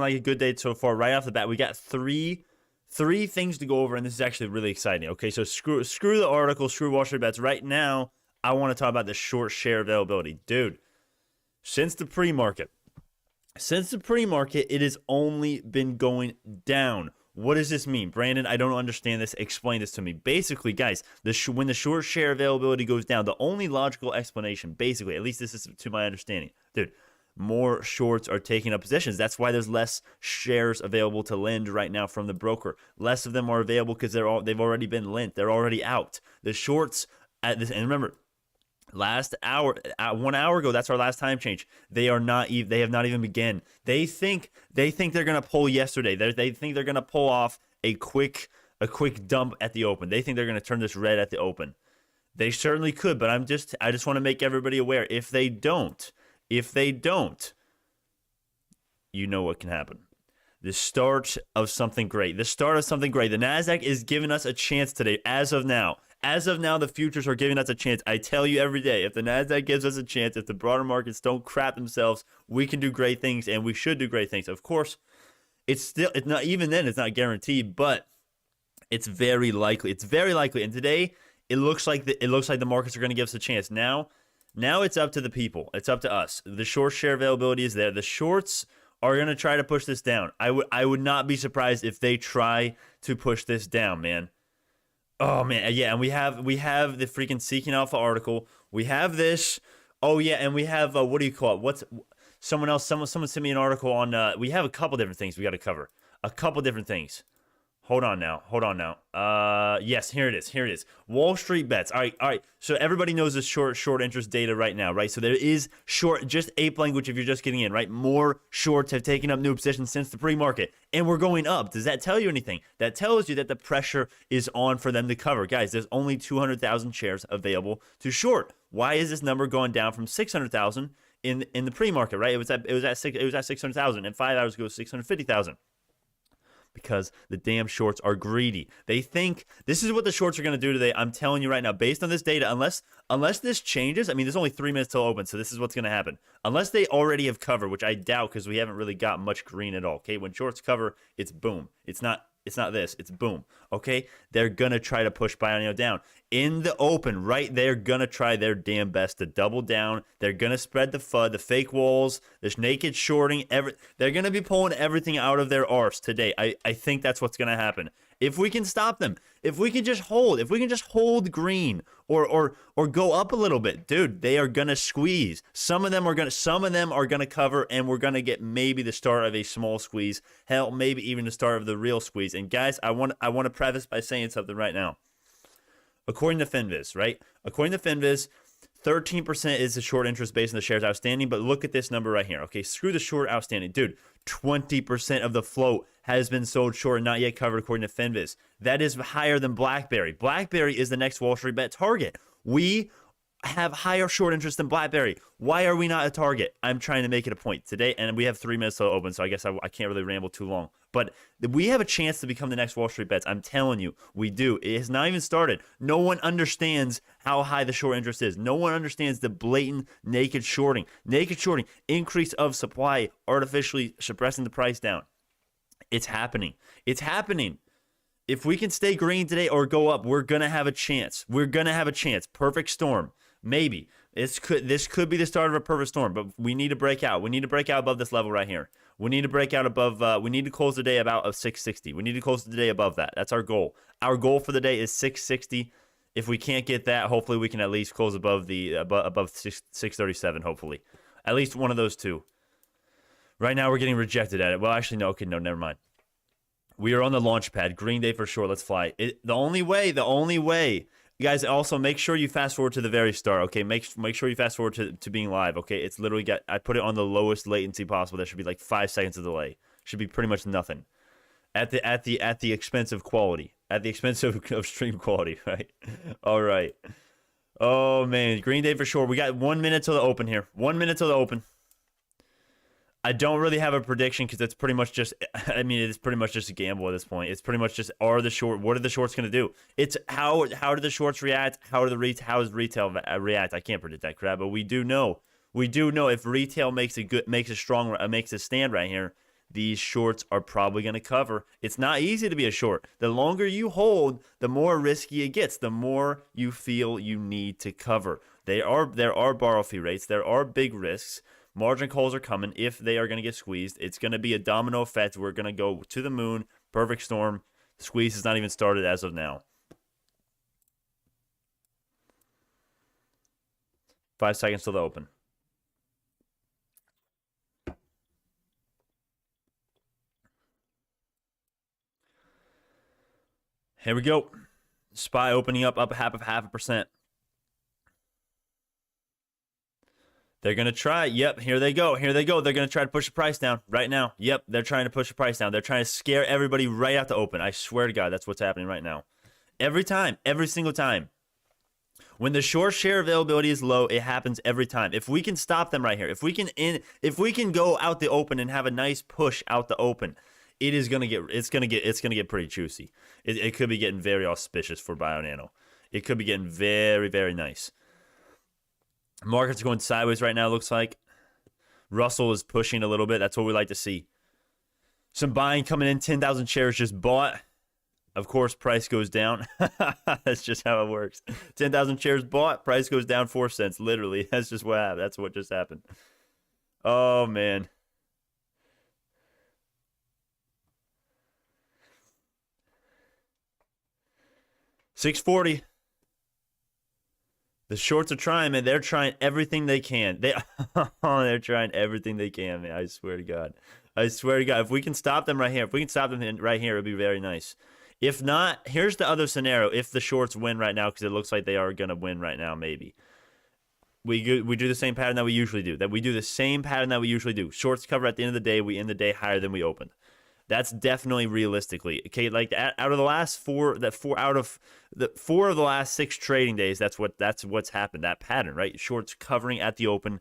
like a good day so far. Right off the bat, we got three things to go over, and this is actually really exciting. Okay, so screw the article, screw Wall Street Bets. Right now, I want to talk about the short share availability. Dude, since the pre-market, it has only been going down. What does this mean? Brandon, I don't understand this. Explain this to me. Basically, guys, when the short share availability goes down, the only logical explanation, basically, at least this is to my understanding, dude, more shorts are taking up positions. That's why there's less shares available to lend right now from the broker. Less of them are available because they've already been lent. They're already out. The shorts at this, and remember, last hour, 1 hour ago, that's our last time change. They have not even begun. They think they're gonna pull yesterday. They think they're gonna pull off a quick dump at the open. They think they're gonna turn this red at the open. They certainly could, but I just want to make everybody aware. If they don't, you know what can happen. The start of something great. The Nasdaq is giving us a chance today. As of now, the futures are giving us a chance. I tell you every day, if the Nasdaq gives us a chance, if the broader markets don't crap themselves, we can do great things, and we should do great things. Of course, it's not even then. It's not guaranteed, but it's very likely. And today, it looks like the markets are going to give us a chance. Now it's up to the people. It's up to us. The short share availability is there. The shorts are going to try to push this down. I would not be surprised if they try to push this down, man. Oh man, yeah, and we have the freaking Seeking Alpha article. We have this. Oh yeah, and we have what do you call it? Someone sent me an article on. We have a couple different things we got to cover. A couple different things. Hold on now. Yes, here it is. Wall Street Bets. All right. So everybody knows the short interest data right now, right? So there is just ape language if you're just getting in, right? More shorts have taken up new positions since the pre-market, and we're going up. Does that tell you anything? That tells you that the pressure is on for them to cover. Guys, there's only 200,000 shares available to short. Why is this number going down from 600,000 in the pre-market, right? It was at 600,000, and 5 hours ago it was 650,000. Because the damn shorts are greedy. They think this is what the shorts are going to do today. I'm telling you right now, based on this data, unless this changes, I mean, there's only 3 minutes till open, so this is what's going to happen. Unless they already have covered, which I doubt because we haven't really got much green at all. Okay, when shorts cover, it's boom. It's not this. It's boom. Okay, they're going to try to push Bionano down. In the open, right, they're going to try their damn best to double down. They're going to spread the FUD, the fake walls, this naked shorting. They're going to be pulling everything out of their arse today. I think that's what's going to happen. If we can stop them, if we can just hold green or go up a little bit, dude, they are gonna squeeze. Some of them are gonna cover, and we're gonna get maybe the start of a small squeeze. Hell, maybe even the start of the real squeeze. And guys, I want to preface by saying something right now. According to FinViz, right? According to FinViz, 13% is the short interest based on the shares outstanding, but look at this number right here. Okay, screw the short outstanding. Dude, 20% of the float has been sold short and not yet covered according to FinViz. That is higher than BlackBerry. BlackBerry is the next Wall Street Bet target. We have higher short interest than BlackBerry. Why are we not a target? I'm trying to make it a point today, and we have 3 minutes to open, so I guess I can't really ramble too long. But we have a chance to become the next Wall Street Bets. I'm telling you, we do. It has not even started. No one understands how high the short interest is. No one understands the blatant naked shorting. Naked shorting, increase of supply, artificially suppressing the price down. It's happening. It's happening. If we can stay green today or go up, we're going to have a chance. Perfect storm. Maybe. This could be the start of a perfect storm, but we need to break out. We need to break out above this level right here. We need to break out above, we need to close the day about 660. We need to close the day above that. That's our goal. Our goal for the day is 660. If we can't get that, hopefully we can at least close above 637, hopefully. At least one of those two. Right now we're getting rejected at it. Well, actually, no. Okay, no, never mind. We are on the launch pad. Green day for sure. Let's fly. The only way. You guys, also make sure you fast forward to the very start, okay? Make sure you fast forward to being live, okay? It's literally I put it on the lowest latency possible. That should be like 5 seconds of delay. Should be pretty much nothing. At the expense of quality. At the expense of stream quality, right? All right. Oh man, green day for sure. We got 1 minute till the open here. 1 minute till the open. I don't really have a prediction because it's pretty much just, I mean, it's pretty much just a gamble at this point. It's pretty much just, what are the shorts going to do? It's how do the shorts react? How does retail react? I can't predict that crap, but we do know if retail makes a stand right here, these shorts are probably going to cover. It's not easy to be a short. The longer you hold, the more risky it gets, the more you feel you need to cover. There are borrow fee rates. There are big risks. Margin calls are coming. If they are going to get squeezed, it's going to be a domino effect. We're going to go to the moon. Perfect storm. Squeeze has not even started as of now. 5 seconds till the open. Here we go. SPY opening up half of 0.5%. They're going to try. Yep, here they go. Here they go. They're going to try to push the price down right now. Yep, they're trying to push the price down. They're trying to scare everybody right out the open. I swear to God, that's what's happening right now. Every time, every single time. When the short share availability is low, it happens every time. If we can stop them right here, if we can go out the open and have a nice push out the open, it's gonna get pretty juicy. It could be getting very auspicious for Bionano. It could be getting very, very nice. Market's going sideways right now, looks like. Russell is pushing a little bit. That's what we like to see. Some buying coming in. 10,000 shares just bought. Of course, price goes down. That's just how it works. 10,000 shares bought. Price goes down 4 cents. Literally, that's just what happened. That's what just happened. Oh, man. $6.40. The shorts are trying, man. They're trying everything they can. They're trying everything they can, man. I swear to God. I swear to God. If we can stop them right here, if we can stop them right here, it would be very nice. If not, here's the other scenario. If the shorts win right now, because it looks like they are going to win right now, maybe. We do the same pattern that we usually do. Shorts cover at the end of the day. We end the day higher than we opened. That's definitely realistically. Okay, like out of the last four of the last 6 trading days, that's what's happened. That pattern, right? Shorts covering at the open,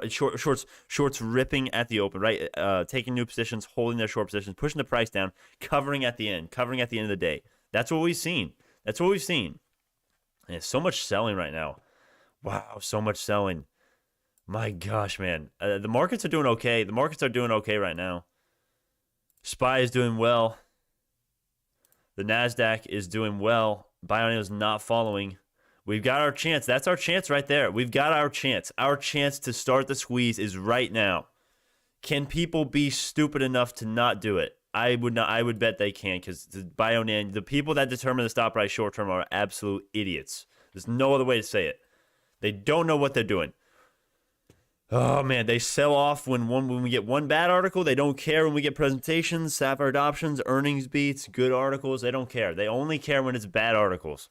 shorts ripping at the open, right? Taking new positions, holding their short positions, pushing the price down, covering at the end of the day. That's what we've seen. And it's so much selling right now. Wow, so much selling. My gosh, man. The markets are doing okay. Right now. SPY is doing well. The NASDAQ is doing well. Bionano is not following. We've got our chance. That's our chance right there. We've got our chance. Our chance to start the squeeze is right now. Can people be stupid enough to not do it? I would not. I would bet they can, because the people that determine the stop price short term are absolute idiots. There's no other way to say it. They don't know what they're doing. Oh, man, they sell off when we get one bad article. They don't care when we get presentations, Sapphire adoptions, earnings beats, good articles. They don't care. They only care when it's bad articles.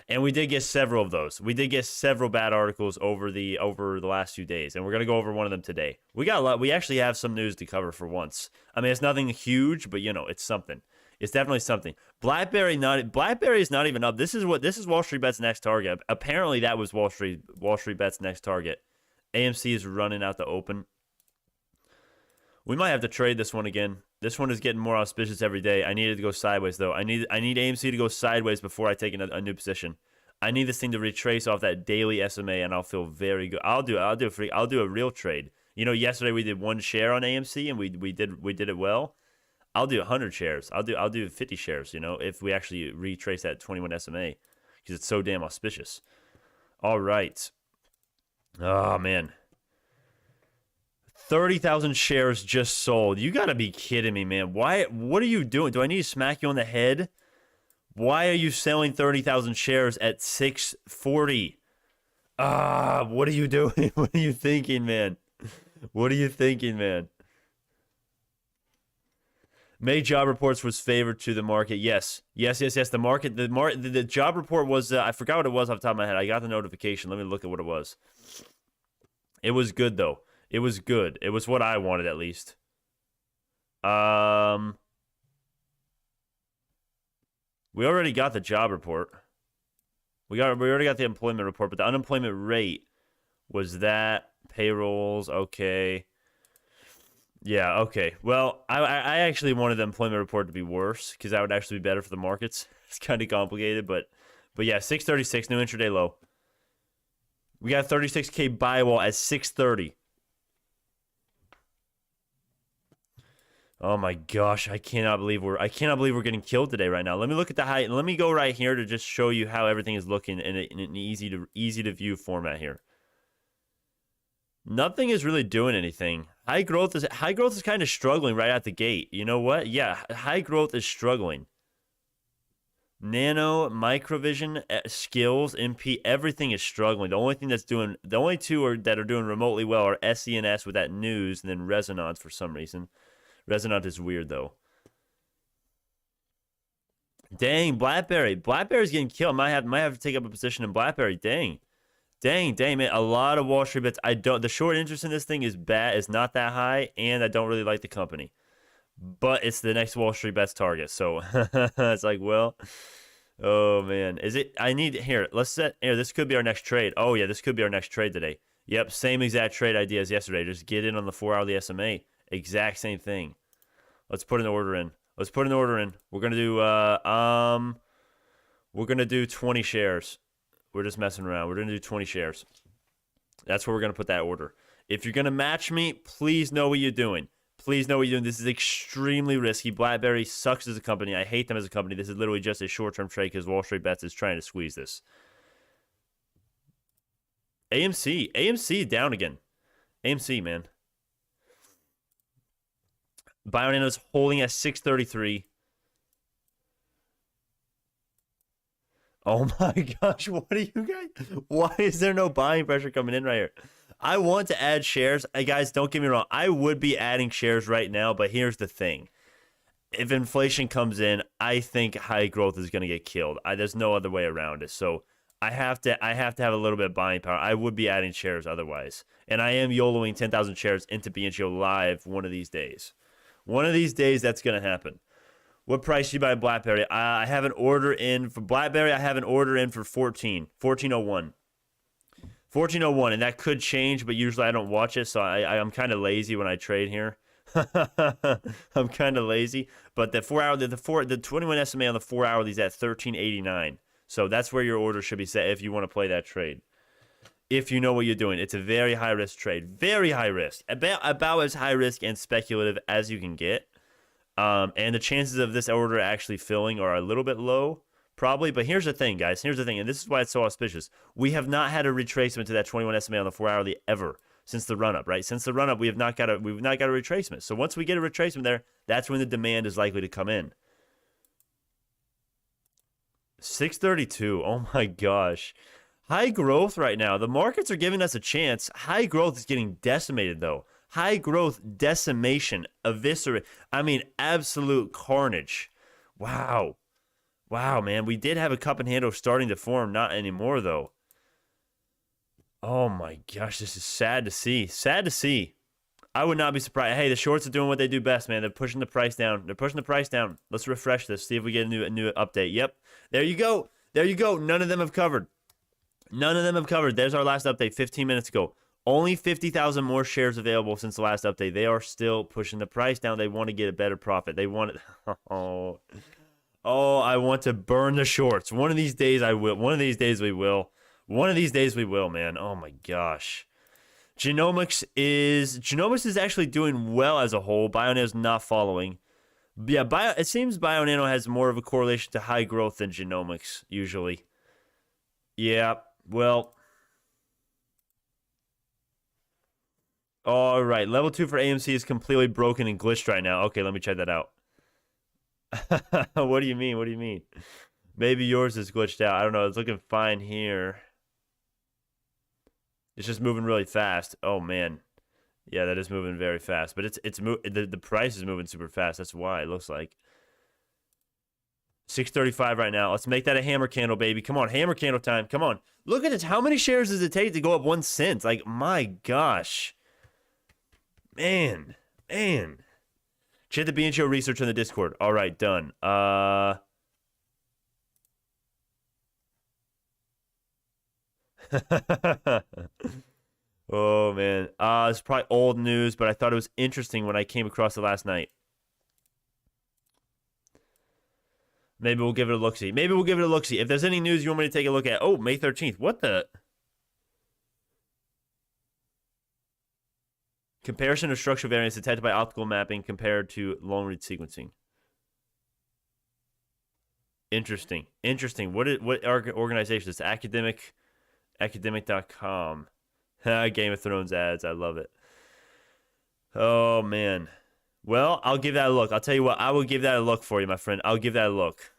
And we did get several of those. We did get several bad articles over the last few days, and we're going to go over one of them today. We got a lot. We actually have some news to cover for once. I mean, it's nothing huge, but, it's something. It's definitely something. BlackBerry is not even up. This is Wall Street Bet's next target. Apparently, that was Wall Street Bet's next target. AMC is running out the open. We might have to trade this one again. This one is getting more auspicious every day. I need it to go sideways, though. I need AMC to go sideways before I take a new position. I need this thing to retrace off that daily SMA, and I'll feel very good. I'll do a real trade. Yesterday we did 1 share on AMC, and we did it well. I'll do 100 shares. I'll do 50 shares. If we actually retrace that 21 SMA, because it's so damn auspicious. All right. Oh, man. 30,000 shares just sold. You got to be kidding me, man. Why? What are you doing? Do I need to smack you on the head? Why are you selling 30,000 shares at 640? What are you doing? What are you thinking, man? May job reports was favored to the market. Yes. The job report was, I forgot what it was off the top of my head. I got the notification. Let me look at what it was. It was good, though. It was good. It was what I wanted, at least. We already got the job report. We already got the employment report, but the unemployment rate was that. Payrolls, okay. Yeah, okay. Well, I actually wanted the employment report to be worse, because that would actually be better for the markets. It's kind of complicated, but yeah, 636, new intraday low. We got 36K BIOL at 630. Oh my gosh, I cannot believe we're getting killed today right now. Let me look at the high. Let me go right here to just show you how everything is looking in an easy to view format here. Nothing is really doing anything. High growth is kind of struggling right out the gate. You know what? Yeah, high growth is struggling. Nano, Microvision, Skills, MP, everything is struggling. The only two that are doing remotely well are SENS with that news, and then Resonance for some reason. Resonance is weird though. Dang, BlackBerry's getting killed. Might have to take up a position in BlackBerry. Dang, man. A lot of Wall Street bets. The short interest in this thing is bad. It's not that high, and I don't really like the company. But it's the next Wall Street bets target. So it's like, well, oh man. Is it? This could be our next trade. Oh yeah, this could be our next trade today. Yep, same exact trade idea as yesterday. Just get in on the 4-hourly SMA. Exact same thing. Let's put an order in. We're gonna do 20 shares. We're just messing around. We're gonna do 20 shares. That's where we're gonna put that order. If you're gonna match me, please know what you're doing. This is extremely risky. BlackBerry sucks as a company. I hate them as a company. This is literally just a short-term trade because Wall Street Bets is trying to squeeze this. AMC down again. AMC, man. Bionano's holding at 633. Oh my gosh, what are you guys? Why is there no buying pressure coming in right here? I want to add shares. Hey guys, don't get me wrong. I would be adding shares right now, but here's the thing. If inflation comes in, I think high growth is going to get killed. There's no other way around it. So I have to have a little bit of buying power. I would be adding shares otherwise. And I am YOLOing 10,000 shares into BNGO live one of these days. One of these days, that's going to happen. What price do you buy BlackBerry? I have an order in for BlackBerry. I have an order in for 1401. 1401, and that could change, but usually I don't watch it, so I'm kind of lazy when I trade here. I'm kind of lazy, but the 21 SMA on the 4-hourly is at 1389. So that's where your order should be set if you want to play that trade. If you know what you're doing, it's a very high risk trade, very high risk, about as high risk and speculative as you can get. And the chances of this order actually filling are a little bit low, probably. But here's the thing, guys. Here's the thing, and this is why it's so auspicious. We have not had a retracement to that 21 SMA on the 4-hourly ever since the run-up, right? Since the run-up, we've not got a retracement. So once we get a retracement there, that's when the demand is likely to come in. 632. Oh my gosh. High growth right now. The markets are giving us a chance. High growth is getting decimated, though. High growth decimation, eviscerate. I mean, absolute carnage. Wow. Wow, man. We did have a cup and handle starting to form. Not anymore, though. Oh, my gosh. This is sad to see. Sad to see. I would not be surprised. Hey, the shorts are doing what they do best, man. They're pushing the price down. Let's refresh this. See if we get a new update. Yep. There you go. None of them have covered. There's our last update 15 minutes ago. Only 50,000 more shares available since the last update. They are still pushing the price down. They want to get a better profit. They want it. Oh, I want to burn the shorts. One of these days I will. One of these days we will, man. Oh my gosh. Genomics is actually doing well as a whole. Bionano is not following. Yeah, it seems Bionano has more of a correlation to high growth than genomics usually. Yeah, well. All right, level 2 for AMC is completely broken and glitched right now. Okay, let me check that out. What do you mean? Maybe yours is glitched out. I don't know. It's looking fine here. It's just moving really fast. Oh man, yeah, that is moving very fast. But the price is moving super fast. That's why it looks like 635 right now. Let's make that a hammer candle, baby. Come on, hammer candle time. Come on. Look at it. How many shares does it take to go up 1 cent? Like, my gosh. Man. Check the BNGO research on the Discord. All right, done. Oh, man. It's probably old news, but I thought it was interesting when I came across it last night. Maybe we'll give it a look-see. If there's any news you want me to take a look at. Oh, May 13th. What the? Comparison of structural variance detected by optical mapping compared to long-read sequencing. Interesting. What organization is academic.com. Game of Thrones ads. I love it. Oh, man. Well, I'll give that a look. I'll tell you what. I will give that a look for you, my friend. I'll give that a look.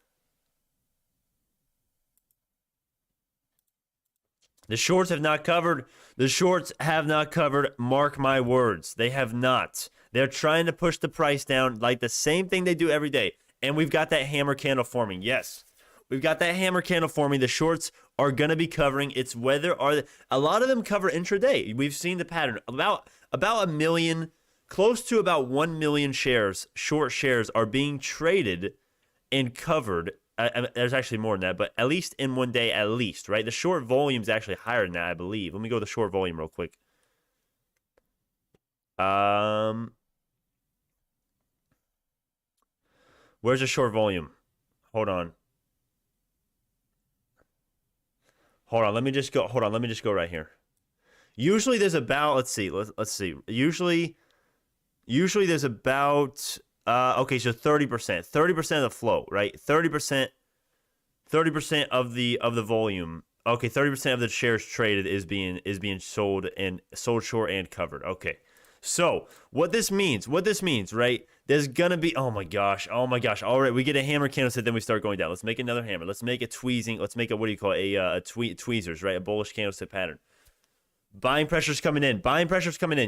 The shorts have not covered. The shorts have not covered. Mark my words. They have not. They're trying to push the price down like the same thing they do every day. And we've got that hammer candle forming. Yes. We've got that hammer candle forming. The shorts are going to be covering. It's whether a lot of them cover intraday. We've seen the pattern. About a million, close to about 1 million shares, short shares are being traded and covered. There's actually more than that, but at least in one day, at least, right? The short volume is actually higher than that, I believe. Let me go to the short volume real quick. Where's the short volume? Hold on. Let me just go right here. Usually there's about, let's see. Usually there's about okay, so 30%. 30% of the flow, right? 30% of the volume. Okay, 30% of the shares traded is being sold short and covered. Okay. So, what this means, right? There's gonna be, oh my gosh. All right, we get a hammer candlestick, then we start going down. Let's make another hammer. Let's make a tweezing. Let's make a, what do you call it? A tweezers, right? A bullish candlestick pattern. Buying pressure's coming in.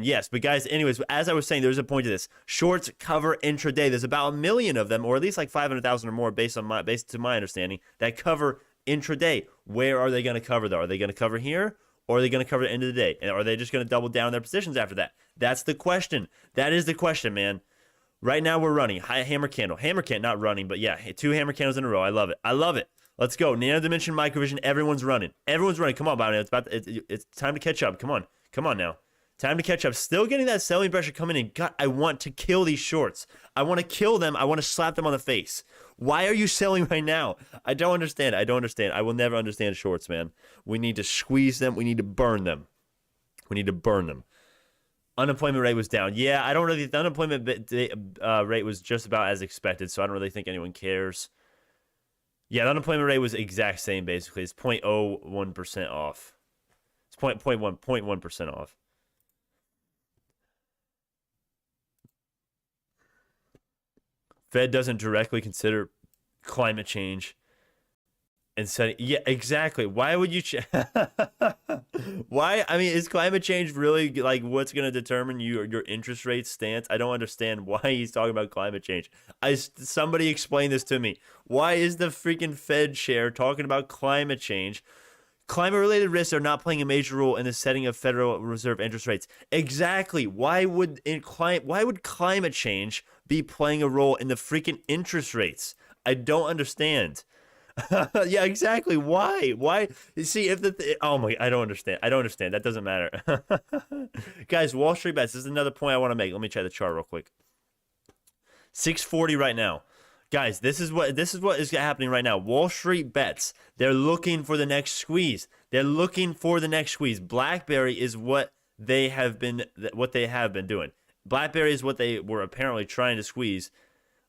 Yes, but guys, anyways, as I was saying, there's a point to this. Shorts cover intraday. There's about 1 million of them, or at least like 500,000 or more, based to my understanding, that cover intraday. Where are they going to cover though? Are they going to cover here, or are they going to cover the end of the day? And are they just going to double down their positions after that? That's the question. That is the question, man. Right now we're running high hammer candle, not running, but yeah, 2 hammer candles in a row. I love it. Let's go. Nano Dimension Microvision. Everyone's running. Come on, Bionano. It's time to catch up. Come on now. Time to catch up. Still getting that selling pressure coming in. God, I want to kill these shorts. I want to kill them. I want to slap them on the face. Why are you selling right now? I don't understand. I will never understand shorts, man. We need to squeeze them. We need to burn them. Unemployment rate was down. Yeah, I don't really. The unemployment rate was just about as expected, so I don't really think anyone cares. Yeah, the unemployment rate was exact same, basically. It's 0.01% off. It's 0.1% off. Fed doesn't directly consider climate change and setting. Yeah, exactly. Why would you? Why? I mean, is climate change really like what's going to determine your interest rate stance? I don't understand why he's talking about climate change. Somebody explain this to me. Why is the freaking Fed chair talking about climate change? Climate-related risks are not playing a major role in the setting of Federal Reserve interest rates. Exactly. Why would climate change be playing a role in the freaking interest rates? I don't understand. Yeah, exactly. Why? You see, if I don't understand. That doesn't matter. Guys, Wall Street bets. This is another point I want to make. Let me check the chart real quick. 640 right now. Guys, this is what is happening right now. Wall Street bets. They're looking for the next squeeze. BlackBerry is what they have been doing. BlackBerry is what they were apparently trying to squeeze.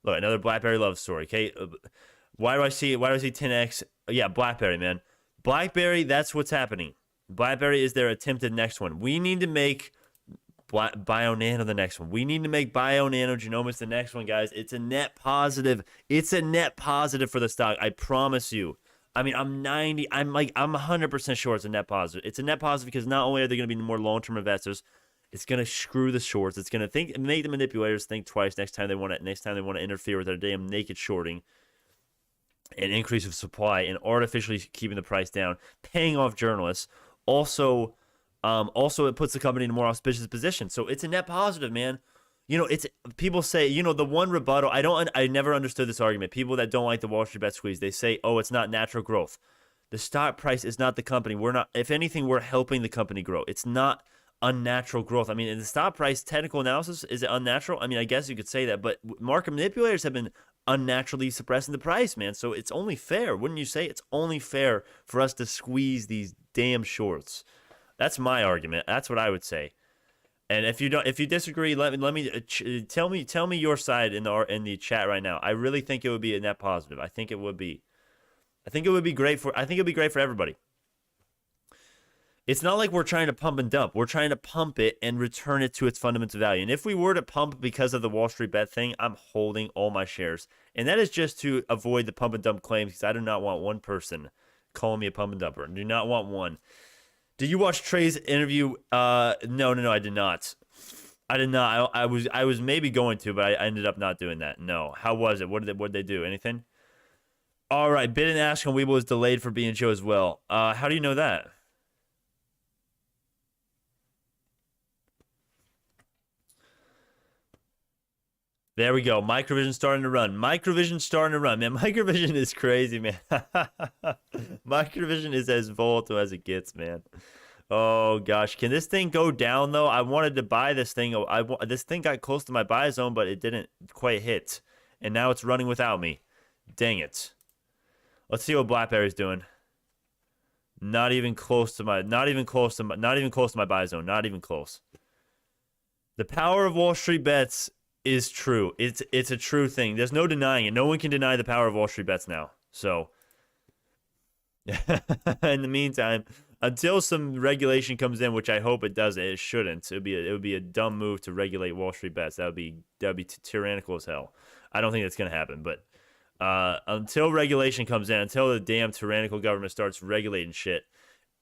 Look, another BlackBerry love story. Okay, why do I see 10x? Yeah, BlackBerry, man. BlackBerry, that's what's happening. BlackBerry is their attempted next one. We need to make Bionano the next one. We need to make Bionano Genomics the next one, guys. It's a net positive. It's a net positive for the stock. I promise you. I mean, I'm 100% sure it's a net positive. It's a net positive because not only are they going to be more long-term investors, it's going to screw the shorts. It's going to make the manipulators think twice next time they want to interfere with their damn naked shorting, an increase of supply, and artificially keeping the price down, paying off journalists. Also, it puts the company in a more auspicious position. So it's a net positive, man. You know, it's people say, you know, the one rebuttal. I never understood this argument. People that don't like the Wall Street bet squeeze, they say, oh, it's not natural growth. The stock price is not the company. We're not. If anything, we're helping the company grow. It's not unnatural growth. I mean, in the stock price technical analysis, is it unnatural? I mean, I guess you could say that, but market manipulators have been unnaturally suppressing the price, man. So it's only fair, wouldn't you say? It's only fair for us to squeeze these damn shorts. That's my argument. That's what I would say. And if you disagree, let me tell me your side in the chat right now. I really think it would be a net positive. I think it would be great for everybody. It's not like we're trying to pump and dump. We're trying to pump it and return it to its fundamental value. And if we were to pump because of the Wall Street bet thing, I'm holding all my shares. And that is just to avoid the pump and dump claims, because I do not want one person calling me a pump and dumper. I do not want one. Did you watch Trey's interview? No, I did not. I did not. I was maybe going to, but I ended up not doing that. No. How was it? What did they do? Anything? All right. Bid and ask on Webull was delayed for BNGO as well. How do you know that? There we go. Microvision starting to run. Microvision starting to run. Man, Microvision is crazy, man. Microvision is as volatile as it gets, man. Oh, gosh. Can this thing go down, though? I wanted to buy this thing. This thing got close to my buy zone, but it didn't quite hit. And now it's running without me. Dang it. Let's see what BlackBerry's doing. Not even close to my buy zone. Not even close. The power of Wall Street bets is true. It's a true thing. There's no denying it. No one can deny the power of Wall Street bets now. So, in the meantime, until some regulation comes in, which I hope it doesn't, it shouldn't. It would be a dumb move to regulate Wall Street bets. That would be tyrannical as hell. I don't think that's going to happen. But until regulation comes in, until the damn tyrannical government starts regulating shit,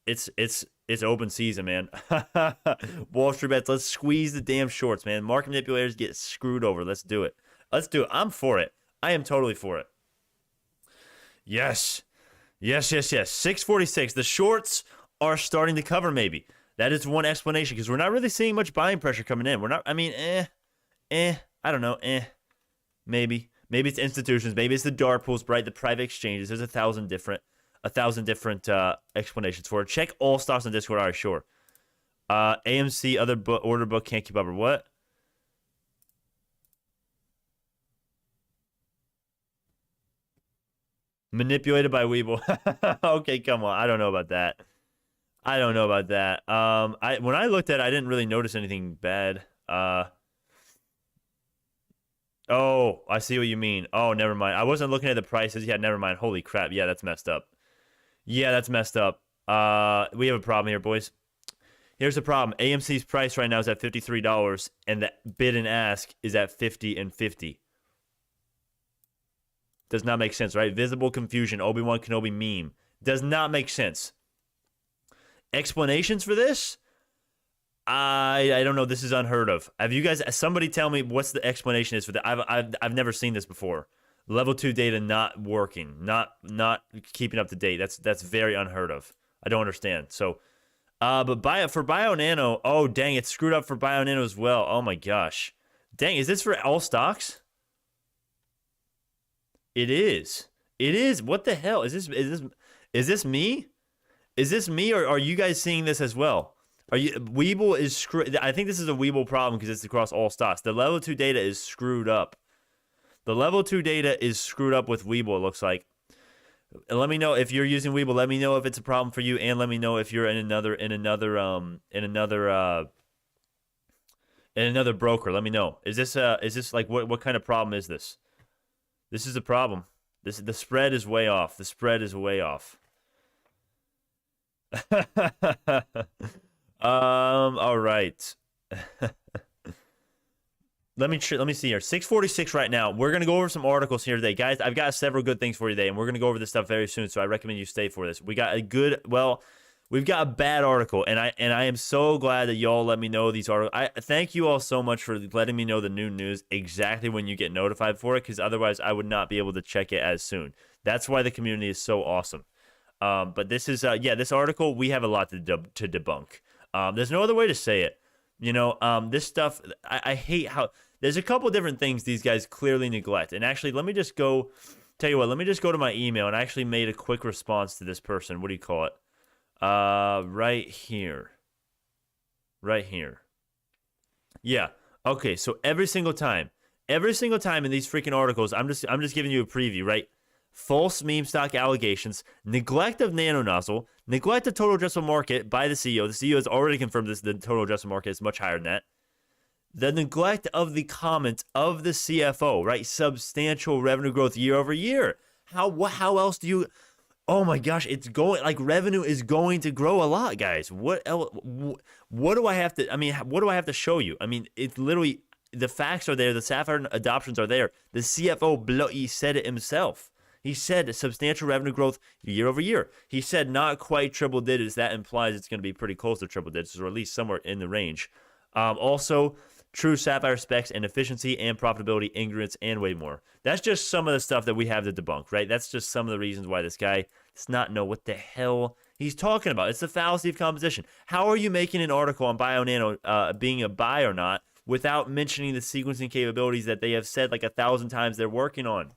it's open season, man. Wall Street bets. Let's squeeze the damn shorts, man. Market manipulators get screwed over. Let's do it. Let's do it. I'm for it. I am totally for it. Yes. 646. The shorts are starting to cover, maybe. That is one explanation, because we're not really seeing much buying pressure coming in. We're not, I mean, I don't know, maybe. Maybe it's institutions. Maybe it's the dark pools, right? The private exchanges. There's a thousand different explanations for it. Check all stocks on Discord. All right, sure. AMC other order book can't keep up, or what? Manipulated by Webull. Okay, come on. I don't know about that. When I looked at it, I didn't really notice anything bad. Oh, I see what you mean. Oh, never mind. I wasn't looking at the prices. Yeah, never mind. Holy crap. Yeah, that's messed up. We have a problem here, boys. Here's the problem. AMC's price right now is at $53, and the bid and ask is at 50 and 50. Does not make sense, right? Visible confusion, Obi-Wan Kenobi meme. Does not make sense. Explanations for this? I don't know. This is unheard of. Have you guys? Somebody tell me what's the explanation is for that. I've never seen this before. Level 2 data not working, not keeping up to date. That's very unheard of. I don't understand. So, but for Bionano, oh dang, it's screwed up for Bionano as well. Oh my gosh, dang, is this for all stocks? It is. What the hell is this? Is this me? Is this me, or are you guys seeing this as well? Webull is screwed. I think this is a Webull problem because it's across all stocks. The level 2 data is screwed up. The level 2 data is screwed up with Webull, it looks like. Let me know if you're using Webull. Let me know if it's a problem for you, and let me know if you're in another broker. Let me know. Is this like what kind of problem is this? This is a problem. The spread is way off. The spread is way off. All right. Let me see here. 646 right now. We're going to go over some articles here today. Guys, I've got several good things for you today, and we're going to go over this stuff very soon, so I recommend you stay for this. We've got a bad article, and I am so glad that y'all let me know these articles. I thank you all so much for letting me know the new news exactly when you get notified for it, because otherwise I would not be able to check it as soon. That's why the community is so awesome. But this is, this article, we have a lot to debunk. There's no other way to say it. This stuff, I hate how there's a couple different things these guys clearly neglect. And actually, let me just go to my email, and I actually made a quick response to this person. What do you call it? Right here. Yeah. Okay. So every single time in these freaking articles, I'm just giving you a preview, right? False meme stock allegations, neglect of nano nozzle, neglect of total addressable market by the CEO. The CEO has already confirmed this. The total addressable market is much higher than that. The neglect of the comments of the CFO, right? Substantial revenue growth year over year. How else do you? Oh my gosh, it's going like revenue is going to grow a lot, guys. What else? What do I have to? I mean, what do I have to show you? I mean, it's literally the facts are there. The Sapphire adoptions are there. The CFO he said it himself. He said substantial revenue growth year over year. He said not quite triple digits. That implies it's going to be pretty close to triple digits, or at least somewhere in the range. Also, true Sapphire specs and efficiency and profitability, ingredients, and way more. That's just some of the stuff that we have to debunk, right? That's just some of the reasons why this guy does not know what the hell he's talking about. It's the fallacy of composition. How are you making an article on Bionano being a buy or not without mentioning the sequencing capabilities that they have said like 1,000 times they're working on?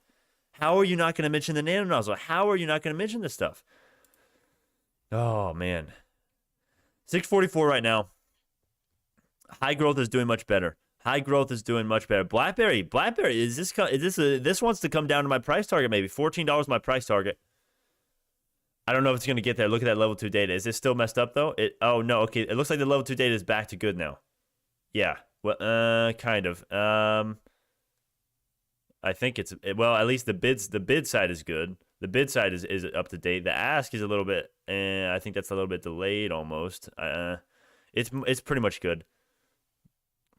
How are you not going to mention the nano nozzle? How are you not going to mention this stuff? Oh, man. 644 right now. High growth is doing much better. High growth is doing much better. Blackberry, this wants to come down to my price target maybe. $14 my price target. I don't know if it's going to get there. Look at that level 2 data. Is this still messed up though? Oh no, okay. It looks like the level 2 data is back to good now. Yeah. Well, kind of. I think well, at least the bid side is good. The bid side is up to date. The ask is a little bit I think that's a little bit delayed almost. It's pretty much good.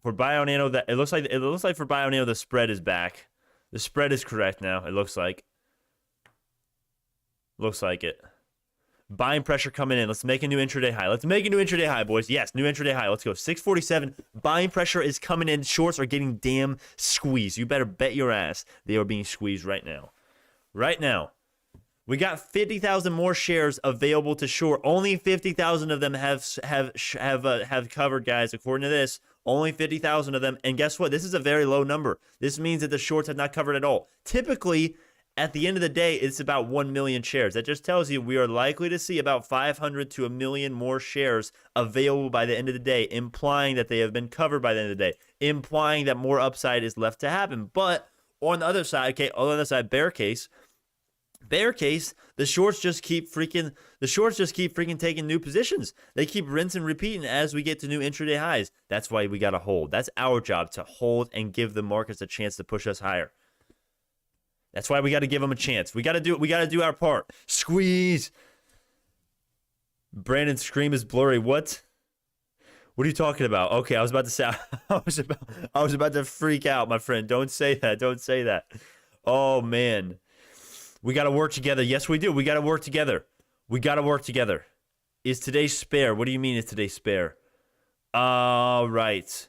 For Bionano, that it looks like for Bionano the spread is back. The spread is correct now. It looks like. Looks like it. Buying pressure coming in. Let's make a new intraday high. Let's make a new intraday high, boys. Yes, new intraday high. Let's go. 647. Buying pressure is coming in. Shorts are getting damn squeezed. You better bet your ass they are being squeezed right now. Right now. We got 50,000 more shares available to short. Only 50,000 of them have covered, guys. According to this, only 50,000 of them. And guess what? This is a very low number. This means that the shorts have not covered at all. Typically, at the end of the day, it's about 1 million shares. That just tells you we are likely to see about 500 to 1 million more shares available by the end of the day, implying that they have been covered by the end of the day, implying that more upside is left to happen. But on the other side, okay, on the other side, bear case, the shorts just keep freaking taking new positions. They keep rinse and repeating as we get to new intraday highs. That's why we got to hold. That's our job, to hold and give the markets a chance to push us higher. That's why we got to give them a chance. We got to do our part. Squeeze. Brandon's scream is blurry. What are you talking about? Okay, I was about to say I was about to freak out, my friend. Don't say that. Don't say that. Oh man. We got to work together. Yes, we do. We got to work together. We got to work together. Is today spare? What do you mean is today spare? All right.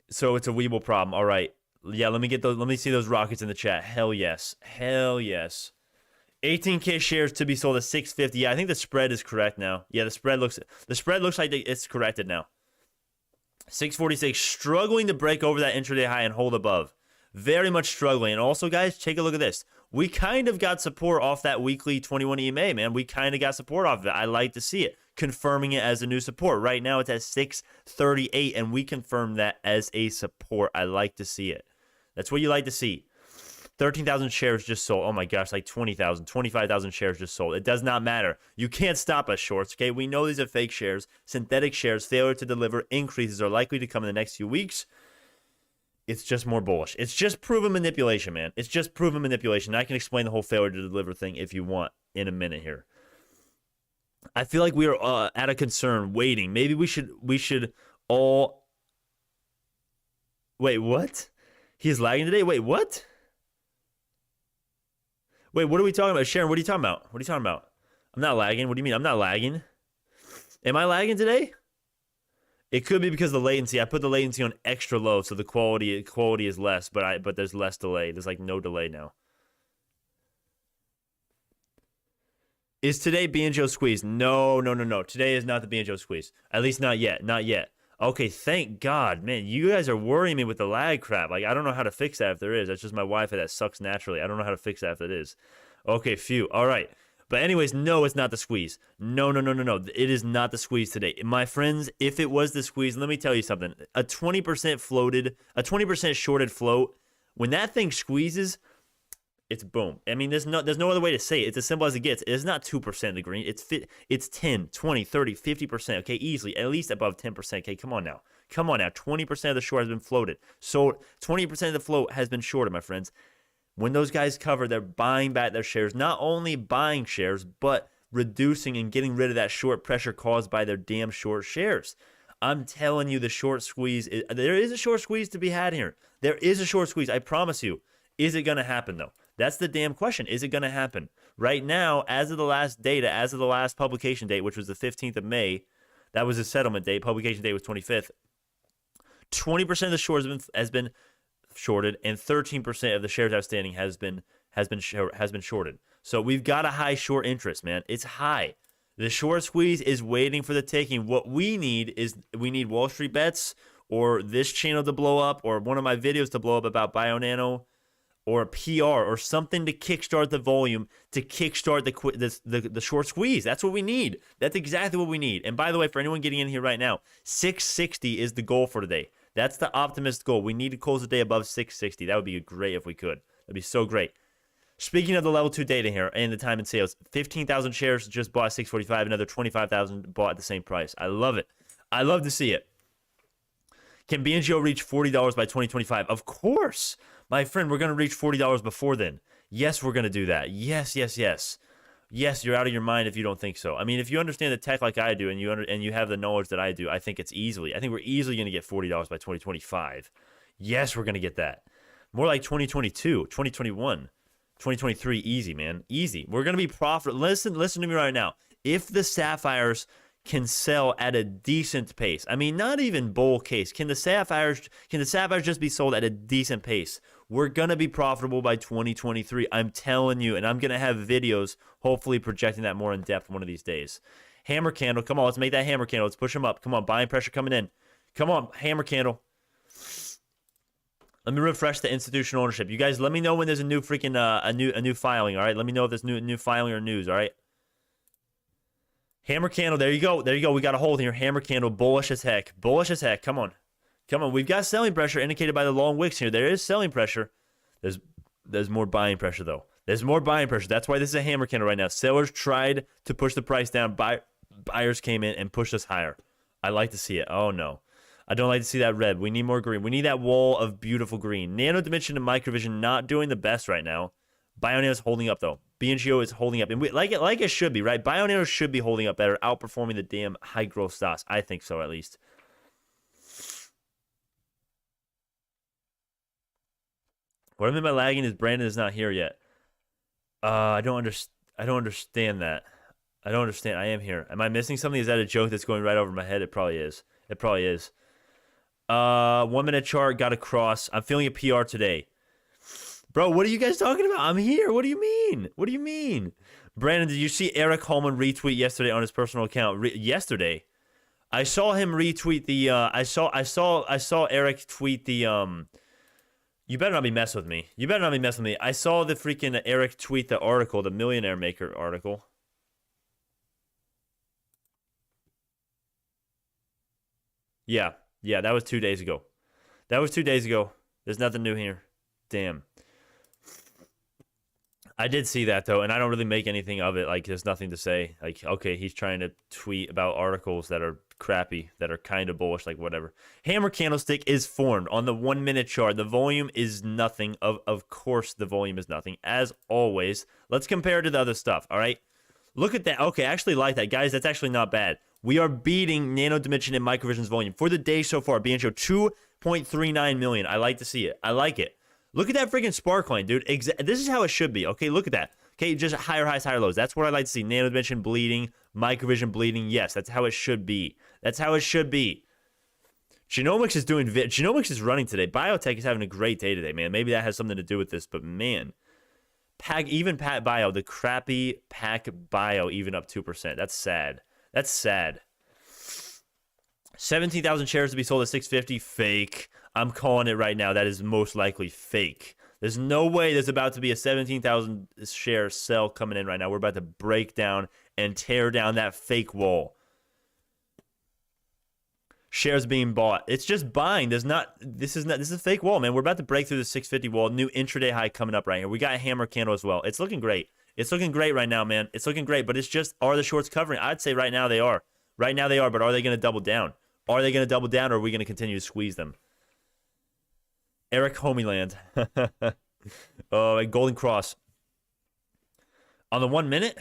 So it's a Weeble problem. All right. Yeah, let me see those rockets in the chat. Hell yes. Hell yes. 18K shares to be sold at 650. Yeah, I think the spread is correct now. Yeah, the spread looks like it's corrected now. 646, struggling to break over that intraday high and hold above. Very much struggling. And also, guys, take a look at this. We kind of got support off that weekly 21 EMA, man. We kind of got support off of it. I like to see it. Confirming it as a new support. Right now, it's at 638, and we confirm that as a support. I like to see it. That's what you like to see. 13,000 shares just sold. Oh my gosh, like 20,000, 25,000 shares just sold. It does not matter. You can't stop us, shorts, okay? We know these are fake shares. Synthetic shares, failure to deliver increases are likely to come in the next few weeks. It's just more bullish. It's just proven manipulation, man. It's just proven manipulation. I can explain the whole failure to deliver thing if you want in a minute here. I feel like we are at a concern waiting. Maybe we should all... Wait, what? He's lagging today? Wait, what? Wait, what are we talking about? Sharon, what are you talking about? What are you talking about? I'm not lagging. What do you mean? I'm not lagging. Am I lagging today? It could be because of the latency. I put the latency on extra low, so the quality is less, but there's less delay. There's like no delay now. Is today BNGO squeeze? No. Today is not the BNGO squeeze. At least not yet. Not yet. Okay, thank God. Man, you guys are worrying me with the lag crap. Like, I don't know how to fix that if there is. That's just my Wi-Fi that sucks naturally. I don't know how to fix that if it is. Okay, phew. All right. But anyways, no, it's not the squeeze. No. It is not the squeeze today. My friends, if it was the squeeze, let me tell you something. A 20% shorted float, when that thing squeezes, it's boom. I mean, there's no other way to say it. It's as simple as it gets. It's not 2% of the green. It's 10, 20, 30, 50%. Okay, easily, at least above 10%. Okay, come on now. Come on now, 20% of the short has been floated. So 20% of the float has been shorted, my friends. When those guys cover, they're buying back their shares. Not only buying shares, but reducing and getting rid of that short pressure caused by their damn short shares. I'm telling you, the short squeeze, there is a short squeeze to be had here. There is a short squeeze, I promise you. Is it going to happen, though? That's the damn question. Is it going to happen? Right now, as of the last data, as of the last publication date, which was the 15th of May, that was the settlement date. Publication date was 25th. 20% of the short has been shorted, and 13% of the shares outstanding has been shorted. So we've got a high short interest, man. It's high. The short squeeze is waiting for the taking. What we need is Wall Street bets, or this channel to blow up, or one of my videos to blow up about Bionano, or a PR, or something to kickstart the volume, to kickstart the short squeeze. That's what we need. That's exactly what we need. And by the way, for anyone getting in here right now, 660 is the goal for today. That's the optimist goal. We need to close the day above 660. That would be great if we could. That'd be so great. Speaking of the level 2 data here and the time and sales, 15,000 shares just bought at 645. Another 25,000 bought at the same price. I love it. I love to see it. Can BNGO reach $40 by 2025? Of course. My friend, we're going to reach $40 before then. Yes, we're going to do that. Yes, yes, yes. Yes, you're out of your mind if you don't think so. I mean, if you understand the tech like I do, and you have the knowledge that I do, I think we're easily going to get $40 by 2025. Yes, we're going to get that. More like 2022, 2021, 2023, easy, man. Easy. We're going to be profitable. Listen to me right now. If the sapphires can sell at a decent pace, I mean, not even bull case, can the sapphires just be sold at a decent pace? We're going to be profitable by 2023. I'm telling you, and I'm going to have videos hopefully projecting that more in depth one of these days. Hammer candle. Come on, let's make that hammer candle. Let's push them up. Come on, buying pressure coming in. Come on, hammer candle. Let me refresh the institutional ownership. You guys, let me know when there's a new freaking a new filing, all right? Let me know if there's new filing or news, all right? Hammer candle. There you go. There you go. We got a hold here. Hammer candle. Bullish as heck. Bullish as heck. Come on. Come on. We've got selling pressure indicated by the long wicks here. There is selling pressure. There's more buying pressure, though. There's more buying pressure. That's why this is a hammer candle right now. Sellers tried to push the price down. Buyers came in and pushed us higher. I like to see it. Oh, no. I don't like to see that red. We need more green. We need that wall of beautiful green. Nano Dimension and Microvision not doing the best right now. Bionano is holding up, though. BNGO is holding up. And like it should be, right? Bionano should be holding up better, outperforming the damn high-growth stocks. I think so, at least. What I mean by lagging is Brandon is not here yet. I don't understand that. I don't understand. I am here. Am I missing something? Is that a joke that's going right over my head? It probably is. It probably is. 1 minute chart, got a cross. I'm feeling a PR today. Bro, what are you guys talking about? I'm here. What do you mean? What do you mean? Brandon, did you see Eric Holman retweet yesterday on his personal account? Yesterday? I saw him retweet the I saw Eric tweet the you better not be messing with me. You better not be messing with me. I saw the freaking Eric tweet the article, the Millionaire Maker article. Yeah, that was 2 days ago. That was 2 days ago. There's nothing new here. Damn. I did see that, though, and I don't really make anything of it. Like, there's nothing to say. Like, okay, he's trying to tweet about articles that are crappy, that are kind of bullish, like whatever. Hammer candlestick is formed on the 1 minute chart. The volume is nothing. Of course, the volume is nothing. As always, let's compare it to the other stuff, all right? Look at that. Okay, I actually like that. Guys, that's actually not bad. We are beating Nano Dimension and Microvision's volume. For the day so far, BNGO 2.39 million. I like to see it. I like it. Look at that freaking sparkline, dude. This is how it should be. Okay, look at that. Okay, just higher highs, higher lows. That's what I like to see. Nano Dimension bleeding, Microvision bleeding. Yes, that's how it should be. That's how it should be. Genomics is running today. Biotech is having a great day today, man. Maybe that has something to do with this, but man. Even Pac Bio, the crappy Pac Bio, even up 2%. That's sad. That's sad. 17,000 shares to be sold at 650. Fake. I'm calling it right now. That is most likely fake. There's no way there's about to be a 17,000 share sell coming in right now. We're about to break down and tear down that fake wall. Shares being bought. It's just buying. This is a fake wall, man. We're about to break through the 650 wall. New intraday high coming up right here. We got a hammer candle as well. It's looking great. It's looking great right now, man. It's looking great, but it's just, are the shorts covering? I'd say right now they are. Right now they are, but are they going to double down? Are they going to double down, or are we going to continue to squeeze them? Eric Homeland. Oh, Golden Cross. On the 1 minute?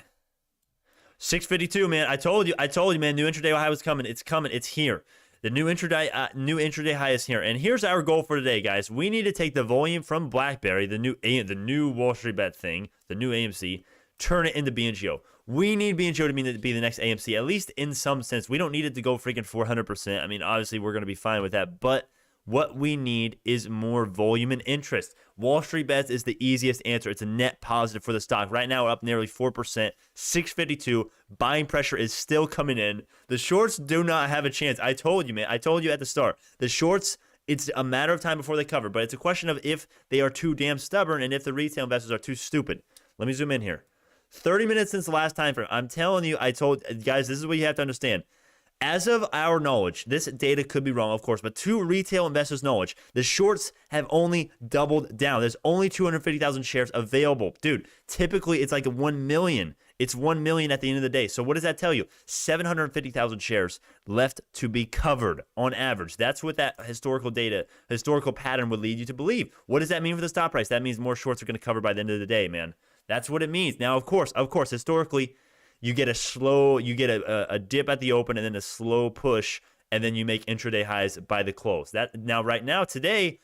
652, man. I told you, man. New intraday high was coming. It's coming. It's here. The new intraday high is here. And here's our goal for today, guys. We need to take the volume from BlackBerry, the new Wall Street Bet thing, the new AMC, turn it into BNGO. We need BNGO to be the next AMC, at least in some sense. We don't need it to go freaking 400%. I mean, obviously, we're going to be fine with that. But what we need is more volume and interest. Wall Street Bets is the easiest answer. It's a net positive for the stock. Right now, we're up nearly 4%, 652. Buying pressure is still coming in. The shorts do not have a chance. I told you, man. I told you at the start. The shorts, it's a matter of time before they cover, but it's a question of if they are too damn stubborn and if the retail investors are too stupid. Let me zoom in here. 30 minutes since the last time frame. I'm telling you, guys, this is what you have to understand. As of our knowledge, this data could be wrong, of course, but to retail investors' knowledge, the shorts have only doubled down. There's only 250,000 shares available. Dude, typically it's like 1 million. It's 1 million at the end of the day. So what does that tell you? 750,000 shares left to be covered on average. That's what that historical pattern would lead you to believe. What does that mean for the stock price? That means more shorts are going to cover by the end of the day, man. That's what it means. Now, of course, historically, you get a dip at the open and then a slow push, and then you make intraday highs by the close. Right now, today,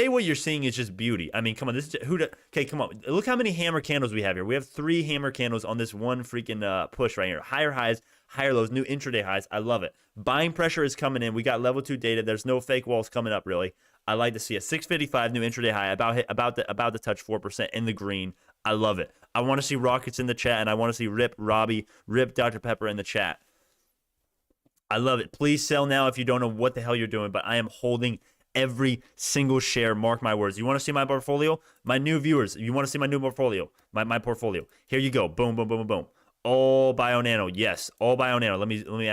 what you're seeing is just beauty. I mean, come on, okay, come on. Look how many hammer candles we have here. We have 3 hammer candles on this one freaking push right here. Higher highs, higher lows, new intraday highs. I love it. Buying pressure is coming in. We got level 2 data. There's no fake walls coming up, really. I like to see a 655 new intraday high, about to touch 4% in the green. I love it. I want to see rockets in the chat, and I want to see Rip Robbie, Rip Dr. Pepper in the chat. I love it. Please sell now if you don't know what the hell you're doing, but I am holding every single share. Mark my words. You want to see my portfolio? My new viewers, you want to see my new portfolio? My portfolio. Here you go. Boom, boom, boom, boom, boom. All Bionano. Yes, all Bionano. Let me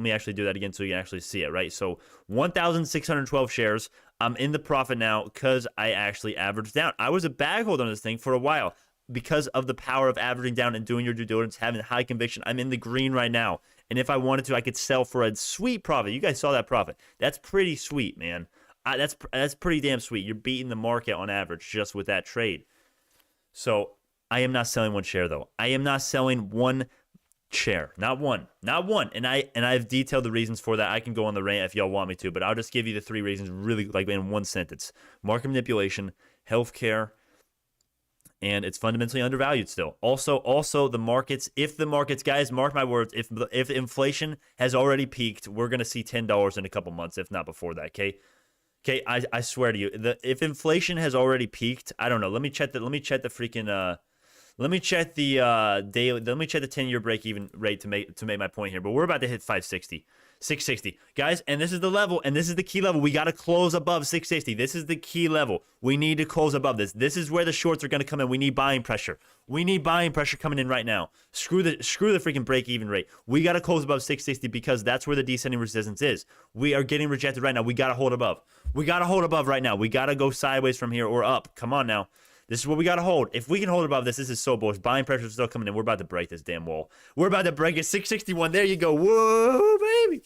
actually do that again so you can actually see it, right? So 1,612 shares. I'm in the profit now because I actually averaged down. I was a bag holder on this thing for a while. Because of the power of averaging down and doing your due diligence, having high conviction, I'm in the green right now. And if I wanted to, I could sell for a sweet profit. You guys saw that profit. That's pretty sweet, man. That's pretty damn sweet. You're beating the market on average just with that trade. So I am not selling one share, though. I am not selling one share. Not one. And I've detailed the reasons for that. I can go on the rant if y'all want me to, but I'll just give you the 3 reasons really like in one sentence. Market manipulation, healthcare, and it's fundamentally undervalued still. Also the markets, guys, mark my words, if inflation has already peaked, we're going to see $10 in a couple months, if not before that, okay? Okay, I swear to you, if inflation has already peaked, I don't know. Let me check the 10-year break-even rate to make my point here. But we're about to hit 560. 660. Guys, and this is the level, and this is the key level. We got to close above 660. This is the key level. We need to close above this. This is where the shorts are going to come in. We need buying pressure. We need buying pressure coming in right now. Screw the freaking break-even rate. We got to close above 660 because that's where the descending resistance is. We are getting rejected right now. We got to hold above. We got to hold above right now. We got to go sideways from here or up. Come on now. This is what we got to hold. If we can hold above this, this is so bullish. Buying pressure is still coming in. We're about to break this damn wall. We're about to break it. 661. There you go. Whoa, baby.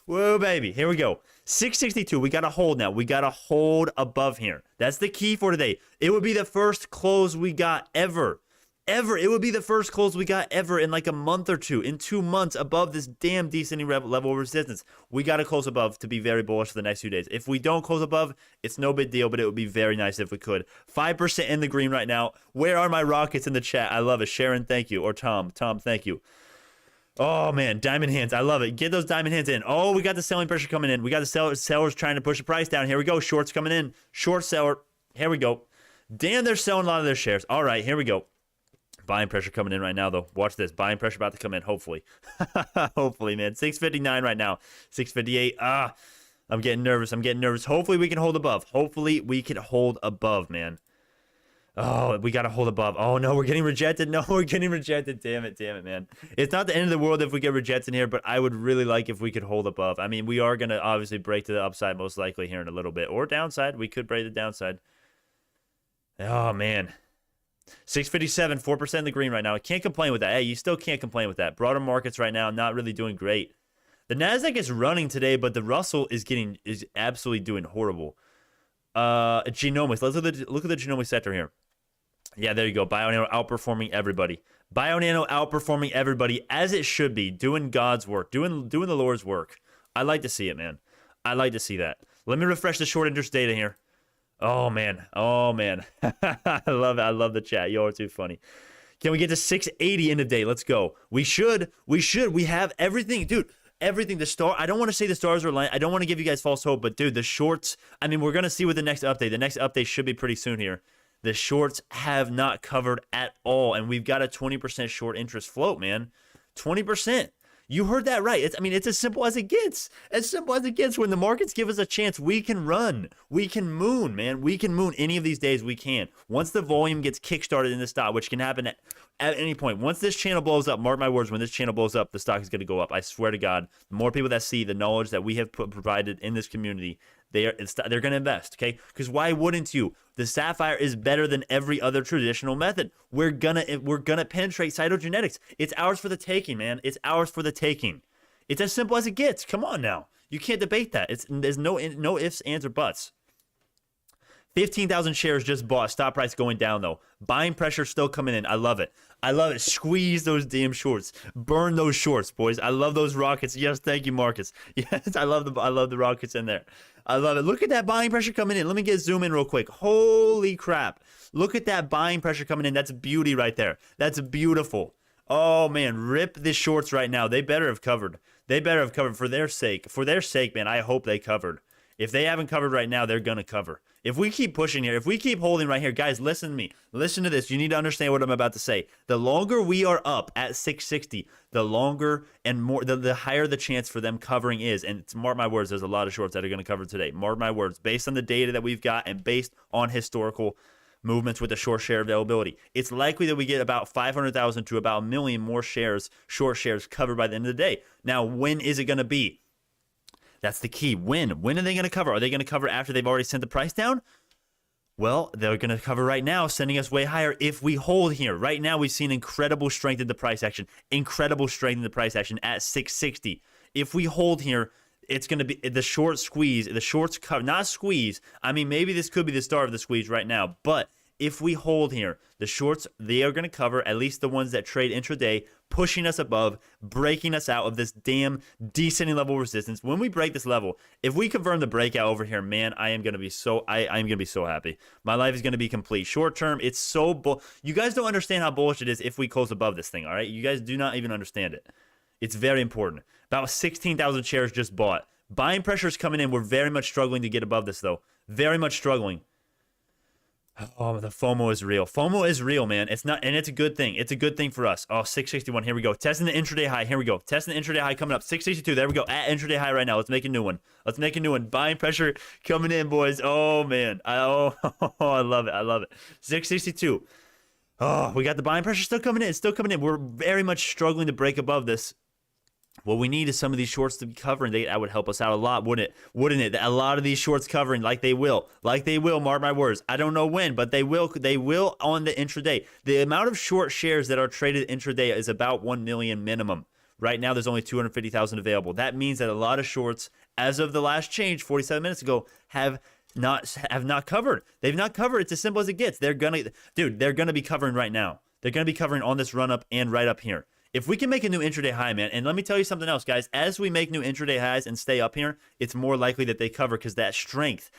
Whoa, baby. Here we go. 662. We got to hold now. We got to hold above here. That's the key for today. It would be the first close we got ever. It would be the first close we got ever in like a month or two, in 2 months above this damn descending level of resistance. We got to close above to be very bullish for the next few days. If we don't close above, it's no big deal, but it would be very nice if we could. 5% in the green right now. Where are my rockets in the chat? I love it. Sharon, thank you. Or Tom, thank you. Oh, man, diamond hands. I love it. Get those diamond hands in. Oh, we got the selling pressure coming in. We got the sellers trying to push the price down. Here we go. Shorts coming in. Short seller. Here we go. Damn, they're selling a lot of their shares. All right, here we go. Buying pressure coming in right now, though. Watch this. Buying pressure about to come in, hopefully. Hopefully, man. 659 right now. 658. I'm getting nervous. Hopefully, we can hold above. Man. Oh, we got to hold above. Oh, no, we're getting rejected. Damn it, man. It's not the end of the world if we get rejected here, but I would really like if we could hold above. I mean, we are going to obviously break to the upside most likely here in a little bit. Or downside. We could break the downside. Oh, man. 657, 4% in the green right now. I can't complain with that. Hey, you still can't complain with that. Broader markets right now, not really doing great. The Nasdaq is running today, but the Russell is absolutely doing horrible. Genomics. Let's look at the genomics sector here. Yeah, there you go. Bionano outperforming everybody. Bionano outperforming everybody as it should be, doing God's work, doing the Lord's work. I like to see it, man. I like to see that. Let me refresh the short interest data here. Oh man. I love it. I love the chat. Y'all are too funny. Can we get to 680 end of day? Let's go. We should. We have everything, dude. Everything. I don't want to say the stars are aligned. I don't want to give you guys false hope, but dude, the shorts. I mean, we're gonna see with the next update. The next update should be pretty soon here. The shorts have not covered at all, and we've got a 20% short interest float, man. 20%. You heard that right. It's as simple as it gets. As simple as it gets. When the markets give us a chance, we can run. We can moon, man. We can moon any of these days. We can. Once the volume gets kickstarted in the stock, which can happen at any point. Once this channel blows up, mark my words, when this channel blows up, the stock is going to go up. I swear to God. The more people that see the knowledge that we have provided in this community, they're going to invest, okay? Because why wouldn't you? The Sapphire is better than every other traditional method. We're gonna penetrate cytogenetics. It's ours for the taking, man. It's ours for the taking. It's as simple as it gets. Come on now. You can't debate that. There's no ifs, ands, or buts. 15,000 shares just bought. Stop price going down, though. Buying pressure still coming in. I love it. I love it. Squeeze those damn shorts. Burn those shorts, boys. I love those rockets. Yes, thank you, Marcus. Yes, I love the rockets in there. I love it. Look at that buying pressure coming in. Let me zoom in real quick. Holy crap. Look at that buying pressure coming in. That's beauty right there. That's beautiful. Oh, man. Rip the shorts right now. They better have covered. They better have covered for their sake. For their sake, man, I hope they covered. If they haven't covered right now, they're going to cover. If we keep pushing here, if we keep holding right here, guys, listen to me. Listen to this. You need to understand what I'm about to say. The longer we are up at 660, the longer and more, the higher the chance for them covering is. And mark my words, there's a lot of shorts that are going to cover today. Mark my words, based on the data that we've got and based on historical movements with the short share availability. It's likely that we get about 500,000 to about 1 million more shares, short shares covered by the end of the day. Now, when is it going to be? That's the key. When are they going to cover? Are they going to cover after they've already sent the price down? Well, they're going to cover right now, sending us way higher if we hold here. Right now, we've seen incredible strength in the price action. Incredible strength in the price action at 660. If we hold here, it's going to be the short squeeze. The shorts cover, not squeeze. I mean, maybe this could be the start of the squeeze right now. But if we hold here, the shorts, they are going to cover, at least the ones that trade intraday, pushing us above, breaking us out of this damn descending level resistance. When we break this level, if we confirm the breakout over here, man, I am going to be so happy. My life is going to be complete. Short term, it's so you guys don't understand how bullish it is if we close above this thing, all right? You guys do not even understand it. It's very important. About 16,000 shares just bought. Buying pressure is coming in. We're very much struggling to get above this, though. Very much struggling. Oh, the FOMO is real. FOMO is real, man. It's not, and it's a good thing. It's a good thing for us. Oh, 661. Here we go. Testing the intraday high. Here we go. Testing the intraday high coming up. 662. There we go. At intraday high right now. Let's make a new one. Let's make a new one. Buying pressure coming in, boys. Oh, man. I love it. I love it. 662. Oh, we got the buying pressure still coming in. It's still coming in. We're very much struggling to break above this. What we need is some of these shorts to be covering. That would help us out a lot, wouldn't it? Wouldn't it? A lot of these shorts covering, like they will, mark my words. I don't know when, but they will on the intraday. The amount of short shares that are traded intraday is about 1 million minimum. Right now, there's only 250,000 available. That means that a lot of shorts, as of the last change 47 minutes ago, have not covered. They've not covered. It's as simple as it gets. They're gonna be covering right now. They're gonna be covering on this run up and right up here. If we can make a new intraday high, man, and let me tell you something else, guys. As we make new intraday highs and stay up here, it's more likely that they cover because that strength,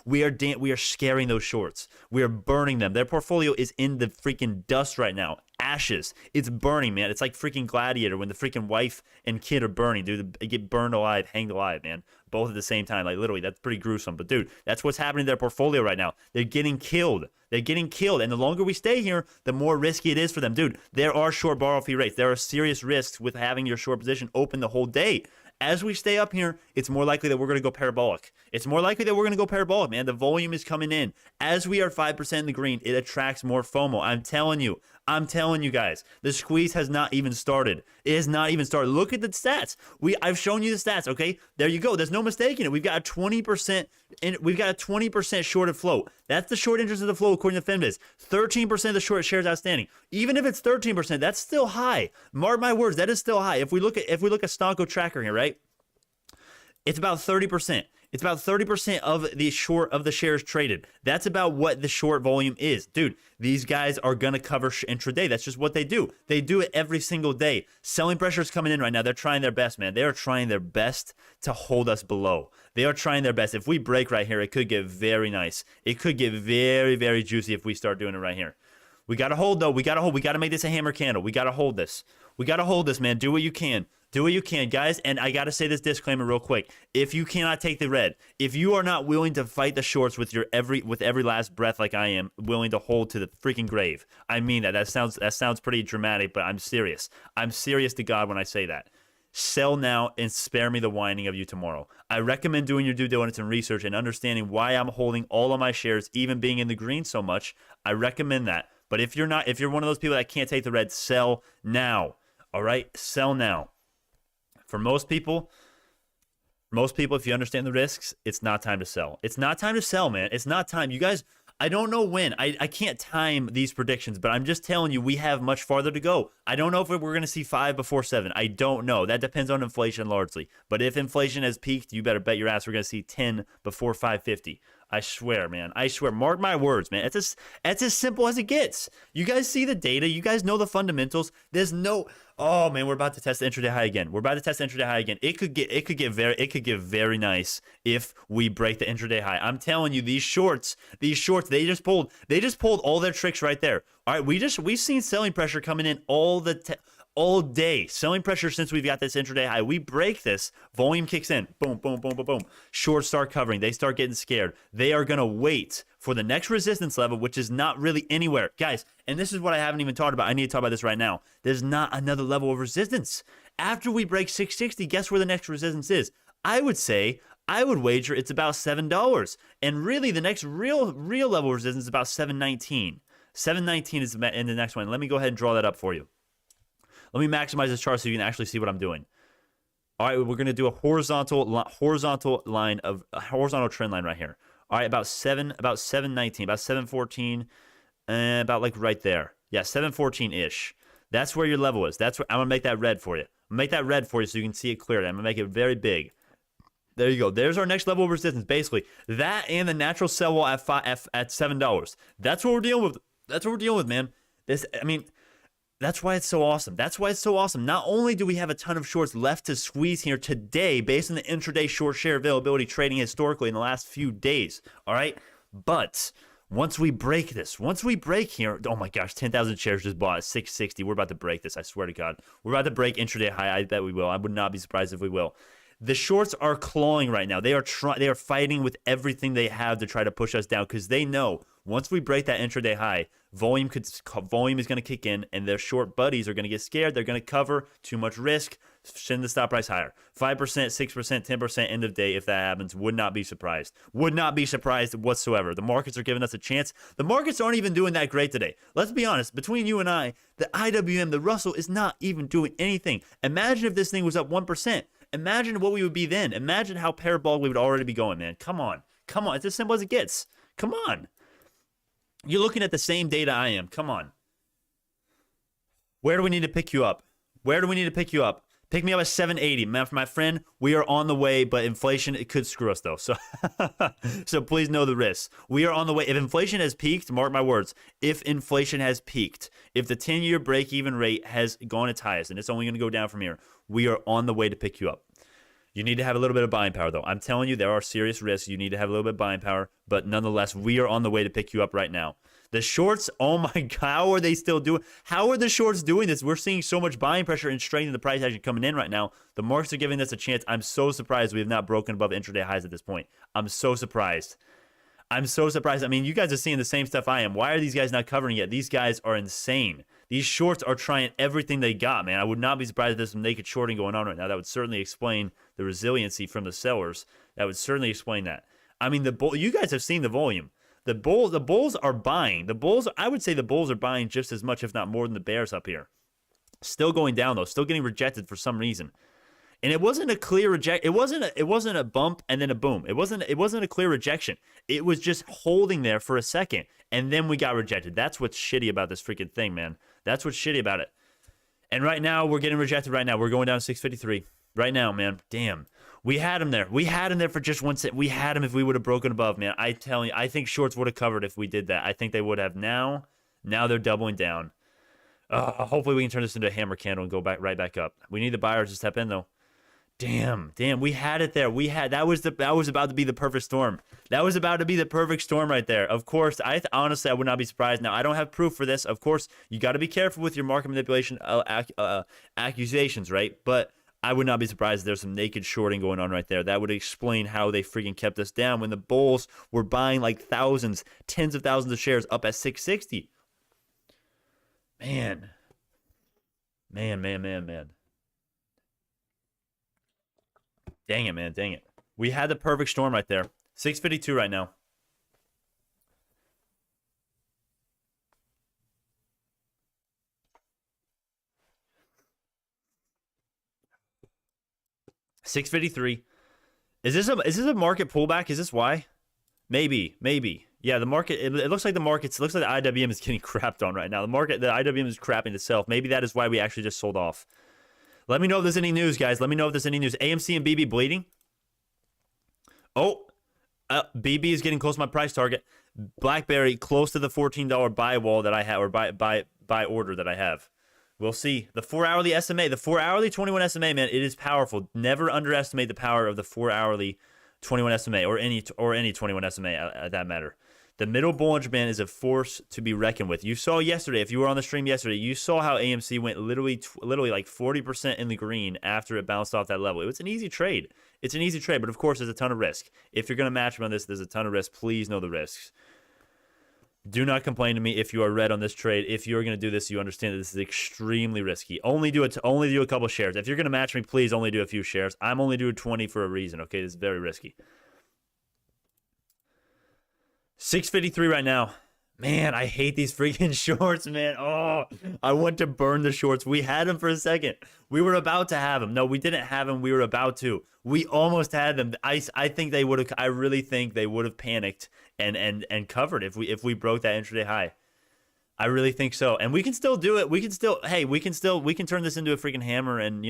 we are scaring those shorts. We are burning them. Their portfolio is in the freaking dust right now. Ashes. It's burning, man. It's like freaking Gladiator when the freaking wife and kid are burning, dude. They get burned alive, hanged alive, man. Both at the same time. Like, literally, that's pretty gruesome. But, dude, that's what's happening to their portfolio right now. They're getting killed. They're getting killed. And the longer we stay here, the more risky it is for them. Dude, there are short borrow fee rates. There are serious risks with having your short position open the whole day. As we stay up here, it's more likely that we're going to go parabolic. It's more likely that we're going to go parabolic, man. The volume is coming in. As we are 5% in the green, it attracts more FOMO. I'm telling you guys, the squeeze has not even started. It has not even started. Look at the stats. I've shown you the stats, okay? There you go. There's no mistaking it. We've got a 20% shorted float. That's the short interest of the flow according to FinViz. 13% of the short shares outstanding. Even if it's 13%, that's still high. Mark my words, that is still high. If we look at Stonko tracker here, right? It's about 30%. It's about 30% of the short of the shares traded. That's about what the short volume is. Dude, these guys are going to cover intraday. That's just what they do. They do it every single day. Selling pressure is coming in right now. They're trying their best, man. They are trying their best to hold us below. They are trying their best. If we break right here, it could get very nice. It could get very, very juicy if we start doing it right here. We got to hold, though. We got to hold. We got to make this a hammer candle. We got to hold this. We got to hold this, man. Do what you can. Do what you can, guys. And I got to say this disclaimer real quick. If you cannot take the red, if you are not willing to fight the shorts with every last breath like I am, willing to hold to the freaking grave. I mean that. That sounds pretty dramatic, but I'm serious. I'm serious to God when I say that. Sell now and spare me the whining of you tomorrow. I recommend doing your due diligence and research and understanding why I'm holding all of my shares, even being in the green so much. I recommend that. But if you're one of those people that can't take the red, sell now. All right? Sell now. For most people, if you understand the risks, it's not time to sell. It's not time to sell, man. It's not time. You guys, I don't know when. I can't time these predictions, but I'm just telling you we have much farther to go. I don't know if we're going to see 5 before 7. I don't know. That depends on inflation largely. But if inflation has peaked, you better bet your ass we're going to see 10 before 550. I swear, man. I swear. Mark my words, man. It's as simple as it gets. You guys see the data. You guys know the fundamentals. There's no... Oh, man, we're about to test the intraday high again. It could get very nice if we break the intraday high. I'm telling you, these shorts, they just pulled all their tricks right there. All right, we've seen selling pressure coming in all day. Selling pressure since we've got this intraday high. We break this, volume kicks in. Boom, boom, boom, boom, boom. Shorts start covering. They start getting scared. They are going to wait for the next resistance level, which is not really anywhere. Guys, and this is what I haven't even talked about. I need to talk about this right now. There's not another level of resistance. After we break 660, guess where the next resistance is? I would wager it's about $7. And really, the next real level of resistance is about $7.19. $7.19 is in the next one. Let me go ahead and draw that up for you. Let me maximize this chart so you can actually see what I'm doing. All right, we're going to do a horizontal trend line right here. All right, about 719, about 714, about like right there. Yeah, 714-ish. That's where your level is. That's where I'm going to make that red for you. I'm going to make that red for you so you can see it clearly. I'm going to make it very big. There you go. There's our next level of resistance. Basically, that and the natural sell wall at $7. That's what we're dealing with. That's what we're dealing with, man. That's why it's so awesome. Not only do we have a ton of shorts left to squeeze here today based on the intraday short share availability trading historically in the last few days, all right? But once we break here, oh my gosh, 10,000 shares just bought at 660. We're about to break this, I swear to God. We're about to break intraday high. I bet we will. I would not be surprised if we will. The shorts are clawing right now. They are fighting with everything they have to try to push us down because they know once we break that intraday high, volume is going to kick in, and their short buddies are going to get scared. They're going to cover too much risk, send the stop price higher. 5%, 6%, 10% end of day if that happens. Would not be surprised. Would not be surprised whatsoever. The markets are giving us a chance. The markets aren't even doing that great today. Let's be honest. Between you and I, the IWM, the Russell, is not even doing anything. Imagine if this thing was up 1%. Imagine what we would be then. Imagine how parabolic we would already be going, man. Come on. It's as simple as it gets. Come on. You're looking at the same data I am. Come on. Where do we need to pick you up? Pick me up at 780. My friend, we are on the way, but inflation, it could screw us, though. So please know the risks. We are on the way. If inflation has peaked, mark my words, if inflation has peaked, if the 10-year break-even rate has gone its highest, and it's only going to go down from here, we are on the way to pick you up. You need to have a little bit of buying power, though. I'm telling you, there are serious risks. You need to have a little bit of buying power, but nonetheless, we are on the way to pick you up right now. The shorts, oh my God, how are they still doing? How are the shorts doing this? We're seeing so much buying pressure and strength in the price action coming in right now. The markets are giving us a chance. I'm so surprised we have not broken above intraday highs at this point. I'm so surprised. I'm so surprised. I mean, you guys are seeing the same stuff I am. Why are these guys not covering yet? These guys are insane. These shorts are trying everything they got, man. I would not be surprised if there's some naked shorting going on right now. That would certainly explain the resiliency from the sellers. That would certainly explain that. I mean, you guys have seen the volume. The bulls are buying. I would say the bulls are buying just as much, if not more, than the bears up here. Still going down though. Still getting rejected for some reason. And it wasn't a clear reject. It wasn't a bump and then a boom. It wasn't a clear rejection. It was just holding there for a second, and then we got rejected. That's what's shitty about this freaking thing, man. That's what's shitty about it. And right now we're getting rejected. Right now we're going down to 653. Right now, man. Damn. We had him there. We had him there for just 1 cent. We had him if we would have broken above, man. I tell you, I think shorts would have covered if we did that. I think they would have. Now they're doubling down. Hopefully we can turn this into a hammer candle and go right back up. We need the buyers to step in though. Damn, we had it there. That was about to be the perfect storm. That was about to be the perfect storm right there. Of course, honestly I would not be surprised. Now I don't have proof for this. Of course, you got to be careful with your market manipulation accusations, right? But I would not be surprised if there's some naked shorting going on right there. That would explain how they freaking kept us down when the bulls were buying like thousands, tens of thousands of shares up at 660. Man. Dang it, man. Dang it. We had the perfect storm right there. 652 right now. $653. Is this a market pullback? Is this why? Maybe. Yeah, the market. It looks like the IWM is getting crapped on right now. The IWM is crapping itself. Maybe that is why we actually just sold off. Let me know if there's any news, guys. Let me know if there's any news. AMC and BB bleeding. Oh, BB is getting close to my price target. BlackBerry close to the $14 buy wall that I have, or buy order that I have. We'll see. The 4-hourly SMA, the 4-hourly 21 SMA, man, it is powerful. Never underestimate the power of the 4-hourly 21 SMA or any 21 SMA at that matter. The middle Bollinger Band is a force to be reckoned with. You saw yesterday, if you were on the stream yesterday, you saw how AMC went literally like 40% in the green after it bounced off that level. It was an easy trade. It's an easy trade, but of course, there's a ton of risk. If you're going to match me on this, there's a ton of risk. Please know the risks. Do not complain to me if you are red on this trade. If you're going to do this, you understand that this is extremely risky. Only do a couple shares. If you're going to match me, please only do a few shares. I'm only doing 20 for a reason, okay? This is very risky. 653 right now. Man, I hate these freaking shorts, man. Oh, I want to burn the shorts. We had them for a second. We were about to have them. No, we didn't have them. We were about to. We almost had them. I think they would have. I really think they would have panicked and covered if we broke that intraday high. I really think so. And we can still do it. We can still turn this into a freaking hammer, and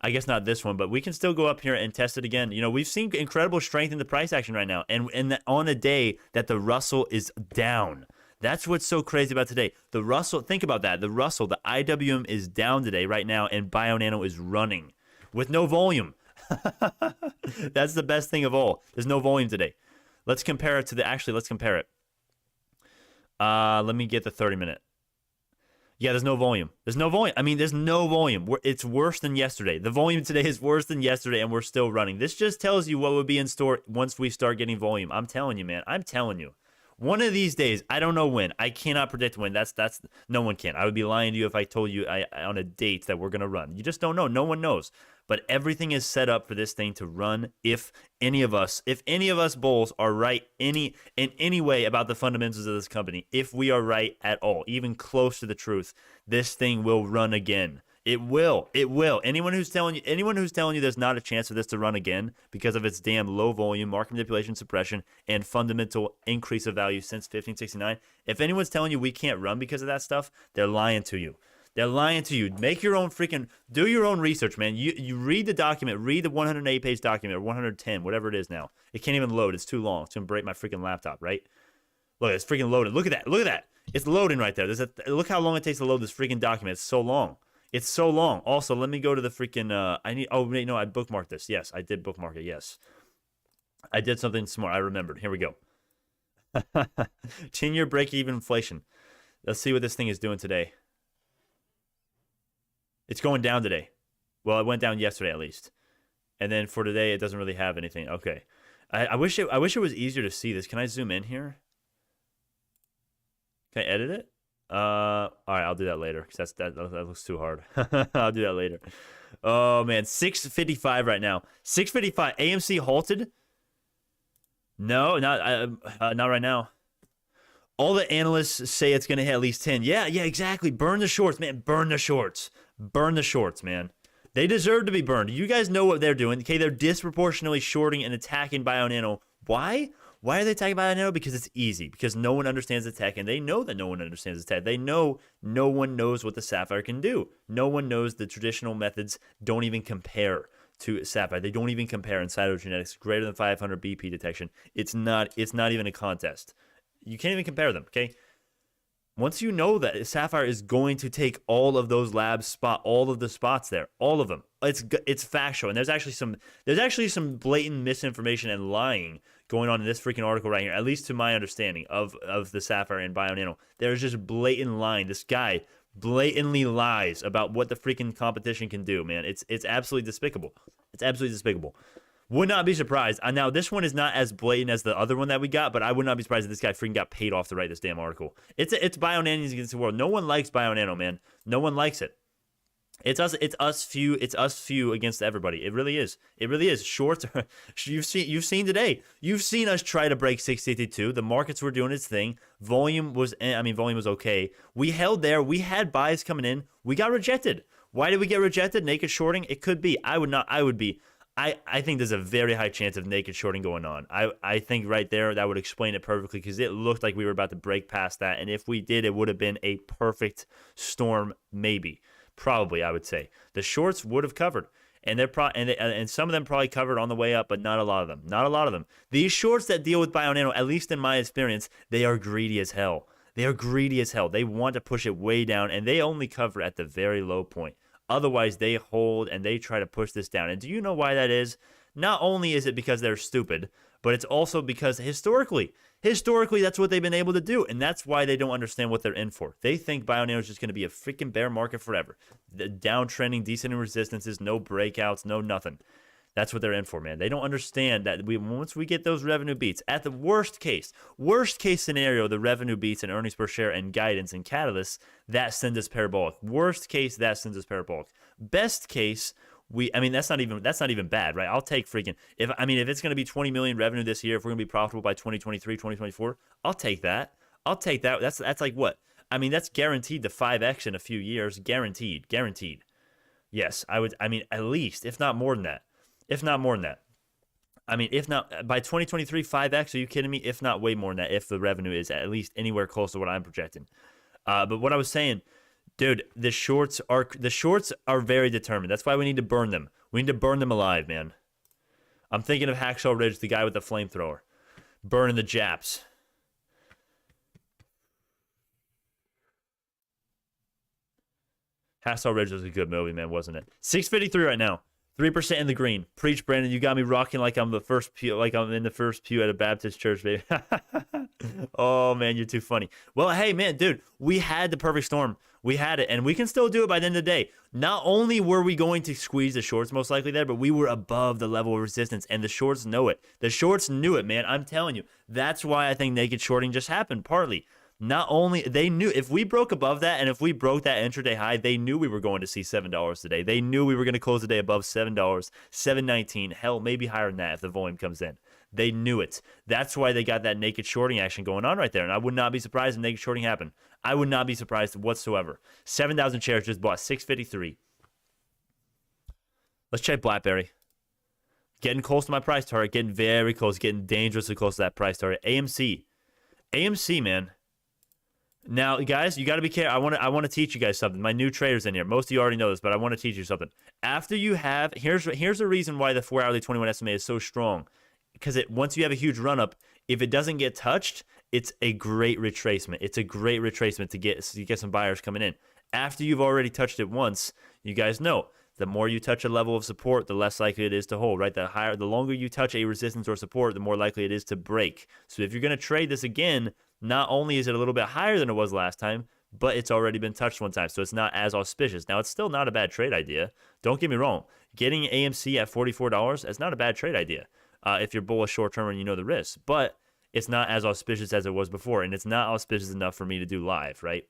I guess not this one, but we can still go up here and test it again. We've seen incredible strength in the price action right now, and on a day that the Russell is down. That's what's so crazy about today. The Russell, think about that. The Russell, the IWM is down today right now, and Bionano is running with no volume. That's the best thing of all. There's no volume today. Let's compare it to let's compare it. Let me get the 30-minute. Yeah, there's no volume. There's no volume. I mean, there's no volume. It's worse than yesterday. The volume today is worse than yesterday, and we're still running. This just tells you what would be in store once we start getting volume. I'm telling you, man. I'm telling you. One of these days, I don't know when. I cannot predict when. That's no one can. I would be lying to you if I told you on a date that we're going to run. You just don't know. No one knows. But everything is set up for this thing to run if any of us bulls are right in any way about the fundamentals of this company. If we are right at all, even close to the truth, this thing will run again. It will. Anyone who's telling you there's not a chance for this to run again because of its damn low volume, market manipulation suppression, and fundamental increase of value since 1569, if anyone's telling you we can't run because of that stuff, they're lying to you. They're lying to you. Make your own do your own research, man. You read the document, read the 108-page document, or 110, whatever it is now. It can't even load. It's too long. It's going to break my freaking laptop, right? Look, it's freaking loaded. Look at that. It's loading right there. Look how long it takes to load this freaking document. It's so long. It's so long. Also, let me go to the freaking, I bookmarked this. Yes, I did bookmark it. Yes. I did something smart. I remembered. Here we go. 10-year break-even inflation. Let's see what this thing is doing today. It's going down today. Well, it went down yesterday at least. And then for today, it doesn't really have anything. Okay. I wish it was easier to see this. Can I zoom in here? Can I edit it? All right, I'll do that later because that looks too hard. I'll do that later. Oh man, 655 right now. 655. AMC halted. No, not right now. All the analysts say it's going to hit at least 10. Yeah, exactly. Burn the shorts, man. Burn the shorts. Burn the shorts, man. They deserve to be burned. You guys know what they're doing. Okay, they're disproportionately shorting and attacking Bionano. Why? Why are they attacking Bionano? Because it's easy. Because no one understands the tech, and they know that no one understands the tech. They know no one knows what the Sapphire can do. No one knows the traditional methods don't even compare to Sapphire. They don't even compare in cytogenetics. Greater than 500 BP detection. It's not even a contest. You can't even compare them, okay? Once you know that Sapphire is going to take all of those labs all of the spots there, all of them, it's factual. And there's actually some blatant misinformation and lying going on in this freaking article right here, at least to my understanding of the Sapphire and Bionano. There's just blatant lying. This guy blatantly lies about what the freaking competition can do, man. It's absolutely despicable. It's absolutely despicable. Would not be surprised. Now, this one is not as blatant as the other one that we got, but I would not be surprised if this guy freaking got paid off to write this damn article. It's Bionanos against the world. No one likes Bionano, man. No one likes it. It's us few against everybody. It really is. It really is. Shorts. You've seen today. You've seen us try to break 682. The markets were doing its thing. Volume was okay. We held there. We had buys coming in. We got rejected. Why did we get rejected? Naked shorting. It could be. I would be. I think there's a very high chance of naked shorting going on. I think right there that would explain it perfectly because it looked like we were about to break past that. And if we did, it would have been a perfect storm, maybe. Probably, I would say. The shorts would have covered. And and some of them probably covered on the way up, but not a lot of them. Not a lot of them. These shorts that deal with Bionano, at least in my experience, they are greedy as hell. They are greedy as hell. They want to push it way down, and they only cover at the very low point. Otherwise, they hold and they try to push this down. And do you know why that is? Not only is it because they're stupid, but it's also because historically, that's what they've been able to do. And that's why they don't understand what they're in for. They think Bionano is just going to be a freaking bear market forever. The downtrending, descending resistances, no breakouts, no nothing. That's what they're in for, man. They don't understand that once we get those revenue beats, at the worst case scenario, the revenue beats and earnings per share and guidance and catalysts, that sends us parabolic. Worst case, that sends us parabolic. Best case, that's not even bad, right? I'll take freaking if it's going to be 20 million revenue this year, if we're going to be profitable by 2023, 2024, I'll take that. That's like what? That's guaranteed to 5x in a few years, guaranteed. Yes, I would. At least, if not more than that. If not by 2023, 5x, are you kidding me? If not way more than that, if the revenue is at least anywhere close to what I'm projecting. But what I was saying, dude, the shorts are very determined. That's why we need to burn them. We need to burn them alive, man. I'm thinking of Hacksaw Ridge, the guy with the flamethrower. Burning the Japs. Hacksaw Ridge was a good movie, man, wasn't it? 653 right now. 3% in the green. Preach, Brandon. You got me rocking like I'm in the first pew at a Baptist church, baby. Oh, man, you're too funny. Well, hey, man, dude, we had the perfect storm. We had it, and we can still do it by the end of the day. Not only were we going to squeeze the shorts most likely there, but we were above the level of resistance, and the shorts know it. The shorts knew it, man. I'm telling you. That's why I think naked shorting just happened, partly. Not only they knew if we broke above that and if we broke that intraday high, they knew we were going to see $7 today. They knew we were going to close the day above $7, $7.19, hell, maybe higher than that if the volume comes in. They knew it. That's why they got that naked shorting action going on right there. And I would not be surprised if naked shorting happened. I would not be surprised whatsoever. 7,000 shares just bought 653. Let's check BlackBerry. Getting close to my price target. Getting very close. Getting dangerously close to that price target. AMC, man. Now, guys, you got to be careful. I want to teach you guys something. My new traders in here. Most of you already know this, but I want to teach you something. After you have, here's the reason why the 4-hourly 21 SMA is so strong. Because once you have a huge run-up, if it doesn't get touched, it's a great retracement. It's a great retracement to get some buyers coming in. After you've already touched it once, you guys know, the more you touch a level of support, the less likely it is to hold, right? The longer you touch a resistance or support, the more likely it is to break. So if you're going to trade this again, not only is it a little bit higher than it was last time, but it's already been touched one time, so it's not as auspicious. Now, it's still not a bad trade idea. Don't get me wrong. Getting AMC at $44, that's not a bad trade idea. if you're bullish short term and you know the risks. But it's not as auspicious as it was before, and it's not auspicious enough for me to do live, right?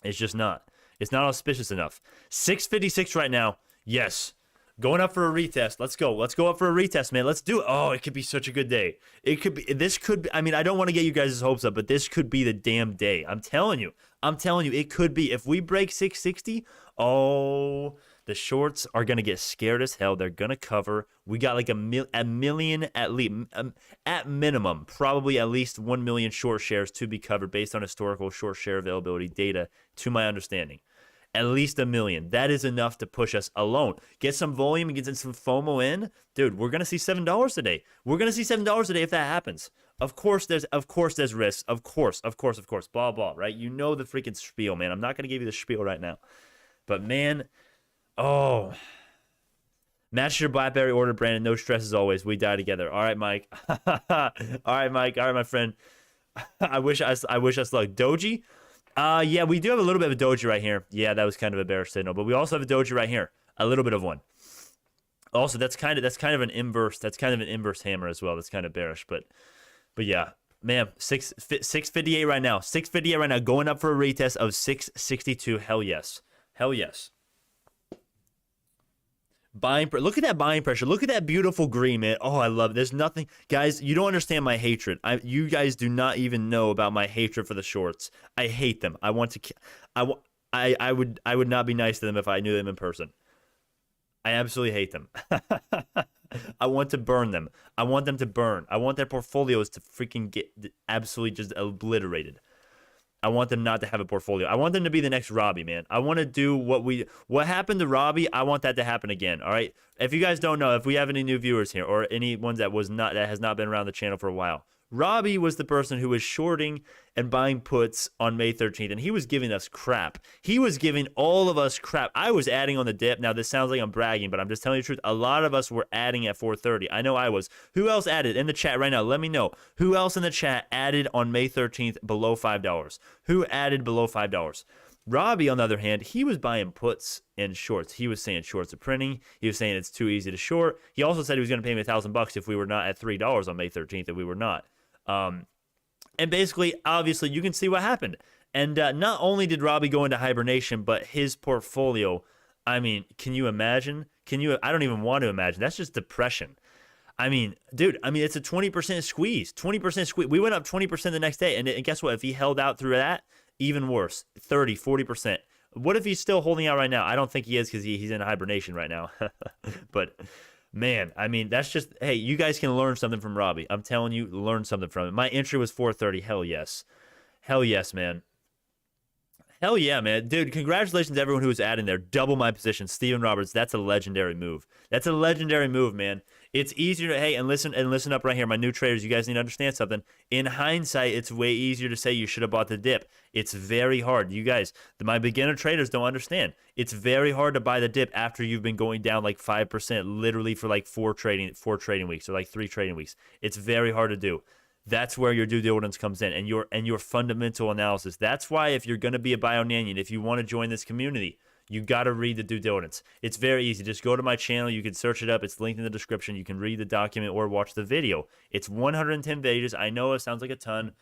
It's just not. It's not auspicious enough. 656 right now. Yes. Going up for a retest. Let's go. Let's go up for a retest, man. Let's do it. Oh, it could be such a good day. It could be. This could be. I mean, I don't want to get you guys' hopes up, but this could be the damn day. I'm telling you. It could be. If we break 660, oh, the shorts are going to get scared as hell. They're going to cover. We got like a million at least, at minimum, probably at least 1 million short shares to be covered based on historical short share availability data, to my understanding. At least 1 million. That is enough to push us alone. Get some volume and get some FOMO in. Dude, we're going to see $7 today. We're going to see $7 today if that happens. Of course there's risks. Of course. Blah, blah, right? You know the freaking spiel, man. I'm not going to give you the spiel right now. But, man, oh. Match your BlackBerry order, Brandon. No stress as always. We die together. All right, Mike. All right, Mike. All right, my friend. I wish us luck. Doji? Yeah, we do have a little bit of a doji right here. Yeah, that was kind of a bearish signal, but we also have a doji right here. A little bit of one. Also, that's kind of an inverse. That's kind of an inverse hammer as well. That's kind of bearish, but yeah, man, 658 right now. 658 right now. Going up for a retest of 662. Hell yes. Hell yes. Look at that buying pressure. Look at that beautiful green, man. Oh, I love it. There's nothing, guys. You don't understand my hatred. You guys do not even know about my hatred for the shorts. I hate them. I would not be nice to them if I knew them in person. I absolutely hate them. I want to burn them. I want them to burn. I want their portfolios to freaking get absolutely just obliterated. I want them not to have a portfolio. I want them to be the next Robbie, man. I want to do what happened to Robbie. I want that to happen again. All right. If you guys don't know, if we have any new viewers here or any ones that has not been around the channel for a while, Robbie was the person who was shorting and buying puts on May 13th, and he was giving us crap. He was giving all of us crap. I was adding on the dip. Now, this sounds like I'm bragging, but I'm just telling you the truth. A lot of us were adding at 4:30. I know I was. Who else added in the chat right now? Let me know. Who else in the chat added on May 13th below $5? Who added below $5? Robbie, on the other hand, he was buying puts and shorts. He was saying shorts are printing. He was saying it's too easy to short. He also said he was going to pay me $1,000 if we were not at $3 on May 13th, if we were not. And basically, obviously, you can see what happened. And not only did Robbie go into hibernation, but his portfolio, I mean, can you imagine? I don't even want to imagine. That's just depression. I mean, dude, it's a 20% squeeze. 20% squeeze. We went up 20% the next day. And guess what? If he held out through that, even worse, 30, 40%. What if he's still holding out right now? I don't think he is because he's in hibernation right now. But... man, I mean, that's just, hey, you guys can learn something from Robbie. I'm telling you, learn something from it. My entry was 430. Hell yes. Hell yes, man. Hell yeah, man. Dude, congratulations to everyone who was adding there. Double my position. Steven Roberts, that's a legendary move. That's a legendary move, man. It's easier to, hey, and listen up right here. My new traders, you guys need to understand something. In hindsight, it's way easier to say you should have bought the dip. It's very hard. You guys, my beginner traders don't understand. It's very hard to buy the dip after you've been going down like 5% literally for like four trading weeks or like 3 trading weeks. It's very hard to do. That's where your due diligence comes in and your fundamental analysis. That's why if you're going to be a Bionanian, if you want to join this community, you got to read the due diligence. It's very easy. Just go to my channel. You can search it up. It's linked in the description. You can read the document or watch the video. It's 110 pages. I know it sounds like a ton.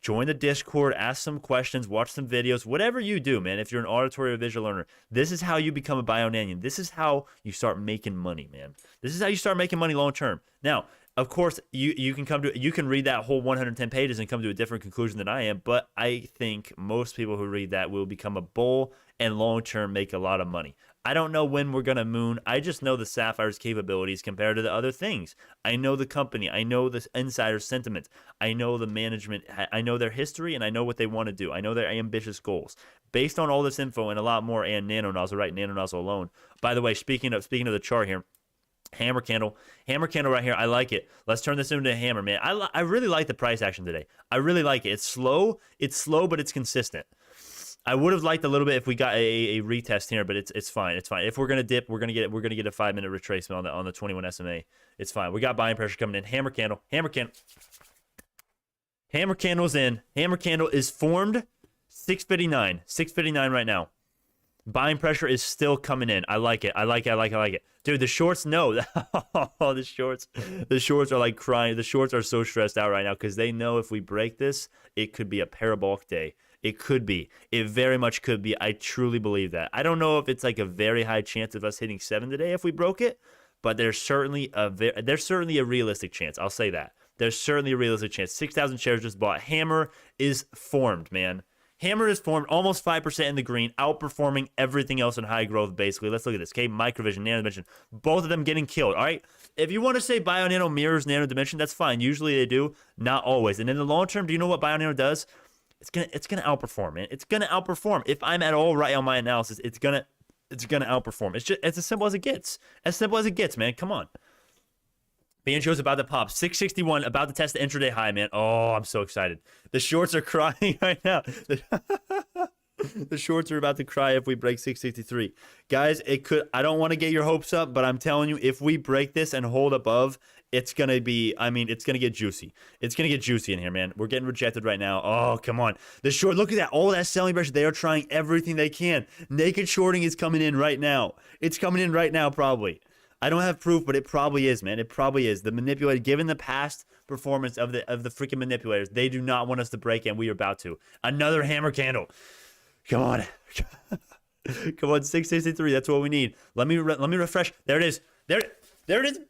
Join the Discord. Ask some questions. Watch some videos. Whatever you do, man, if you're an auditory or visual learner, this is how you become a Bionanian. This is how you start making money, man. This is how you start making money long term. Now, of course, you can read that whole 110 pages and come to a different conclusion than I am, but I think most people who read that will become a bull and long-term make a lot of money. I don't know when we're going to moon. I just know the Sapphire's capabilities compared to the other things. I know the company. I know the insider sentiment. I know the management. I know their history, and I know what they want to do. I know their ambitious goals. Based on all this info and a lot more, and nano nozzle, right? Nano nozzle alone. By the way, speaking of the chart here, hammer candle right here. I like it. Let's turn this into a hammer, man. I really like the price action today. I really like it. It's slow, but it's consistent. I would have liked a little bit if we got a retest here, but it's fine. It's fine. If we're gonna dip, we're gonna get a 5-minute retracement on the 21 SMA. It's fine. We got buying pressure coming in. Hammer candle. Hammer candle's in. Hammer candle is formed. 659 right now. Buying pressure is still coming in. I like it. I like it. I like it. I like it. Dude, the shorts, no. Oh, the shorts are like crying. The shorts are so stressed out right now because they know if we break this, it could be a parabolic day. It could be. It very much could be. I truly believe that. I don't know if it's like a very high chance of us hitting 7 today if we broke it, but there's certainly a realistic chance. I'll say that. There's certainly a realistic chance. 6,000 shares just bought. Hammer is formed, man. Hammer is formed, almost 5% in the green, outperforming everything else in high growth, basically. Let's look at this. Okay, Microvision, Nano Dimension, both of them getting killed, all right? If you want to say Bionano mirrors Nano Dimension, that's fine. Usually they do, not always. And in the long term, do you know what Bionano does? It's gonna outperform, man. It's gonna outperform. If I'm at all right on my analysis, it's gonna outperform. It's as simple as it gets. As simple as it gets, man. Come on. BNGO is about to pop. 661, about to test the intraday high, man. Oh, I'm so excited. The shorts are crying right now. The shorts are about to cry if we break 663. Guys, I don't want to get your hopes up, but I'm telling you, if we break this and hold above, it's going to be, it's going to get juicy. It's going to get juicy in here, man. We're getting rejected right now. Oh, come on. The short, look at that. All that selling pressure. They are trying everything they can. Naked shorting is coming in right now. It's coming in right now, probably. I don't have proof, but it probably is, man. It probably is. The manipulator, given the past performance of the freaking manipulators, they do not want us to break, and we are about to. Another hammer candle. Come on. Come on, 663. That's what we need. Let me refresh. There it is. There it is.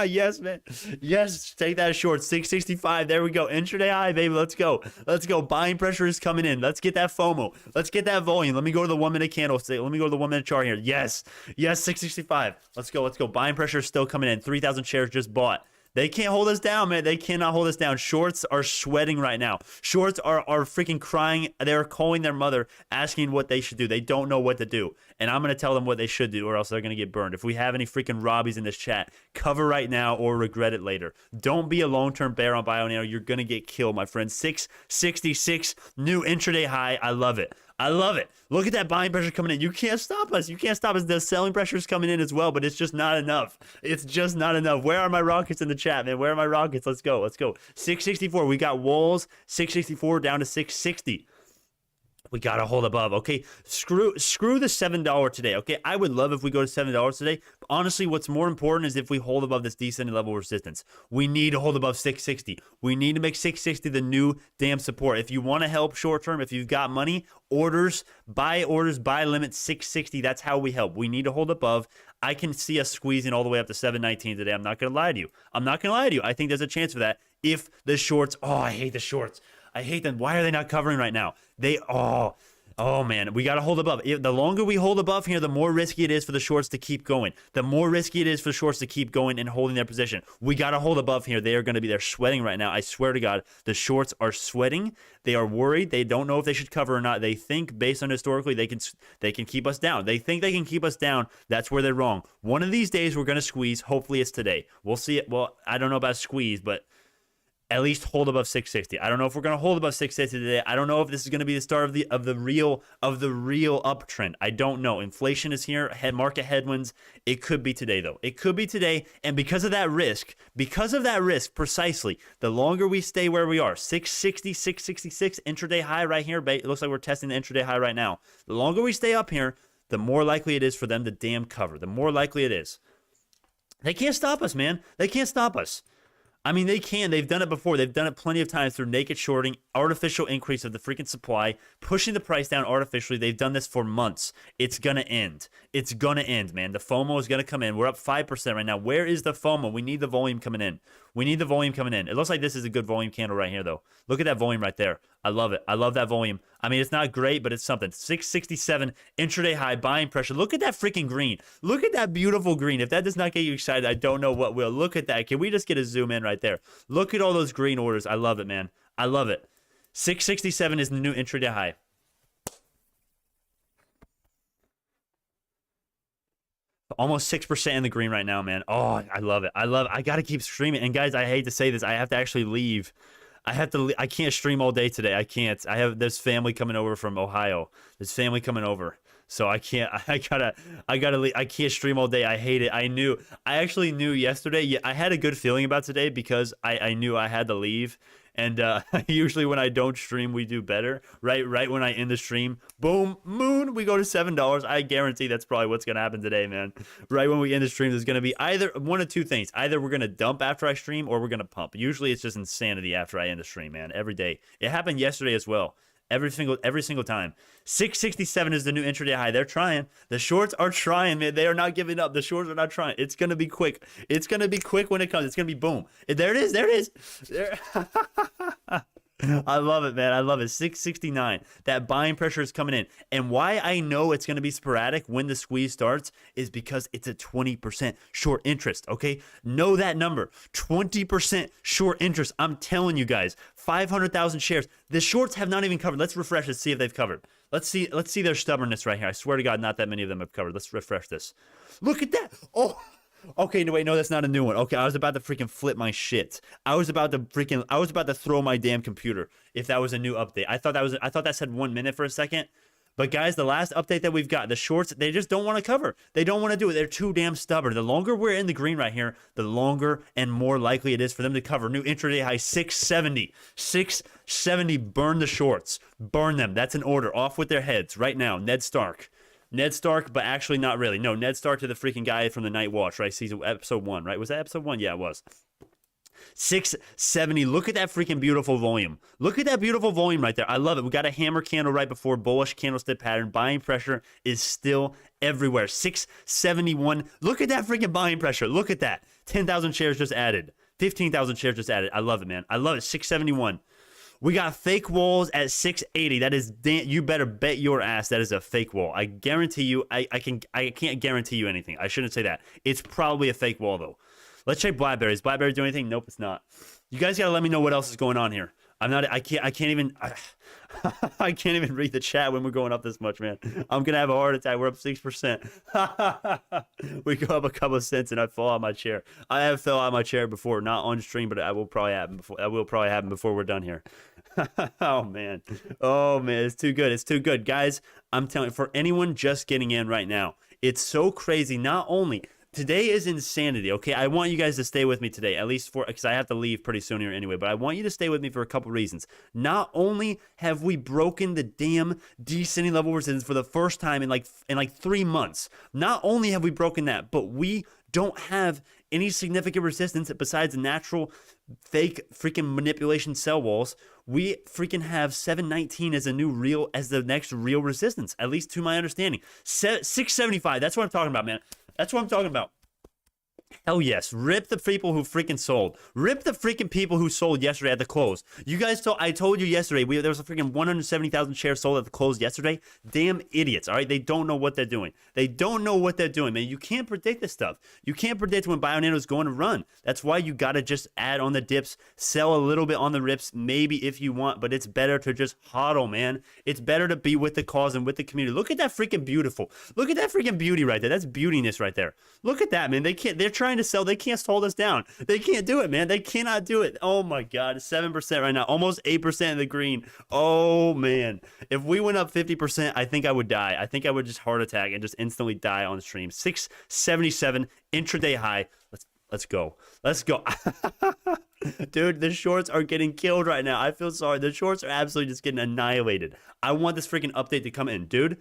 Yes, man. Yes, take that short. 665. There we go. Intraday high, baby. Let's go. Let's go. Buying pressure is coming in. Let's get that FOMO. Let's get that volume. Let me go to the 1 minute candle. Let me go to the 1 minute chart here. Yes. Yes, 665. Let's go. Let's go. Buying pressure is still coming in. 3,000 shares just bought. They can't hold us down, man. They cannot hold us down. Shorts are sweating right now. Shorts are freaking crying. They're calling their mother, asking what they should do. They don't know what to do. And I'm going to tell them what they should do, or else they're going to get burned. If we have any freaking Robbies in this chat, cover right now or regret it later. Don't be a long-term bear on Bionano. You're going to get killed, my friend. 666, new intraday high. I love it. I love it. Look at that buying pressure coming in. You can't stop us. You can't stop us. The selling pressure is coming in as well, but it's just not enough. It's just not enough. Where are my rockets in the chat, man? Where are my rockets? Let's go. Let's go. 664. We got walls. 664 down to 660. We got to hold above, okay? Screw the $7 today, okay? I would love if we go to $7 today. But honestly, what's more important is if we hold above this descending level of resistance. We need to hold above 660. We need to make 660 the new damn support. If you want to help short term, if you've got money, orders, buy limit 660. That's how we help. We need to hold above. I can see us squeezing all the way up to 719 today. I'm not going to lie to you. I think there's a chance for that if the shorts, I hate the shorts. I hate them. Why are they not covering right now? Oh man, we got to hold above. The longer we hold above here, the more risky it is for the shorts to keep going. The more risky it is for shorts to keep going and holding their position. We got to hold above here. They're sweating right now. I swear to God, the shorts are sweating. They are worried. They don't know if they should cover or not. They think, based on historically, they can keep us down. They think they can keep us down. That's where they're wrong. One of these days, we're going to squeeze. Hopefully, it's today. We'll see it. Well, I don't know about squeeze, but at least hold above 660. I don't know if we're going to hold above 660 today. I don't know if this is going to be the start of the real uptrend. I don't know. Inflation is here. Market headwinds. It could be today though. It could be today. And because of that risk, precisely, the longer we stay where we are, 660, 666 intraday high right here. It looks like we're testing the intraday high right now. The longer we stay up here, the more likely it is for them to damn cover. The more likely it is. They can't stop us, man. They can't stop us. I mean, they can. They've done it before. They've done it plenty of times through naked shorting, artificial increase of the freaking supply, pushing the price down artificially. They've done this for months. It's going to end. It's going to end, man. The FOMO is going to come in. We're up 5% right now. Where is the FOMO? We need the volume coming in. We need the volume coming in. It looks like this is a good volume candle right here, though. Look at that volume right there. I love it. I love that volume. I mean, it's not great, but it's something. 667 intraday high buying pressure. Look at that freaking green. Look at that beautiful green. If that does not get you excited, I don't know what will. Look at that. Can we just get a zoom in right there? Look at all those green orders. I love it, man. I love it. 667 is the new intraday high. Almost 6% in the green right now, man. Oh, I love it. I got to keep streaming. And guys, I hate to say this. I have to actually leave. I can't stream all day today. I can't. There's family coming over from Ohio. There's family coming over. So I can't, I gotta leave. I can't stream all day. I hate it. I actually knew yesterday. I had a good feeling about today because I knew I had to leave. And usually when I don't stream, we do better. Right when I end the stream, boom, moon, we go to $7. I guarantee that's probably what's gonna happen today, man. Right when we end the stream, there's gonna be either one of two things. Either we're gonna dump after I stream, or we're gonna pump. Usually it's just insanity after I end the stream, man. Every day. It happened yesterday as well. Every single time. 667 is the new intraday high. They're trying. The shorts are trying, man. They are not giving up. The shorts are not trying. It's gonna be quick. It's gonna be quick when it comes. It's gonna be boom. There it is. There it is. There. I love it, man. I love it. 669. That buying pressure is coming in. And why I know it's going to be sporadic when the squeeze starts is because it's a 20% short interest, okay? Know that number. 20% short interest. I'm telling you guys. 500,000 shares. The shorts have not even covered. Let's refresh it, see if they've covered. Let's see their stubbornness right here. I swear to God, not that many of them have covered. Let's refresh this. Look at that. Oh. Okay, no, wait, no, that's not a new one. Okay, I was about to freaking flip my shit. I was about to throw my damn computer if that was a new update. I thought that said 1 minute for a second. But guys, the last update that we've got, the shorts, they just don't want to cover. They don't want to do it. They're too damn stubborn. The longer we're in the green right here, the longer and more likely it is for them to cover. New intraday high, 670. 670, burn the shorts. Burn them. That's an order. Off with their heads right now. Ned Stark, but actually not really. No, Ned Stark to the freaking guy from the Night Watch, right? Season episode 1, right? Was that episode 1? Yeah, it was. 670. Look at that freaking beautiful volume. Look at that beautiful volume right there. I love it. We got a hammer candle right before bullish candlestick pattern. Buying pressure is still everywhere. 671. Look at that freaking buying pressure. Look at that. 10,000 shares just added. 15,000 shares just added. I love it, man. I love it. 671. We got fake walls at 680. That is, you better bet your ass that is a fake wall. I guarantee you. I can't guarantee you anything. I shouldn't say that. It's probably a fake wall though. Let's check Blackberries. Blackberry do anything? Nope, it's not. You guys gotta let me know what else is going on here. I can't even read the chat when we're going up this much, man. I'm gonna have a heart attack. We're up 6%. We go up a couple of cents and I fall out of my chair. I have fell out of my chair before, not on stream, but that will probably happen before we're done here. Oh man, it's too good. It's too good, guys. I'm telling you, for anyone just getting in right now, it's so crazy. Not only today is insanity, okay? I want you guys to stay with me today, at least because I have to leave pretty soon here anyway, but I want you to stay with me for a couple reasons. Not only have we broken the damn descending level resistance for the first time in like 3 months, not only have we broken that, but we don't have any significant resistance besides natural fake freaking manipulation sell walls. We freaking have 719 as the next real resistance, at least to my understanding. 675, that's what I'm talking about, man. That's what I'm talking about. Hell yes. Rip the people who freaking sold. Rip the freaking people who sold yesterday at the close. You guys I told you yesterday, there was a freaking 170,000 shares sold at the close yesterday. Damn idiots, all right? They don't know what they're doing. They don't know what they're doing, man. You can't predict this stuff. You can't predict when Bionano is going to run. That's why you got to just add on the dips, sell a little bit on the rips, maybe if you want, but it's better to just hodl, man. It's better to be with the cause and with the community. Look at that freaking beautiful. Look at that freaking beauty right there. That's beautiness right there. Look at that, man. They're trying to sell. They can't hold us down. They can't do it, man. They cannot do it. Oh my God. 7% right now. Almost 8% in the green. Oh man. If we went up 50%, I think I would die. I think I would just heart attack and just instantly die on the stream. 677 intraday high. Let's go. Let's go. Dude, the shorts are getting killed right now. I feel sorry. The shorts are absolutely just getting annihilated. I want this freaking update to come in, dude.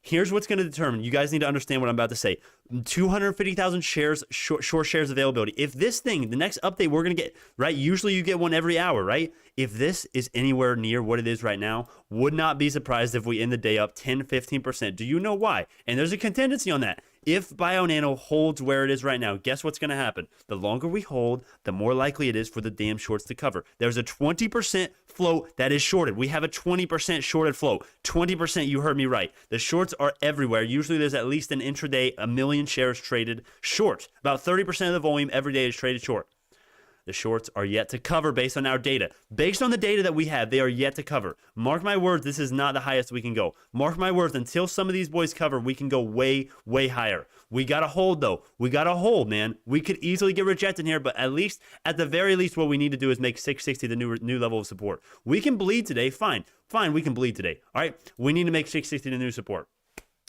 Here's what's going to determine. You guys need to understand what I'm about to say. 250,000 shares, short shares availability. If this thing, the next update we're going to get, right? Usually you get one every hour, right? If this is anywhere near what it is right now, would not be surprised if we end the day up 10, 15%. Do you know why? And there's a contingency on that. If Bionano holds where it is right now, guess what's going to happen? The longer we hold, the more likely it is for the damn shorts to cover. There's a 20% float that is shorted. We have a 20% shorted float. 20%, you heard me right. The shorts are everywhere. Usually there's at least an intraday, 1 million shares traded short. About 30% of the volume every day is traded short. The shorts are yet to cover based on our data. Based on the data that we have, they are yet to cover. Mark my words, this is not the highest we can go. Mark my words, until some of these boys cover, we can go way, way higher. We got to hold, though. We got to hold, man. We could easily get rejected here, but at the very least, what we need to do is make 660 the new level of support. We can bleed today, fine. Fine, we can bleed today, all right? We need to make 660 the new support.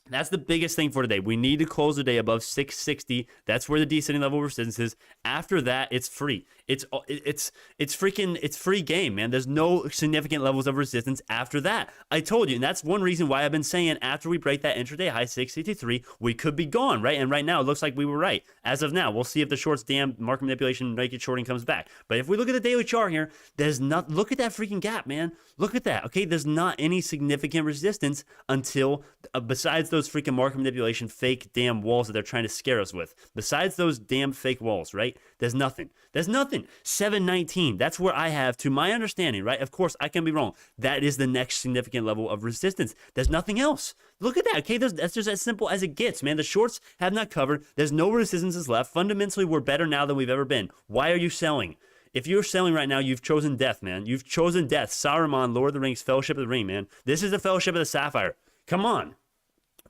That's the biggest thing for today. We need to close the day above 660. That's where the descending level of resistance is. After that, it's free. It's free game, man. There's no significant levels of resistance after that. I told you, and that's one reason why I've been saying after we break that intraday high 663, we could be gone, right? And right now, it looks like we were right. As of now, we'll see if the shorts damn market manipulation, naked shorting comes back. But if we look at the daily chart here, there's not. Look at that freaking gap, man. Look at that. Okay, there's not any significant resistance until besides those freaking market manipulation fake damn walls that they're trying to scare us with. Besides those damn fake walls, right? There's nothing. There's nothing. 719. That's where I have, to my understanding, right? Of course, I can be wrong. That is the next significant level of resistance. There's nothing else. Look at that. Okay, that's just as simple as it gets, man. The shorts have not covered. There's no resistances left. Fundamentally, we're better now than we've ever been. Why are you selling? If you're selling right now, you've chosen death, man. You've chosen death. Saruman, Lord of the Rings, Fellowship of the Ring, man. This is the Fellowship of the Sapphire. Come on.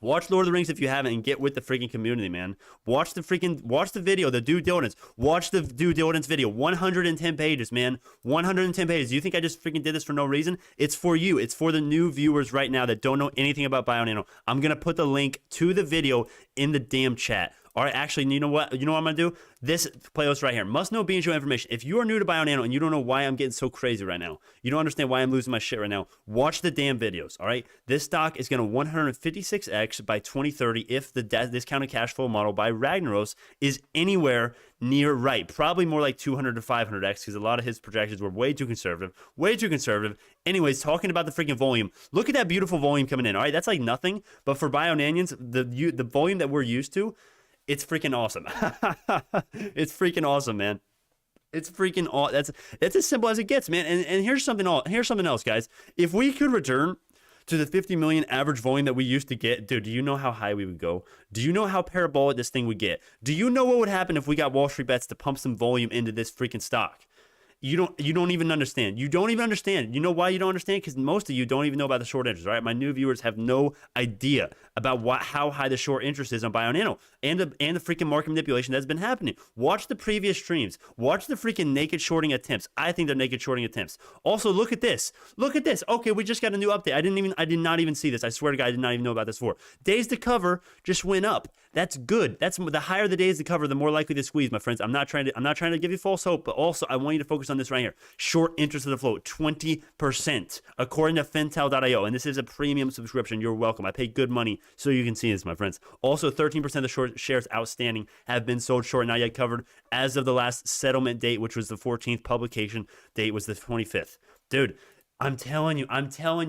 Watch Lord of the Rings if you haven't and get with the freaking community, man. Watch the video, the due diligence. Watch the due diligence video. 110 pages, man. 110 pages. You think I just freaking did this for no reason? It's for you. It's for the new viewers right now that don't know anything about Bionano. I'm going to put the link to the video in the damn chat. All right, actually, you know what? You know what I'm going to do? This playlist right here. Must know BNGO information. If you are new to Bionano and you don't know why I'm getting so crazy right now, you don't understand why I'm losing my shit right now, watch the damn videos, all right? This stock is going to 156x by 2030 if the discounted cash flow model by Ragnaros is anywhere near right. Probably more like 200 to 500x because a lot of his projections were way too conservative. Way too conservative. Anyways, talking about the freaking volume, look at that beautiful volume coming in, all right? That's like nothing, but for Bionanians, the volume that we're used to, it's freaking awesome. It's freaking awesome, man. It's freaking awesome. That's as simple as it gets, man. And here's something else, guys. If we could return to the 50 million average volume that we used to get, dude, do you know how high we would go? Do you know how parabolic this thing would get? Do you know what would happen if we got Wall Street Bets to pump some volume into this freaking stock? You don't even understand. You don't even understand. You know why you don't understand? Because most of you don't even know about the short interest, right? My new viewers have no idea about how high the short interest is on Bionano and the freaking market manipulation that's been happening. Watch the previous streams. Watch the freaking naked shorting attempts. I think they're naked shorting attempts. Also, look at this. Look at this. Okay, we just got a new update. I did not even see this. I swear to God, I did not even know about this before. Days to cover just went up. That's good. That's the higher the days to cover, the more likely to squeeze, my friends. I'm not trying to give you false hope, but also I want you to focus on this right here. Short interest of the float, 20%, according to Fintel.io. And this is a premium subscription. You're welcome. I pay good money so you can see this, my friends. Also, 13% of the short shares outstanding have been sold short, not yet covered, as of the last settlement date, which was the 14th. Publication date was the 25th. Dude, I'm telling you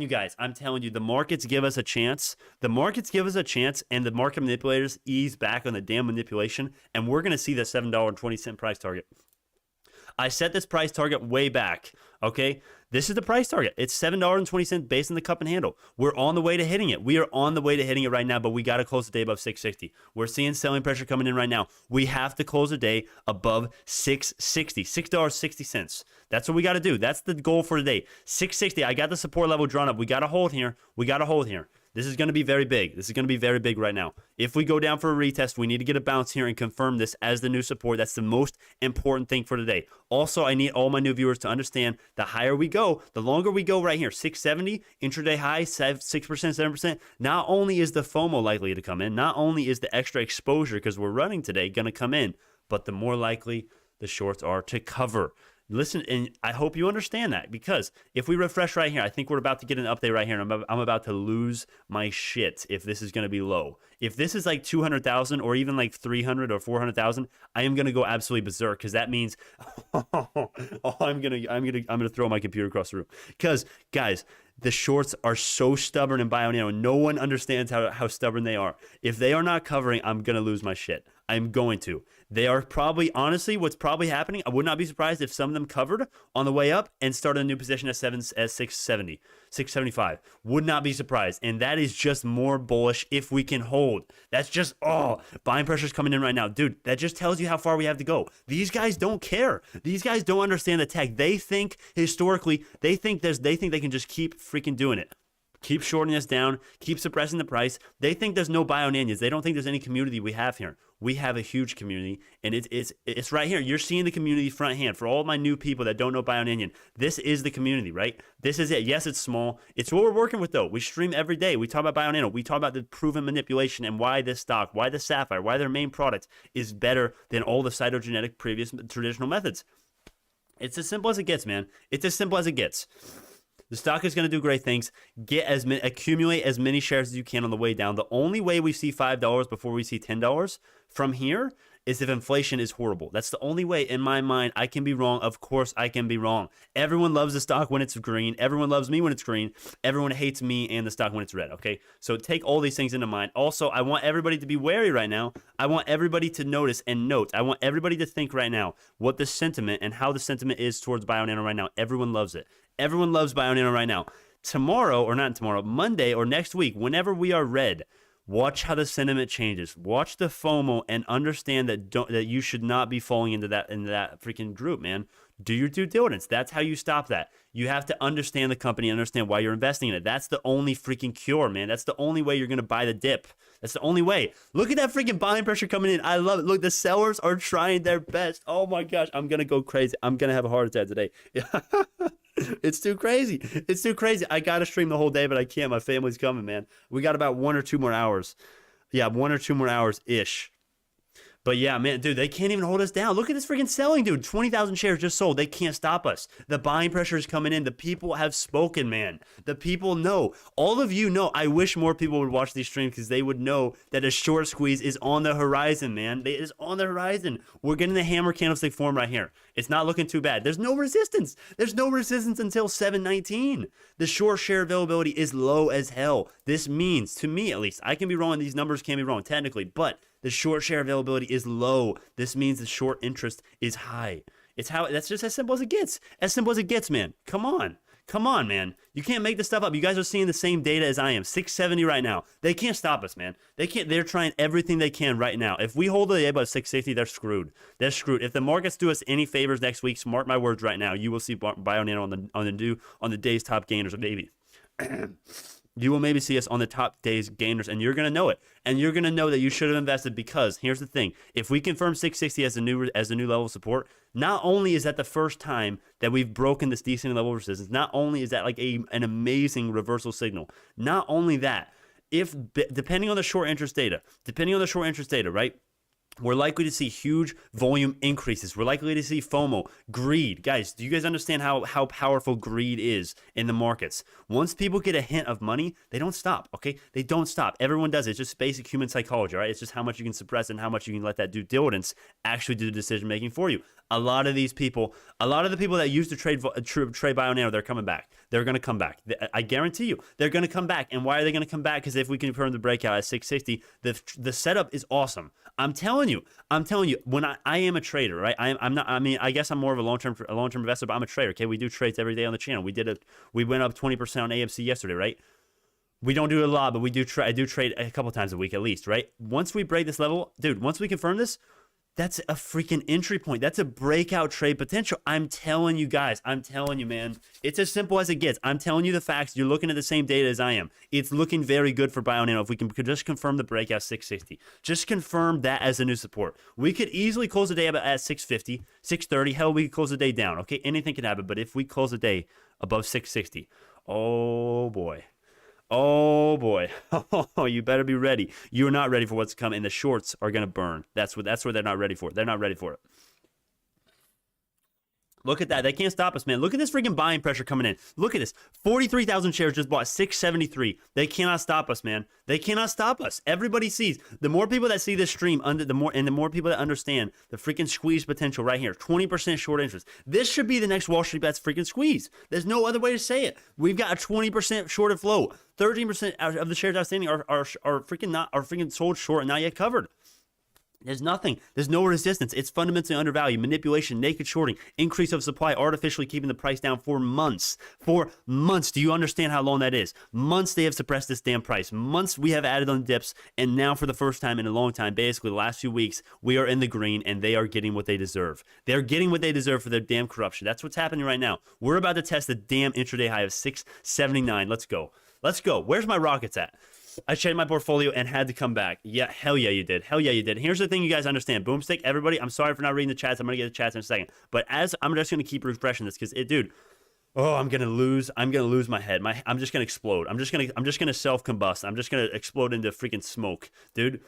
guys, the markets give us a chance. The markets give us a chance, and the market manipulators ease back on the damn manipulation, and we're going to see the $7.20 price target. I set this price target way back, okay? This is the price target. It's $7.20 based on the cup and handle. We're on the way to hitting it. We are on the way to hitting it right now, but we got to close the day above 660. We're seeing selling pressure coming in right now. We have to close the day above 660, $6.60. That's what we got to do. That's the goal for today. 660. I got the support level drawn up. We got to hold here. This is going to be very big. This is going to be very big right now. If we go down for a retest, we need to get a bounce here and confirm this as the new support. That's the most important thing for today. Also, I need all my new viewers to understand the higher we go, the longer we go right here. 670, intraday high, 6%, 7%. Not only is the FOMO likely to come in, not only is the extra exposure because we're running today going to come in, but the more likely the shorts are to cover. Listen, and I hope you understand that, because if we refresh right here, I think we're about to get an update right here, and I'm about to lose my shit if this is going to be low. If this is like 200,000 or even like 300 or 400,000, I am going to go absolutely berserk, because that means I'm going to throw my computer across the room. Because guys, the shorts are so stubborn in Bionano. No one understands how stubborn they are. If they are not covering, I'm going to lose my shit. I'm going to. They are probably, honestly, what's probably happening, I would not be surprised if some of them covered on the way up and started a new position at 670, 675. Would not be surprised. And that is just more bullish if we can hold. That's just, buying pressure's coming in right now. Dude, that just tells you how far we have to go. These guys don't care. These guys don't understand the tech. They think, historically, they think they can just keep freaking doing it. Keep shorting us down, keep suppressing the price. They think there's no Bionanians. They don't think there's any community we have here. We have a huge community, and it's right here. You're seeing the community front hand. For all my new people that don't know Bionanian, this is the community, right? This is it. Yes, it's small. It's what we're working with, though. We stream every day. We talk about Bionano. We talk about the proven manipulation and why this stock, why the Sapphire, why their main product is better than all the cytogenetic previous traditional methods. It's as simple as it gets, man. It's as simple as it gets. The stock is going to do great things. Accumulate as many shares as you can on the way down. The only way we see $5 before we see $10 from here is if inflation is horrible. That's the only way in my mind. I can be wrong. Of course, I can be wrong. Everyone loves the stock when it's green. Everyone loves me when it's green. Everyone hates me and the stock when it's red, okay? So take all these things into mind. Also, I want everybody to be wary right now. I want everybody to notice and note. I want everybody to think right now what the sentiment and how the sentiment is towards Bionano right now. Everyone loves it. Everyone loves Bionano right now. Tomorrow, or not tomorrow, Monday or next week, whenever we are red, watch how the sentiment changes. Watch the FOMO and understand that you should not be falling into that freaking group, man. Do your due diligence. That's how you stop that. You have to understand the company and understand why you're investing in it. That's the only freaking cure, man. That's the only way you're going to buy the dip. That's the only way. Look at that freaking buying pressure coming in. I love it. Look, the sellers are trying their best. Oh my gosh, I'm going to go crazy. I'm going to have a heart attack today. It's too crazy. It's too crazy. I got to stream the whole day, but I can't. My family's coming, man. We got about 1 or 2 more hours. Yeah, 1 or 2 more hours-ish. But yeah, man, dude, they can't even hold us down. Look at this freaking selling, dude. 20,000 shares just sold. They can't stop us. The buying pressure is coming in. The people have spoken, man. The people know. All of you know. I wish more people would watch these streams because they would know that a short squeeze is on the horizon, man. It is on the horizon. We're getting the hammer candlestick form right here. It's not looking too bad. There's no resistance. There's no resistance until 719. The short share availability is low as hell. This means, to me at least, I can be wrong. These numbers can be wrong technically, but the short share availability is low. This means the short interest is high. That's just as simple as it gets. As simple as it gets, man. Come on. Come on, man. You can't make this stuff up. You guys are seeing the same data as I am. 670 right now. They can't stop us, man. They can't. They're trying everything they can right now. If we hold the day above 660, they're screwed. They're screwed. If the markets do us any favors next week, mark my words right now, you will see Bionano on the day's top gainers, maybe. You will maybe see us on the top days gainers, and you're going to know it. And you're going to know that you should have invested because, here's the thing, if we confirm 660 as a new level of support, not only is that the first time that we've broken this decent level of resistance, not only is that like an amazing reversal signal, not only that, depending on the short interest data, right, we're likely to see huge volume increases. We're likely to see FOMO, greed. Guys, do you guys understand how powerful greed is in the markets? Once people get a hint of money, they don't stop, okay? They don't stop. Everyone does it. It's just basic human psychology, right? It's just how much you can suppress and how much you can let that due diligence actually do the decision making for you. A lot of the people that used to trade Bionano, they're coming back. They're going to come back. I guarantee you, they're going to come back. And why are they going to come back? Because if we confirm the breakout at 660, the setup is awesome. I'm telling you, when I am a trader, right? I guess I'm more of a long-term investor, but I'm a trader, okay? We do trades every day on the channel. We went up 20% on AMC yesterday, right? We don't do it a lot, but we do I do trade a couple times a week at least, right? Once we break this level, dude, once we confirm this, that's a freaking entry point. That's a breakout trade potential. I'm telling you guys. I'm telling you, man. It's as simple as it gets. I'm telling you the facts. You're looking at the same data as I am. It's looking very good for Bionano. If we could just confirm the breakout 660. Just confirm that as a new support. We could easily close the day at 650, 630. Hell, we could close the day down. Okay, anything can happen. But if we close the day above 660, oh boy. Oh boy. Oh, you better be ready. You're not ready for what's coming, and the shorts are gonna burn. That's what they're not ready for. They're not ready for it. Look at that. They can't stop us, man. Look at this freaking buying pressure coming in. Look at this. 43,000 shares just bought 673. They cannot stop us, man. They cannot stop us. Everybody sees. The more people that see this stream, the more people that understand the freaking squeeze potential right here. 20% short interest. This should be the next Wall Street Bets freaking squeeze. There's no other way to say it. We've got a 20% shorted flow. 13% of the shares outstanding are freaking sold short and not yet covered. There's nothing. There's no resistance. It's fundamentally undervalued. Manipulation, naked shorting, increase of supply, artificially keeping the price down for months. For months. Do you understand how long that is? Months they have suppressed this damn price. Months we have added on dips, and now for the first time in a long time, basically the last few weeks, we are in the green, and they are getting what they deserve. They're getting what they deserve for their damn corruption. That's what's happening right now. We're about to test the damn intraday high of 679. Let's go. Let's go. Where's my rockets at? I checked my portfolio and had to come back. Yeah, hell yeah, you did. Hell yeah, you did. Here's the thing you guys understand. Boomstick, everybody, I'm sorry for not reading the chats. I'm going to get the chats in a second. But as I'm just going to keep refreshing this because dude, oh, I'm gonna lose my head. I'm just gonna explode. I'm just gonna self-combust. I'm just gonna explode into freaking smoke, dude.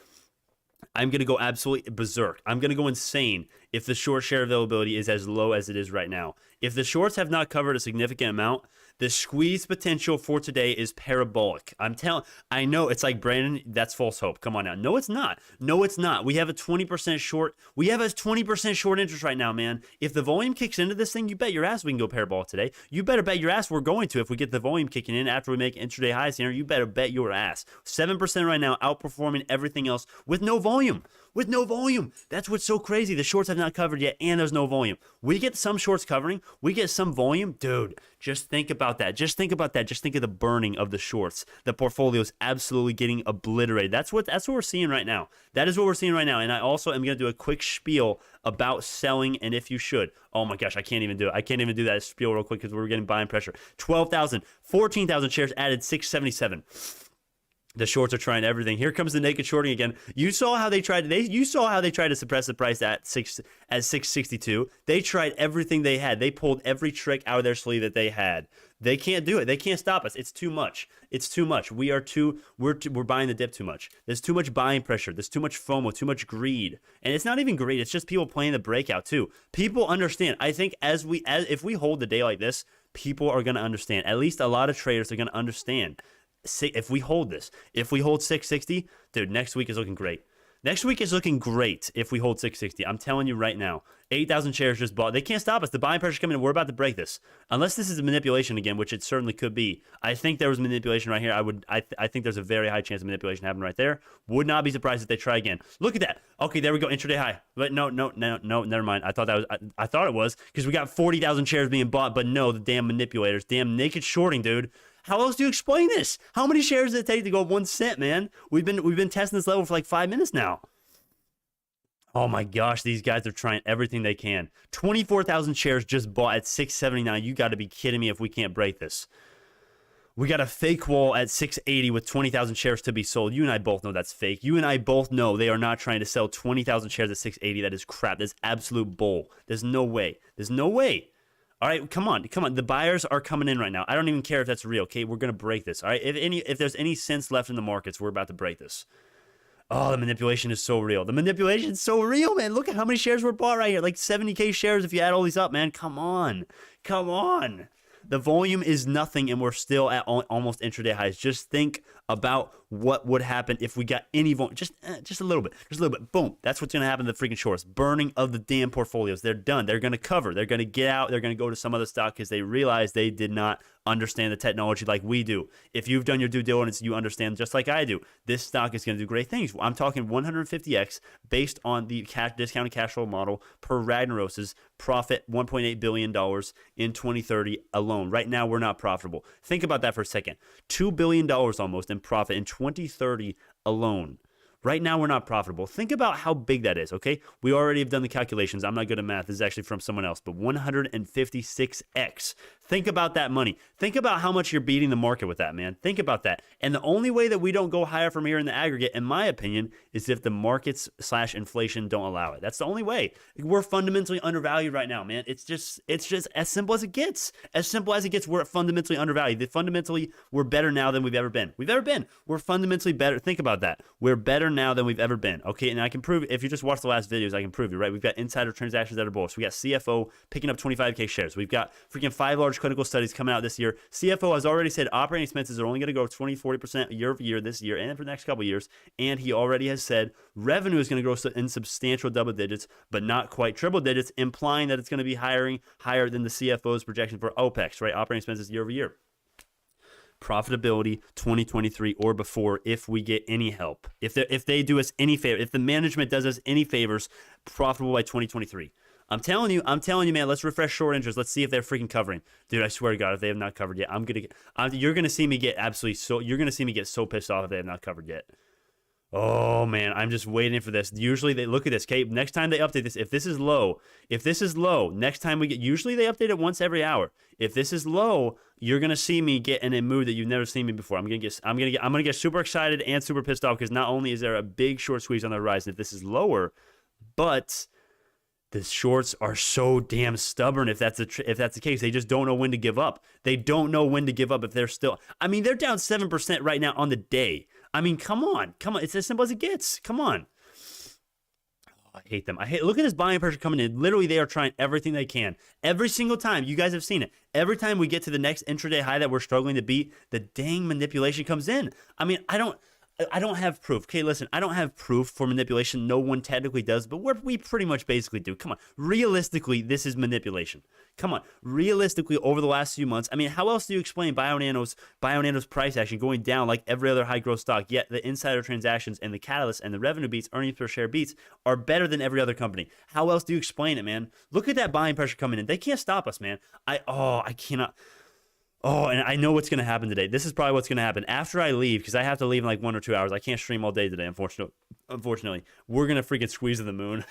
I'm gonna go absolutely berserk. I'm gonna go insane if the short share availability is as low as it is right now. If the shorts have not covered a significant amount, the squeeze potential for today is parabolic. I know it's like, Brandon, that's false hope. Come on now. No, it's not. No, it's not. We have a 20% short. We have a 20% short interest right now, man. If the volume kicks into this thing, you bet your ass we can go parabolic today. You better bet your ass we're going to if we get the volume kicking in after we make intraday highs here. You better bet your ass. 7% right now, outperforming everything else with no volume. With no volume. That's what's so crazy. The shorts have not covered yet, and there's no volume. We get some shorts covering. We get some volume. Dude, just think about that. Just think about that. Just think of the burning of the shorts. The portfolio is absolutely getting obliterated. That's what we're seeing right now. That is what we're seeing right now. And I also am going to do a quick spiel about selling and if you should. Oh my gosh, I can't even do it. I can't even do that spiel real quick because we're getting buying pressure. 12,000, 14,000 shares added, 677. The shorts are trying everything. Here comes the naked shorting again. You saw how they tried. You saw how they tried to suppress the price at 662. They tried everything they had. They pulled every trick out of their sleeve that they had. They can't do it. They can't stop us. It's too much. It's too much. We're buying the dip too much. There's too much buying pressure. There's too much FOMO, too much greed. And it's not even greed. It's just people playing the breakout too. People understand. I think if we hold the day like this, people are going to understand. At least a lot of traders are going to understand. If we hold this, if we hold 660, dude, next week is looking great. Next week is looking great if we hold 660. I'm telling you right now, 8,000 shares just bought. They can't stop us. The buying pressure's coming in. We're about to break this. Unless this is a manipulation again, which it certainly could be. I think there was manipulation right here. I think there's a very high chance of manipulation happening right there. Would not be surprised if they try again. Look at that. Okay, there we go. Intraday high. But no, never mind. I thought it was because we got 40,000 shares being bought, but no, the damn manipulators, damn naked shorting, dude. How else do you explain this? How many shares does it take to go 1 cent, man? We've been testing this level for like 5 minutes now. Oh my gosh, these guys are trying everything they can. 24,000 shares just bought at 679. You got to be kidding me if we can't break this. We got a fake wall at 680 with 20,000 shares to be sold. You and I both know that's fake. You and I both know they are not trying to sell 20,000 shares at 680. That is crap. That's absolute bull. There's no way. There's no way. All right, come on. The buyers are coming in right now. I don't even care if that's real, okay? We're going to break this, all right? If there's any sense left in the markets, we're about to break this. Oh, the manipulation is so real. The manipulation is so real, man. Look at how many shares were bought right here. Like 70K shares if you add all these up, man. Come on. Come on. The volume is nothing, and we're still at almost intraday highs. Just think about what would happen if we got any volume. Just a little bit. Just a little bit. Boom. That's what's going to happen to the freaking shorts. Burning of the damn portfolios. They're done. They're going to cover. They're going to get out. They're going to go to some other stock because they realize they did not understand the technology like we do. If you've done your due diligence, you understand just like I do. This stock is going to do great things. I'm talking 150x based on the discounted cash flow model per Ragnaros's profit $1.8 billion in 2030 alone. Right now, we're not profitable. Think about that for a second. $2 billion almost in profit in 2030 alone. Right now, we're not profitable. Think about how big that is, okay? We already have done the calculations. I'm not good at math. This is actually from someone else, but 156x. Think about that money. Think about how much you're beating the market with that, man. Think about that. And the only way that we don't go higher from here in the aggregate, in my opinion, is if the markets / inflation don't allow it. That's the only way. We're fundamentally undervalued right now, man. It's just as simple as it gets. As simple as it gets, we're fundamentally undervalued. Fundamentally, we're better now than we've ever been. We're fundamentally better. Think about that. We're better now than we've ever been. Okay, and I can prove, if you just watch the last videos, I can prove you, right? We've got insider transactions that are bullish. We got CFO picking up 25K shares. We've got freaking 5 large clinical studies coming out this year. CFO has already said operating expenses are only going to grow 20-40% year over year this year and for the next couple of years. And he already has said revenue is going to grow in substantial double digits, but not quite triple digits, implying that it's going to be higher than the CFO's projection for OPEX, right? Operating expenses year over year. Profitability 2023 or before if we get any help. If they do us any favor, if the management does us any favors, profitable by 2023. I'm telling you, man, let's refresh short interest. Let's see if they're freaking covering. Dude, I swear to God, if they have not covered yet, you're going to see me get so pissed off if they have not covered yet. Oh man, I'm just waiting for this. Usually they look at this. Okay, next time they update this, if this is low, next time we get, usually they update it once every hour. If this is low, you're gonna see me get in a mood that you've never seen me before. I'm gonna get super excited and super pissed off because not only is there a big short squeeze on the horizon if this is lower, but the shorts are so damn stubborn. If that's the case, they just don't know when to give up. They don't know when to give up if they're still. I mean, they're down 7% right now on the day. I mean, come on. It's as simple as it gets. Come on. Oh, I hate them. Look at this buying pressure coming in. Literally, they are trying everything they can. Every single time. You guys have seen it. Every time we get to the next intraday high that we're struggling to beat, the dang manipulation comes in. I mean, I don't have proof. Okay, listen, I don't have proof for manipulation. No one technically does, but we pretty much basically do. Come on. Realistically, this is manipulation. Come on. Realistically, over the last few months, I mean, how else do you explain Bionano's price action going down like every other high growth stock, yet the insider transactions and the catalysts and the revenue beats, earnings per share beats are better than every other company? How else do you explain it, man? Look at that buying pressure coming in. They can't stop us, man. I cannot. Oh, and I know what's going to happen today. This is probably what's going to happen. After I leave, because I have to leave in like 1 or 2 hours. I can't stream all day today, unfortunately. We're going to freaking squeeze to the moon.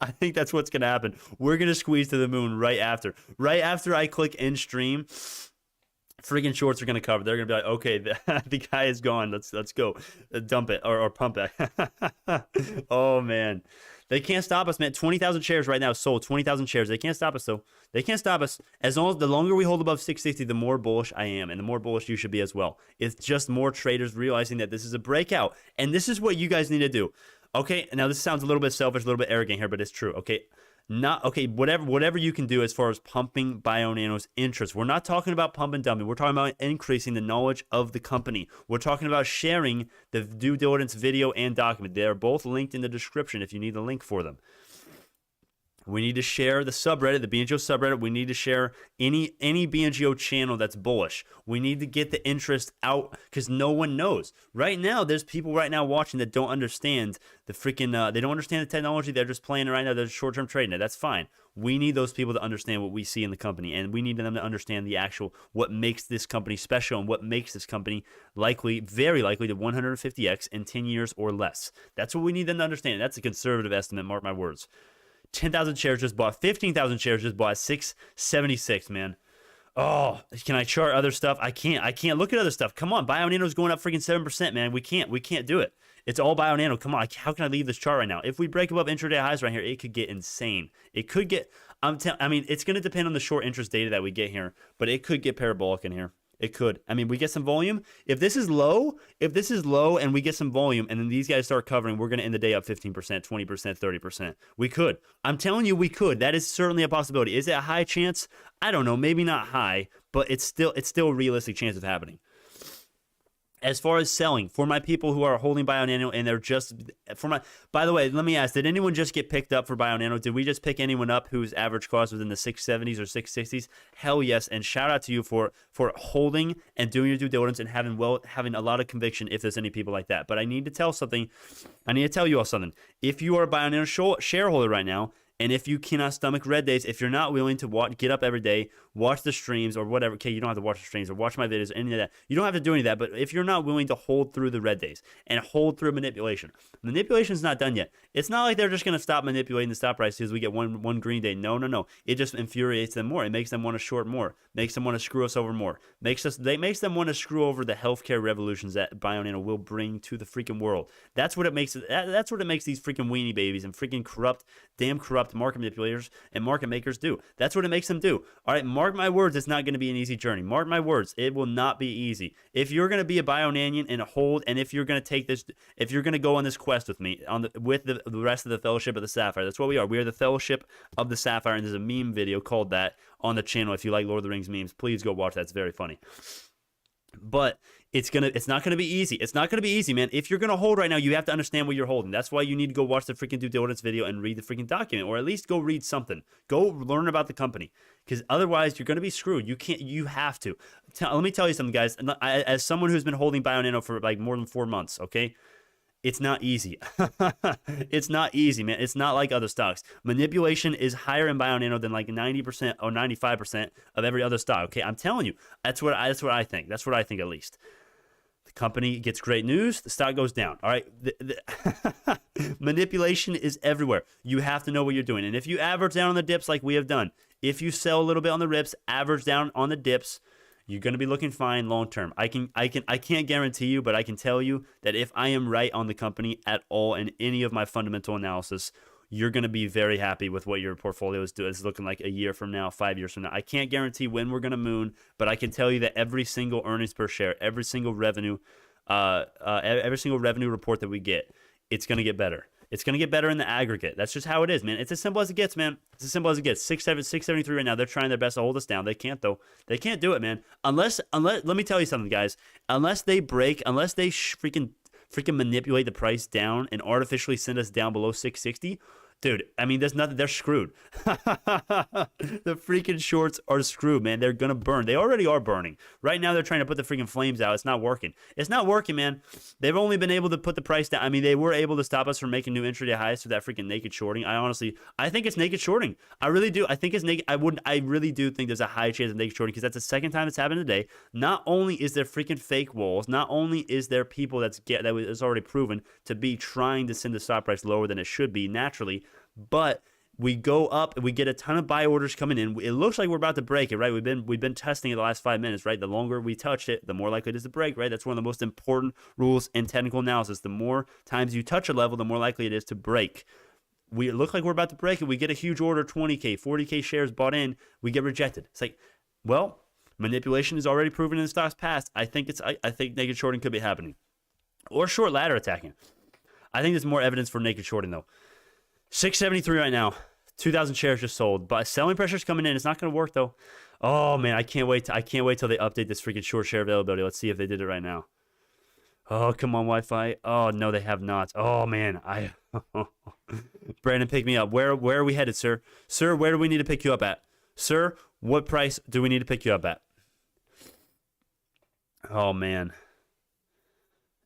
I think that's what's going to happen. We're going to squeeze to the moon right after. Right after I click end stream, freaking shorts are going to cover. They're going to be like, okay, the guy is gone. Let's go. Dump it or pump it. Oh, man. They can't stop us, man. 20,000 shares right now sold. 20,000 shares. They can't stop us, though. They can't stop us. As long as the longer we hold above 660, the more bullish I am, and the more bullish you should be as well. It's just more traders realizing that this is a breakout, and this is what you guys need to do. Okay, now this sounds a little bit selfish, a little bit arrogant here, but it's true. Okay, whatever you can do as far as pumping Bionano's interest. We're not talking about pump and dumping. We're talking about increasing the knowledge of the company. We're talking about sharing the due diligence video and document. They are both linked in the description if you need the link for them. We need to share the subreddit, the BNGO subreddit. We need to share any BNGO channel that's bullish. We need to get the interest out because no one knows. Right now, there's people right now watching that don't understand the freaking, they don't understand the technology. They're just playing it right now. They're short-term trading it. That's fine. We need those people to understand what we see in the company, and we need them to understand the actual, what makes this company special and what makes this company likely, very likely to 150x in 10 years or less. That's what we need them to understand. That's a conservative estimate, mark my words. 10,000 shares just bought, 15,000 shares just bought, 676, man. Oh, can I chart other stuff? I can't look at other stuff. Come on, Bionano's going up freaking 7%, man. We can't do it. It's all Bionano. Come on, how can I leave this chart right now? If we break above intraday highs right here, it could get insane. It could get, I mean, it's going to depend on the short interest data that we get here, but it could get parabolic in here. It could. I mean, we get some volume. If this is low and we get some volume and then these guys start covering, we're going to end the day up 15%, 20%, 30%. We could. I'm telling you we could. That is certainly a possibility. Is it a high chance? I don't know. Maybe not high, but it's still a realistic chance of happening. As far as selling, for my people who are holding Bionano and they're just, by the way, let me ask, did anyone just get picked up for Bionano? Did we just pick anyone up whose average cost was in the 670s or 660s? Hell yes, and shout out to you for holding and doing your due diligence and having a lot of conviction if there's any people like that. But I need to tell you all something. If you are a Bionano shareholder right now, and if you cannot stomach red days, if you're not willing to get up every day, watch the streams or whatever, okay, you don't have to watch the streams or watch my videos, any of that. You don't have to do any of that, but if you're not willing to hold through the red days and hold through manipulation is not done yet. It's not like they're just going to stop manipulating the stop price because we get one green day. No. It just infuriates them more. It makes them want to short more, makes them want to screw us over more, makes them want to screw over the healthcare revolutions that Bionano will bring to the freaking world. That's what it makes these freaking weenie babies and freaking damn corrupt market manipulators and market makers do. That's what it makes them do. All right, mark my words, it's not going to be an easy journey. Mark my words, it will not be easy. If you're going to be a Bionanian and hold, and if you're going to take this, if you're going to go on this quest with me, with the rest of the Fellowship of the Sapphire, that's what we are. We are the Fellowship of the Sapphire, and there's a meme video called that on the channel. If you like Lord of the Rings memes, please go watch that. It's very funny. But it's not gonna be easy. It's not gonna be easy, man. If you're gonna hold right now, you have to understand what you're holding. That's why you need to go watch the freaking due diligence video and read the freaking document, or at least go read something. Go learn about the company, because otherwise you're gonna be screwed. You have to. Let me tell you something, guys. As someone who's been holding Bionano for like more than 4 months, okay. It's not easy. It's not easy, man. It's not like other stocks. Manipulation is higher in Bionano than like 90% or 95% of every other stock. Okay, I'm telling you. That's what I think. That's what I think, at least. Company gets great news, the stock goes down. All right. Manipulation is everywhere. You have to know what you're doing. And if you average down on the dips like we have done, if you sell a little bit on the rips, average down on the dips, you're going to be looking fine long term. I can't guarantee you, but I can tell you that if I am right on the company at all in any of my fundamental analysis, you're going to be very happy with what your portfolio is looking like a year from now, 5 years from now. I can't guarantee when we're going to moon, but I can tell you that every single earnings per share, every single revenue report that we get, it's going to get better. It's going to get better in the aggregate. That's just how it is, man. It's as simple as it gets, man. It's as simple as it gets. 673 right now. They're trying their best to hold us down. They can't, though. They can't do it, man. Unless let me tell you something, guys. Unless they freaking manipulate the price down and artificially send us down below 660, dude, I mean, there's nothing. They're screwed. The freaking shorts are screwed, man. They're going to burn. They already are burning. Right now, they're trying to put the freaking flames out. It's not working. It's not working, man. They've only been able to put the price down. I mean, they were able to stop us from making new intraday highs through that freaking naked shorting. I think it's naked shorting. I really do. I think it's naked. I really do think there's a high chance of naked shorting because that's the second time it's happened today. Not only is there freaking fake walls, not only is there people that is already proven to be trying to send the stock price lower than it should be naturally, but we go up and we get a ton of buy orders coming in. It looks like we're about to break it, right? We've been testing it the last 5 minutes, right? The longer we touch it, the more likely it is to break, right? That's one of the most important rules in technical analysis. The more times you touch a level, the more likely it is to break. We look like we're about to break it. We get a huge order, 20K, 40K shares bought in. We get rejected. It's like, well, manipulation is already proven in the stock's past. I think naked shorting could be happening, or short ladder attacking. I think there's more evidence for naked shorting though. 673 right now. 2,000 shares just sold. But selling pressure's coming in. It's not going to work though. Oh man, I can't wait till they update this freaking short share availability. Let's see if they did it right now. Oh, come on, Wi-Fi. Oh no, they have not. Oh man, Brandon, pick me up. Where are we headed, sir? Sir, where do we need to pick you up at? Sir, what price do we need to pick you up at? Oh man.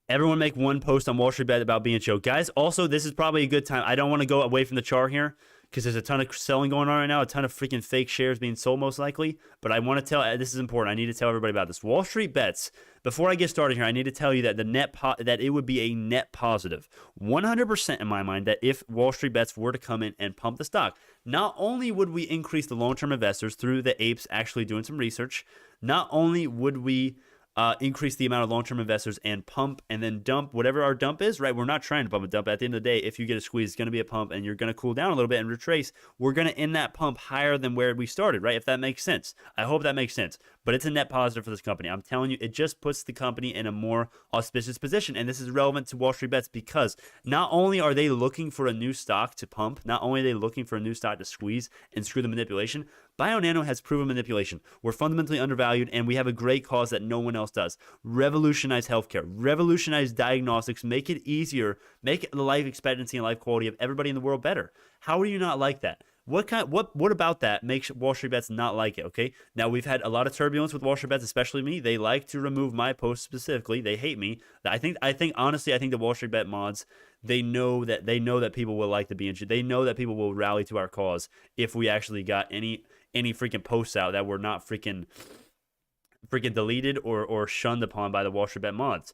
Everyone make one post on Wall Street Bet about BNGO. Guys, also, this is probably a good time. I don't want to go away from the chart here because there's a ton of selling going on right now, a ton of freaking fake shares being sold most likely. But I want to tell, this is important. I need to tell everybody about this. Wall Street Bets, before I get started here, I need to tell you that that it would be a net positive, 100% in my mind, that if Wall Street Bets were to come in and pump the stock, not only would we increase the long-term investors through the apes actually doing some research, not only would we increase the amount of long-term investors and pump and then dump whatever our dump is, right? We're not trying to pump a dump. At the end of the day, if you get a squeeze, it's going to be a pump and you're going to cool down a little bit and retrace. We're going to end that pump higher than where we started, right? If that makes sense. I hope that makes sense. But it's a net positive for this company. I'm telling you, it just puts the company in a more auspicious position. And this is relevant to Wall Street Bets because not only are they looking for a new stock to pump, not only are they looking for a new stock to squeeze and screw the manipulation, Bionano has proven manipulation. We're fundamentally undervalued, and we have a great cause that no one else does. Revolutionize healthcare. Revolutionize diagnostics. Make it easier. Make the life expectancy and life quality of everybody in the world better. How are you not like that? What about that makes Wall Street Bets not like it? Okay, now we've had a lot of turbulence with Wall Street Bets, especially me. They like to remove my posts specifically. They hate me. I think honestly, I think the Wall Street Bet mods, they know that people will like the BNG. They know that people will rally to our cause if we actually got any freaking posts out that were not freaking deleted or shunned upon by the Wall Street Bet mods.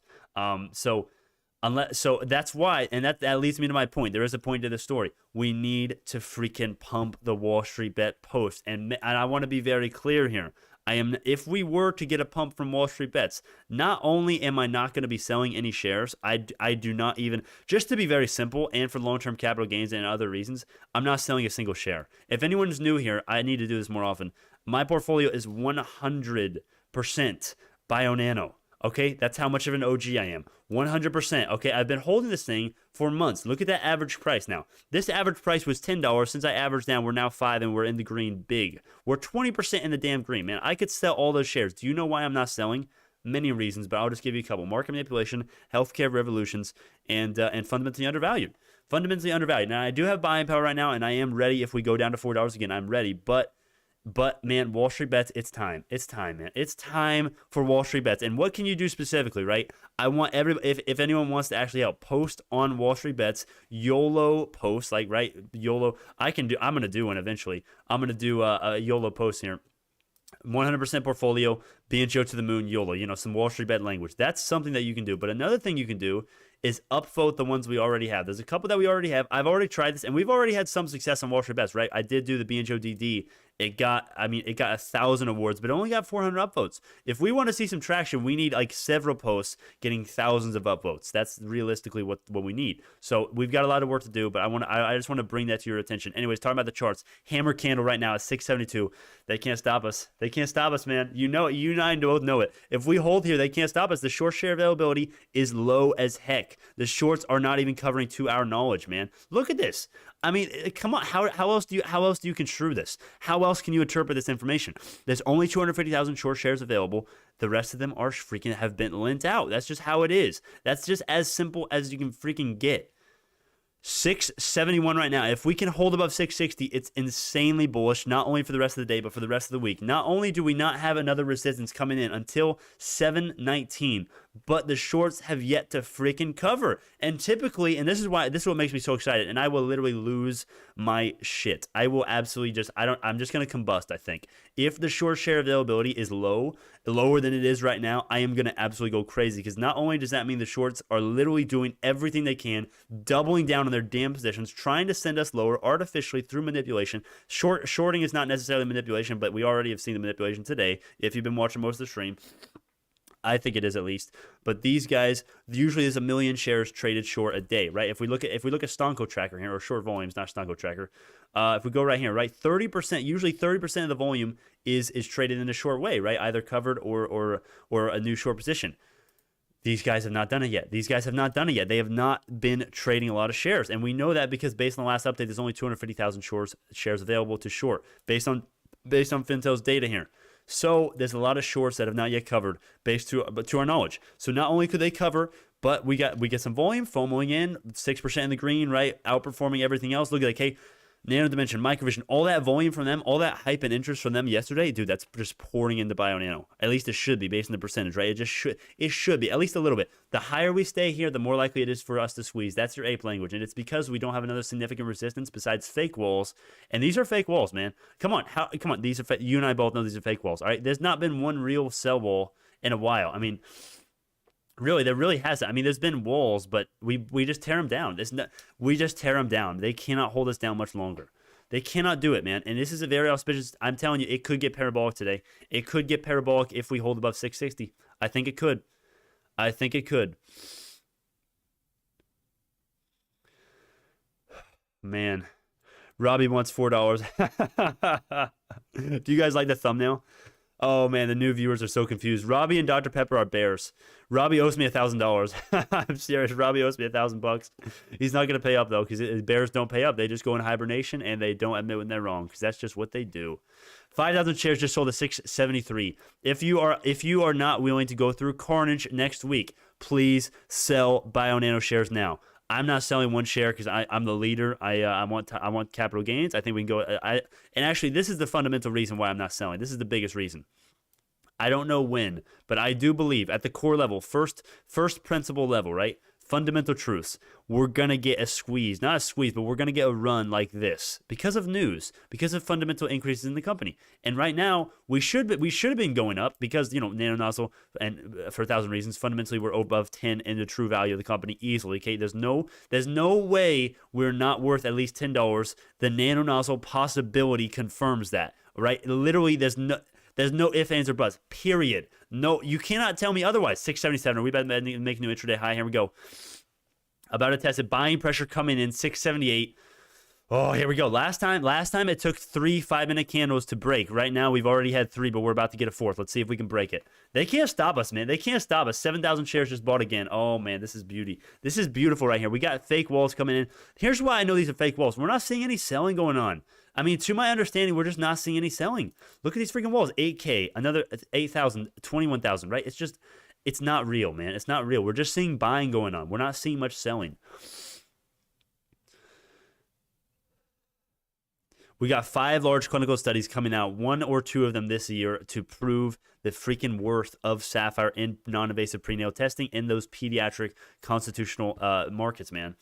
So that's why, and that leads me to my point. There is a point to this story. We need to freaking pump the Wall Street Bet post, and I want to be very clear here. If we were to get a pump from Wall Street Bets, not only am I not going to be selling any shares, I do not even, just to be very simple, and for long-term capital gains and other reasons, I'm not selling a single share. If anyone's new here, I need to do this more often. My portfolio is 100% Bionano. Okay, that's how much of an OG I am. 100%. Okay, I've been holding this thing for months. Look at that average price now. This average price was $10. Since I averaged down, we're now 5 and we're in the green big. We're 20% in the damn green, man. I could sell all those shares. Do you know why I'm not selling? Many reasons, but I'll just give you a couple. Market manipulation, healthcare revolutions, and fundamentally undervalued. Fundamentally undervalued. Now, I do have buying power right now, and I am ready if we go down to $4 again. I'm ready, But man, Wall Street Bets, it's time. It's time, man. It's time for Wall Street Bets. And what can you do specifically, right? I want if anyone wants to actually help, post on Wall Street Bets, YOLO post, like, right? YOLO. I'm going to do one eventually. I'm going to do a YOLO post here. 100% portfolio, BNGO to the moon, YOLO, some Wall Street bet language. That's something that you can do. But another thing you can do is upvote the ones we already have. There's a couple that we already have. I've already tried this, and we've already had some success on Wall Street bets, right? I did do the BNGO DD. It got 1,000 awards, but it only got 400 upvotes. If we want to see some traction, we need like several posts getting thousands of upvotes. That's realistically what we need. So we've got a lot of work to do, but I just want to bring that to your attention. Anyways, talking about the charts, hammer candle right now at 672. They can't stop us. They can't stop us, man. You know it. You and I both know it. If we hold here, they can't stop us. The short share availability is low as heck. The shorts are not even covering 2-hour knowledge, man. Look at this. I mean, come on. How else do you construe this? How else can you interpret this information? There's only 250,000 short shares available. The rest of them are freaking have been lent out. That's just how it is. That's just as simple as you can freaking get. 671 right now. If we can hold above 660, it's insanely bullish, not only for the rest of the day, but for the rest of the week. Not only do we not have another resistance coming in until 719, but the shorts have yet to freaking cover. And typically, and this is what makes me so excited, and I will literally lose my shit. I will absolutely I'm just going to combust, I think. If the short share availability is lower than it is right now, I am going to absolutely go crazy, because not only does that mean the shorts are literally doing everything they can, doubling down on their damn positions, trying to send us lower artificially through manipulation. Shorting is not necessarily manipulation, but we already have seen the manipulation today. If you've been watching most of the stream, I think it is at least. But these guys, usually there's 1 million shares traded short a day, right? If we look at Stonko tracker here, or short volumes, not Stonko tracker. If we go right here, right, 30%, usually 30% of the volume is traded in a short way, right? Either covered or a new short position. These guys have not done it yet. They have not been trading a lot of shares. And we know that because based on the last update, there's only 250,000 shares available to short based on Fintel's data here. So there's a lot of shorts that have not yet covered to our knowledge. So not only could they cover, but we get some volume FOMOing in, 6% in the green, right? Outperforming everything else. Look at like, hey, Nano Dimension, Microvision, all that volume from them, all that hype and interest from them yesterday, dude, that's just pouring into Bionano. At least it should be based on the percentage, right? It should be, at least a little bit. The higher we stay here, the more likely it is for us to squeeze. That's your ape language. And it's because we don't have another significant resistance besides fake walls. And these are fake walls, man. Come on. These are you and I both know these are fake walls, all right? There's not been one real sell wall in a while. I mean, really, there really hasn't. I mean, there's been walls, but we just tear them down. We just tear them down. They cannot hold us down much longer. They cannot do it, man. And this is a very auspicious. I'm telling you, it could get parabolic today. It could get parabolic if we hold above 660. I think it could. Man, Robbie wants $4. Do you guys like the thumbnail? Oh, man, the new viewers are so confused. Robbie and Dr. Pepper are bears. Robbie owes me $1,000. I'm serious. Robbie owes me $1,000. He's not going to pay up, though, because bears don't pay up. They just go in hibernation, and they don't admit when they're wrong, because that's just what they do. 5,000 shares just sold at 673. If you are not willing to go through carnage next week, please sell Bionano shares now. I'm not selling one share because I'm the leader. I want capital gains. I think we can go. And actually, this is the fundamental reason why I'm not selling. This is the biggest reason. I don't know when, but I do believe at the core level, first principle level, right? Fundamental truths. We're going to get a squeeze. Not a squeeze, but we're going to get a run like this because of news, because of fundamental increases in the company. And right now, we should have been going up because, Nano Nozzle, and for 1,000 reasons, fundamentally we're above 10 in the true value of the company easily. Okay, there's no way we're not worth at least $10. The Nano Nozzle possibility confirms that, right? Literally, there's no ifs, ands, or buts, period. No, you cannot tell me otherwise. 677, are we about to make a new intraday high? Here we go. About to test it. Buying pressure coming in, 678. Oh, here we go. Last time it took 3 5-minute candles to break. Right now, we've already had 3, but we're about to get a 4th. Let's see if we can break it. They can't stop us, man. They can't stop us. 7,000 shares just bought again. Oh, man, this is beauty. This is beautiful right here. We got fake walls coming in. Here's why I know these are fake walls. We're not seeing any selling going on. I mean, to my understanding, we're just not seeing any selling. Look at these freaking walls. 8K, another 8,000, 21,000, right? It's not real, man. It's not real. We're just seeing buying going on. We're not seeing much selling. We got 5 large clinical studies coming out, 1 or 2 of them this year, to prove the freaking worth of Sapphire in non-invasive prenatal testing in those pediatric constitutional markets, man.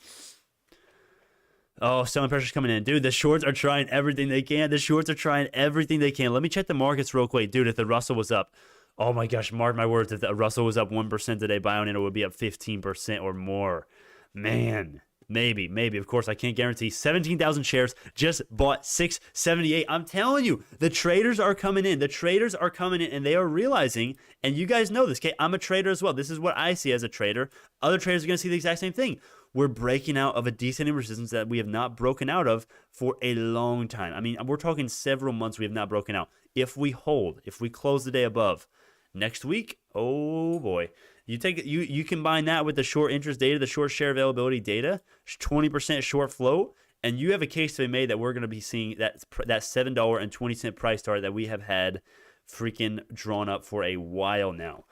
Oh, selling pressure's coming in. Dude, the shorts are trying everything they can. The shorts are trying everything they can. Let me check the markets real quick. Dude, if the Russell was up, oh my gosh, mark my words, if the Russell was up 1% today, Bionano would be up 15% or more. Man, maybe. Of course, I can't guarantee. 17,000 shares, just bought 678. I'm telling you, the traders are coming in. The traders are coming in, and they are realizing, and you guys know this, okay? I'm a trader as well. This is what I see as a trader. Other traders are going to see the exact same thing. We're breaking out of a descending resistance that we have not broken out of for a long time. I mean, we're talking several months we have not broken out. If we hold, if we close the day above, next week, oh boy. You combine that with the short interest data, the short share availability data, 20% short float, and you have a case to be made that we're going to be seeing that $7.20 price target that we have had freaking drawn up for a while now.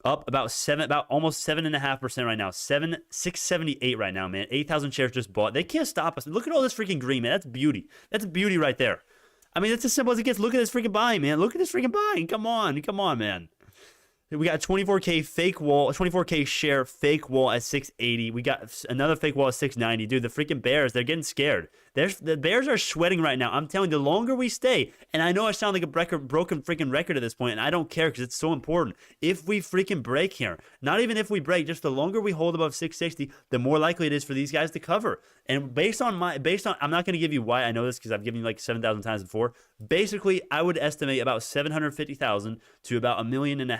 Up about almost 7.5% right now. 678 right now, man. 8,000 shares just bought. They can't stop us. Look at all this freaking green, man. That's beauty. That's beauty right there. I mean, that's as simple as it gets. Look at this freaking buying, man. Look at this freaking buying. Come on, man. We got 24K fake wall, 24K share fake wall at 680. We got another fake wall at 690. Dude, the freaking bears, they're getting scared. The bears are sweating right now. I'm telling you, the longer we stay, and I know I sound like a broken freaking record at this point, and I don't care because it's so important. If we freaking break here, not even if we break, just the longer we hold above 660, the more likely it is for these guys to cover. And based on, I'm not going to give you why I know this because I've given you like 7,000 times before. Basically, I would estimate about 750,000 to about 1.5 million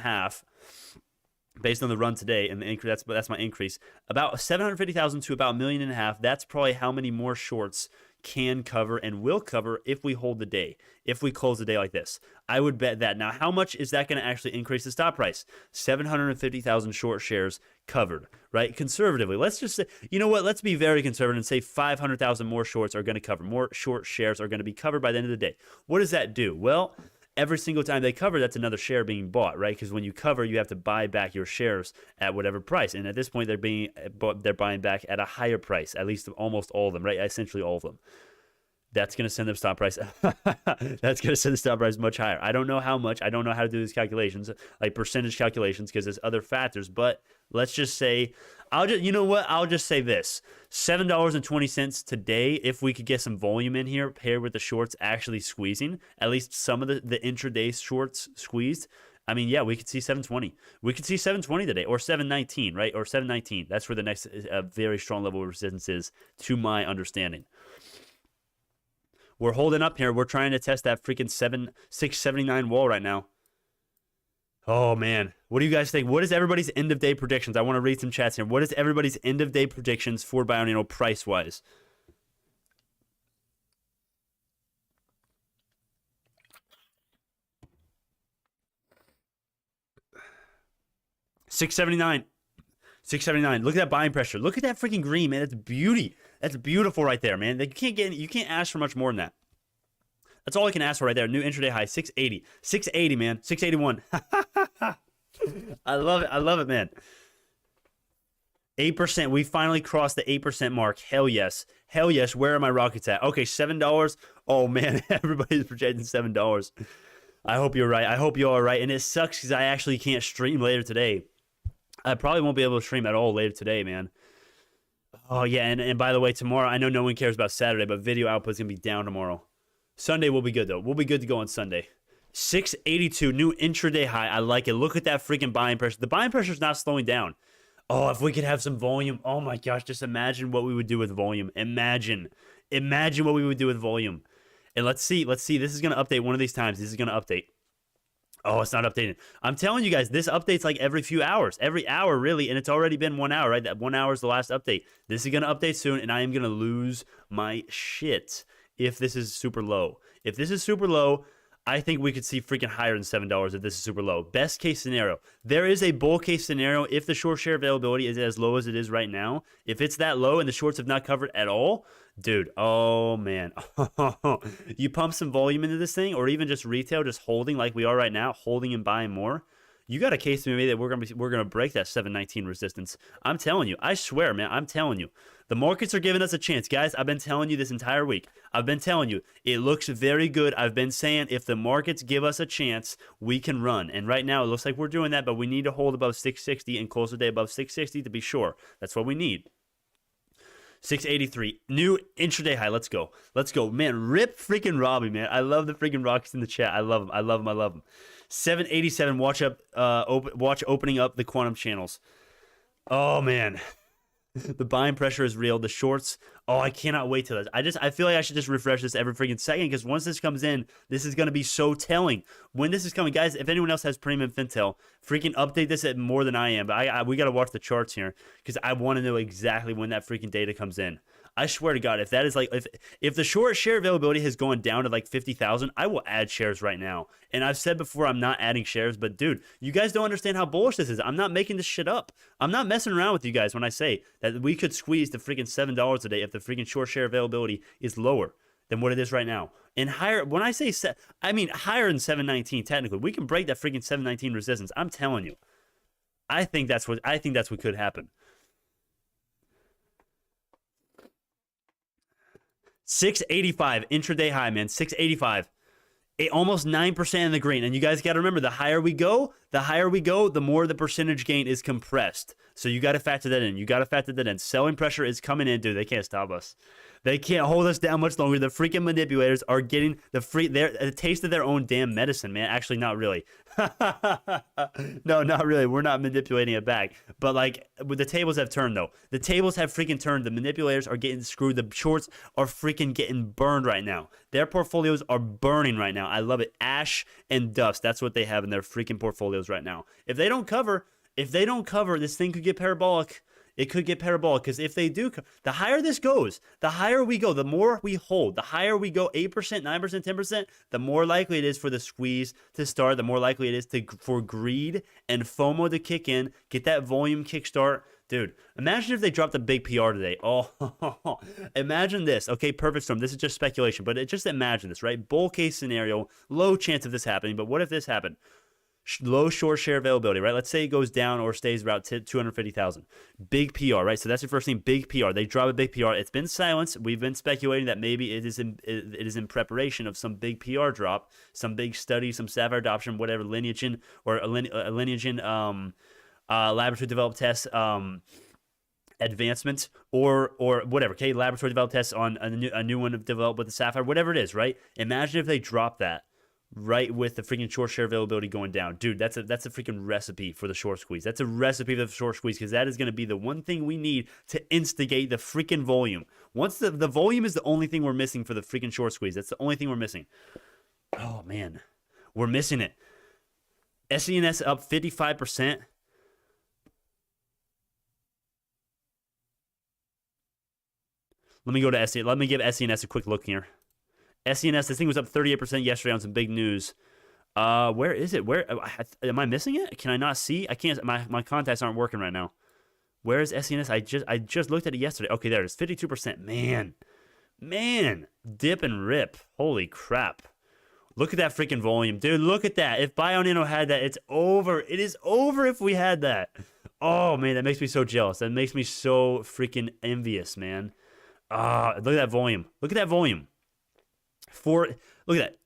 based on the run today, and the increase, that's my increase. About 750,000 to about 1.5 million. That's probably how many more shorts can cover and will cover if we hold the day, if we close the day like this. I would bet that. Now, how much is that going to actually increase the stop price? 750,000 short shares covered, right? Conservatively, let's just say, you know what? Let's be very conservative and say 500,000 more shorts are going to cover. More short shares are going to be covered by the end of the day. What does that do? Well, every single time they cover, that's another share being bought, right? Because when you cover, you have to buy back your shares at whatever price. And at this point, they're buying back at a higher price, at least almost all of them, right? Essentially all of them. That's going to send the stop price. That's going to send the stop price much higher. I don't know how much. I don't know how to do these calculations, like percentage calculations, because there's other factors. But let's just say, you know what? I'll just say this: $7.20 today. If we could get some volume in here, paired with the shorts actually squeezing, at least some of the intraday shorts squeezed. I mean, yeah, we could see 720. We could see 720 today, or 719, right? Or 719. That's where the next very strong level of resistance is, to my understanding. We're holding up here. We're trying to test that freaking 679 wall right now. Oh, man. What do you guys think? What is everybody's end-of-day predictions? I want to read some chats here. What is everybody's end-of-day predictions for Bionano price-wise? $679. $679. Look at that buying pressure. Look at that freaking green, man. That's beauty. That's beautiful right there, man. You can't ask for much more than that. That's all I can ask for right there. New intraday high, 680. 680, man. 681. I love it. I love it, man. 8%. We finally crossed the 8% mark. Hell yes. Hell yes. Where are my rockets at? Okay, $7. Oh, man. Everybody's projecting $7. I hope you're right. I hope you all are right. And it sucks because I actually can't stream later today. I probably won't be able to stream at all later today, man. Oh, yeah, and by the way, tomorrow, I know no one cares about Saturday, but video output is going to be down tomorrow. Sunday will be good, though. We'll be good to go on Sunday. 682, new intraday high. I like it. Look at that freaking buying pressure. The buying pressure is not slowing down. Oh, if we could have some volume. Oh, my gosh, just imagine what we would do with volume. Imagine what we would do with volume. And let's see. This is going to update one of these times. This is going to update. Oh, it's not updating. I'm telling you guys, this updates like every few hours. Every hour, really, and it's already been 1 hour, right? That 1 hour is the last update. This is going to update soon, and I am going to lose my shit if this is super low. If this is super low, I think we could see freaking higher than $7 if this is super low. Best case scenario. There is a bull case scenario if the short share availability is as low as it is right now. If it's that low and the shorts have not covered at all, dude, oh man. You pump some volume into this thing, or even just retail, just holding like we are right now, holding and buying more. You got a case to me that we're gonna break that 719 resistance. I'm telling you. I swear, man. I'm telling you. The markets are giving us a chance, guys. I've been telling you this entire week. I've been telling you it looks very good. I've been saying if the markets give us a chance, we can run. And right now it looks like we're doing that, but we need to hold above 660 and close the day above 660 to be sure. That's what we need. 683. New intraday high. Let's go. Let's go. Man, rip freaking Robbie, man. I love the freaking Rockies in the chat. I love him. I love him. I love him. 787. Watch opening up the quantum channels. Oh, man. The buying pressure is real. The shorts. Oh, I cannot wait till this. I feel like I should just refresh this every freaking second because once this comes in, this is going to be so telling. When this is coming, guys, if anyone else has premium FinTel, freaking update this at more than I am. But we got to watch the charts here because I want to know exactly when that freaking data comes in. I swear to God, if that is like, if the short share availability has gone down to like 50,000, I will add shares right now. And I've said before, I'm not adding shares, but dude, you guys don't understand how bullish this is. I'm not making this shit up. I'm not messing around with you guys when I say that we could squeeze to freaking $7 a day if the freaking short share availability is lower than what it is right now. And higher, when I say, I mean higher than 719 technically. We can break that freaking 719 resistance. I'm telling you. I think that's what could happen. 685 intraday high, man. 685. Almost 9% in the green. And you guys got to remember, the higher we go, the more the percentage gain is compressed. So you got to factor that in. Selling pressure is coming in, dude. They can't stop us. They can't hold us down much longer. The freaking manipulators are getting the taste of their own damn medicine, man. Actually, not really. No, not really. We're not manipulating it back. But like, the tables have turned though. The tables have freaking turned. The manipulators are getting screwed. The shorts are freaking getting burned right now. Their portfolios are burning right now. I love it. Ash and dust. That's what they have in their freaking portfolios right now. If they don't cover, this thing could get parabolic. It could get parabolic because if they do, the higher this goes, the higher we go, the more we hold, the higher we go, 8%, 9%, 10%, the more likely it is for the squeeze to start, the more likely it is for greed and FOMO to kick in, get that volume kickstart. Dude, imagine if they dropped a big PR today. Oh, imagine this. Okay, perfect storm. This is just speculation, but just imagine this, right? Bull case scenario, low chance of this happening, but what if this happened? Low short share availability, right? Let's say it goes down or stays about 250,000. Big PR, right? So that's the first thing. Big PR. They drop a big PR. It's been silenced. We've been speculating that maybe it is in preparation of some big PR drop, some big study, some Sapphire adoption, whatever, lineagen or a lineagen laboratory developed test advancement or whatever. Okay, laboratory developed tests on a new one developed with the Sapphire, whatever it is, right? Imagine if they drop that. Right with the freaking short share availability going down. Dude, that's a freaking recipe for the short squeeze. That's a recipe for the short squeeze because that is going to be the one thing we need to instigate the freaking volume. Once the volume is the only thing we're missing for the freaking short squeeze. That's the only thing we're missing. Oh, man. We're missing it. SENS up 55%. Let me go to SENS. Let me give SENS a quick look here. SENS, this thing was up 38% yesterday on some big news. Where is it? Where am I missing it? Can I not see? I can't. My contacts aren't working right now. Where is SENS? I just looked at it yesterday. Okay, there it is. 52%. Man, dip and rip. Holy crap! Look at that freaking volume, dude. Look at that. If Bionano had that, it's over. It is over if we had that. Oh man, that makes me so jealous. That makes me so freaking envious, man. Look at that volume. Look at that volume. Look at that.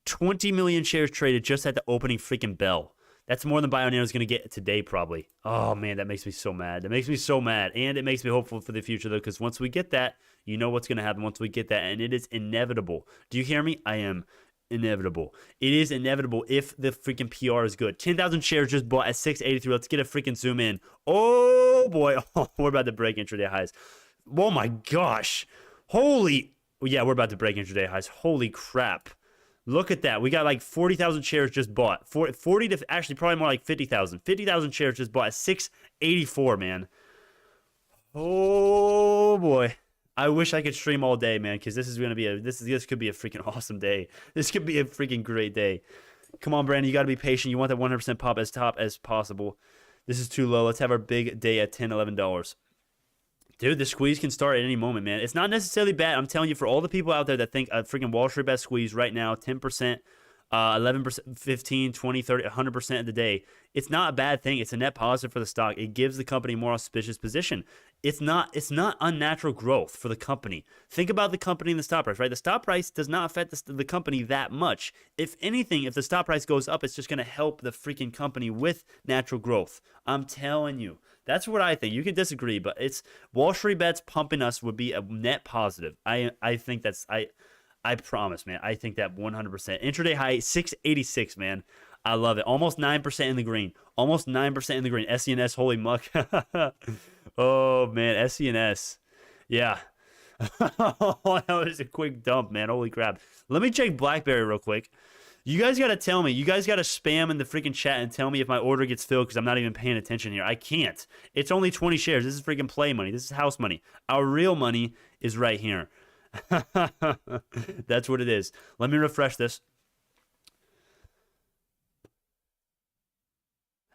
20 million shares traded just at the opening freaking bell. That's more than Bionano's going to get today, probably. Oh, man, that makes me so mad. That makes me so mad. And it makes me hopeful for the future, though, because once we get that, you know what's going to happen once we get that. And it is inevitable. Do you hear me? I am inevitable. It is inevitable if the freaking PR is good. 10,000 shares just bought at 683. Let's get a freaking zoom in. Oh, boy. Oh, we're about to break intraday highs. Oh, my gosh. Holy... Yeah, we're about to break intraday highs. Holy crap. Look at that. We got like 40,000 shares just bought. 40 to actually probably more like 50,000. 50,000 shares just bought at 684, man. Oh, boy. I wish I could stream all day, man, because this is going to be this could be a freaking awesome day. This could be a freaking great day. Come on, Brandon. You got to be patient. You want that 100% pop as top as possible. This is too low. Let's have our big day at $10, $11. Dude, the squeeze can start at any moment, man. It's not necessarily bad. I'm telling you, for all the people out there that think a freaking Wall Street bet squeeze right now, 10%, 11%, 15, 20, 30, 100% of the day. It's not a bad thing. It's a net positive for the stock. It gives the company a more auspicious position. It's not unnatural growth for the company. Think about the company and the stock price, right? The stock price does not affect the company that much. If anything, if the stock price goes up, it's just going to help the freaking company with natural growth. I'm telling you. That's what I think. You can disagree, but it's Wall Street bets pumping us would be a net positive. I think that's I promise, man. I think that 100%. Intraday high 686, man. I love it. Almost 9% in the green. Almost 9% in the green. SENS, holy muck. Oh, man. SENS. Yeah. That was a quick dump, man. Holy crap. Let me check BlackBerry real quick. You guys got to tell me. You guys got to spam in the freaking chat and tell me if my order gets filled because I'm not even paying attention here. I can't. It's only 20 shares. This is freaking play money. This is house money. Our real money is right here. That's what it is. Let me refresh this.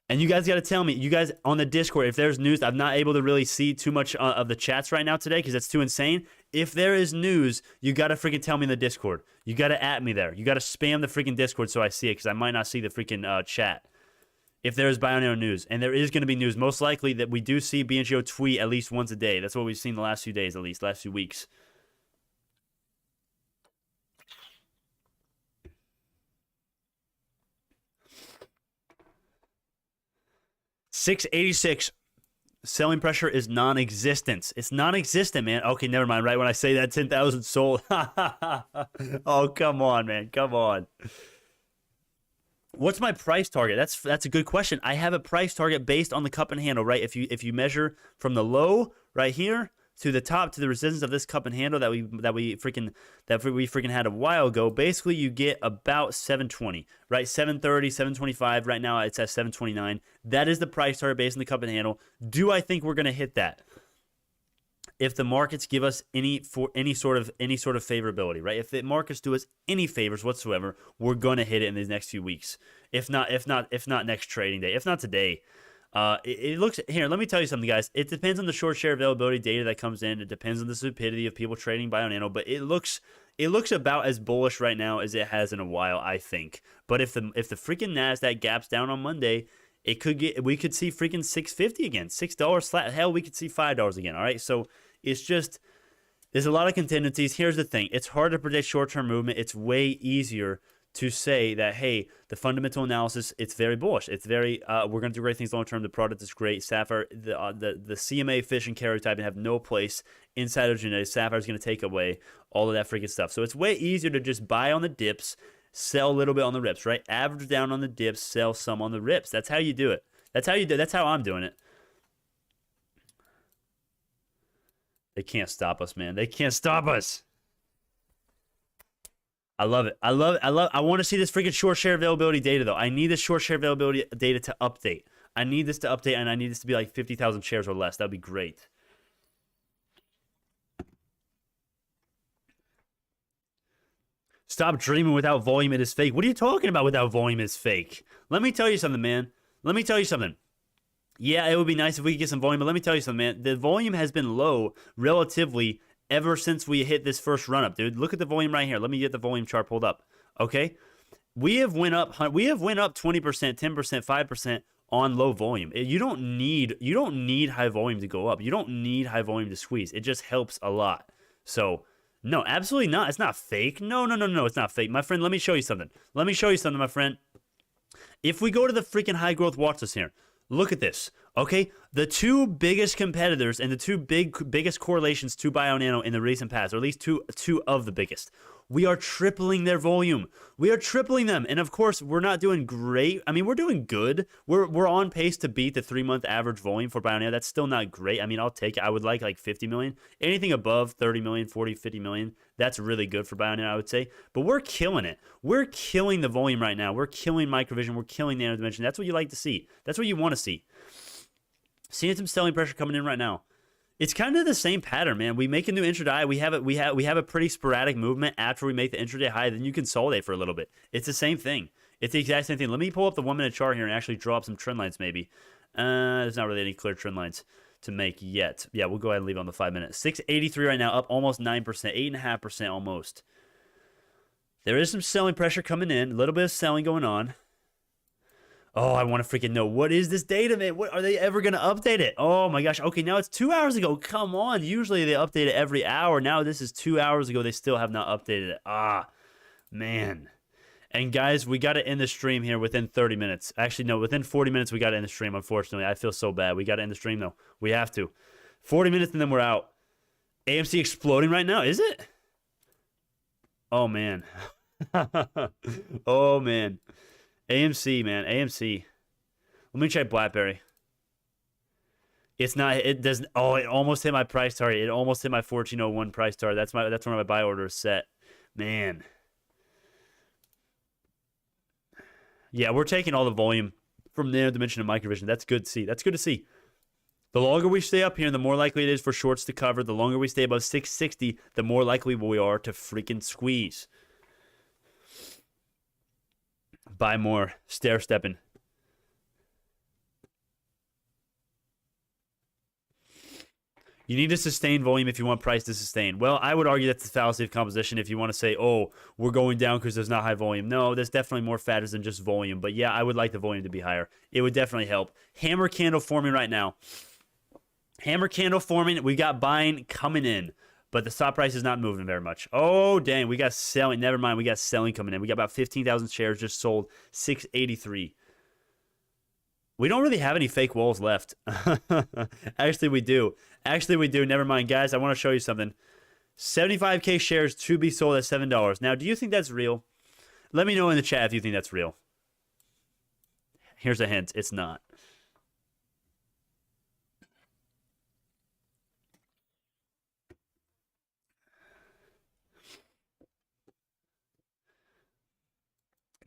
And you guys got to tell me, you guys on the Discord, if there's news, I'm not able to really see too much of the chats right now today because that's too insane. If there is news, you got to freaking tell me in the Discord. You got to at me there. You got to spam the freaking Discord so I see it because I might not see the freaking chat. If there is Bionano news, and there is going to be news, most likely that we do see BNGO tweet at least once a day. That's what we've seen the last few days, at least, last few weeks. $686. Selling pressure is non-existent. It's non-existent, man. Okay, never mind. Right when I say that, 10,000 sold. Oh, come on, man. Come on. What's my price target? That's a good question. I have a price target based on the cup and handle, right? If you measure from the low right here to the top to the resistance of this cup and handle that we freaking had a while ago, basically you get about 720, right? 730, 725. Right now it's at 729. That is the price target based on the cup and handle. Do I think we're gonna hit that? If the markets give us any sort of favorability, right? If the markets do us any favors whatsoever, we're gonna hit it in these next few weeks. If not next trading day, if not today. It looks here. Let me tell you something, guys. It depends on the short share availability data that comes in. It depends on the stupidity of people trading Bionano, but it looks about as bullish right now as it has in a while, I think. But if the freaking Nasdaq gaps down on Monday, we could see freaking 650 again, $6 flat. Hell, we could see $5 again. All right, so it's just there's a lot of contingencies. Here's the thing: it's hard to predict short-term movement. It's way easier to say that, hey, the fundamental analysis, it's very bullish. It's very, we're going to do great things long term. The product is great. Sapphire, the CMA fish and karyotype have no place in cytogenetics. Sapphire is going to take away all of that freaking stuff. So it's way easier to just buy on the dips, sell a little bit on the rips, right? Average down on the dips, sell some on the rips. That's how you do it. That's how you do it. That's how I'm doing it. They can't stop us, man. They can't stop us. I love it. I want to see this freaking short share availability data, though. I need this short share availability data to update. I need this to update, and I need this to be like 50,000 shares or less. That'd be great. Stop dreaming without volume. It is fake. What are you talking about without volume is fake? Let me tell you something, man. Let me tell you something. Yeah, it would be nice if we could get some volume, but let me tell you something, man. The volume has been low relatively ever since we hit this first run up, dude. Look at the volume right here. Let me get the volume chart pulled up. Okay, we have went up 20%, 10%, 5% on low volume. You don't need high volume to go up. You don't need high volume to squeeze. It just helps a lot. So no, absolutely not. It's not fake. No, it's not fake, my friend. Let me show you something. My friend. If we go to the freaking high growth watch list here, look at this. Okay, the two biggest competitors and the two biggest correlations to Bionano in the recent past, or at least two of the biggest. We are tripling their volume. We are tripling them, and of course, we're not doing great. I mean, we're doing good. We're on pace to beat the 3-month average volume for Bionano. That's still not great. I mean, I'll take it. I would like 50 million. Anything above 30 million, 40, 50 million, that's really good for Bionano, I would say. But we're killing it. We're killing the volume right now. We're killing microvision. We're killing nano dimension. That's what you like to see. That's what you want to see. Seeing some selling pressure coming in right now. It's kind of the same pattern, man. We make a new intraday. We have a pretty sporadic movement after we make the intraday high. Then you consolidate for a little bit. It's the same thing. It's the exact same thing. Let me pull up the 1-minute chart here and actually draw up some trend lines maybe. There's not really any clear trend lines to make yet. Yeah, we'll go ahead and leave it on the 5-minute. 683 right now, up almost 9%, 8.5% almost. There is some selling pressure coming in. A little bit of selling going on. Oh, I want to freaking know. What is this data, man? What are they ever going to update it? Oh, my gosh. Okay, now it's 2 hours ago. Come on. Usually they update it every hour. Now this is 2 hours ago. They still have not updated it. Ah, man. And guys, we got to end the stream here within 30 minutes. Actually, no, within 40 minutes, we got to end the stream, unfortunately. I feel so bad. We got to end the stream, though. We have to. 40 minutes, and then we're out. AMC exploding right now, is it? Oh, man. Oh, man. AMC, man. AMC. Let me check BlackBerry. It's not, it doesn't, oh, it almost hit my price target. It almost hit my 1401 price target. That's where my buy order is set. Man. Yeah, we're taking all the volume from Nano Dimension and Microvision. That's good to see. That's good to see. The longer we stay up here, the more likely it is for shorts to cover. The longer we stay above 660, the more likely we are to freaking squeeze. Buy more. Stair-stepping. You need to sustain volume if you want price to sustain. Well, I would argue that's the fallacy of composition if you want to say, oh, we're going down because there's not high volume. No, there's definitely more factors than just volume. But yeah, I would like the volume to be higher. It would definitely help. Hammer candle forming right now. Hammer candle forming. We got buying coming in. But the stop price is not moving very much. Oh, dang. We got selling. Never mind. We got selling coming in. We got about 15,000 shares just sold. 683. We don't really have any fake walls left. Actually, we do. Actually, we do. Never mind, guys. I want to show you something. 75K shares to be sold at $7. Now, do you think that's real? Let me know in the chat if you think that's real. Here's a hint. It's not.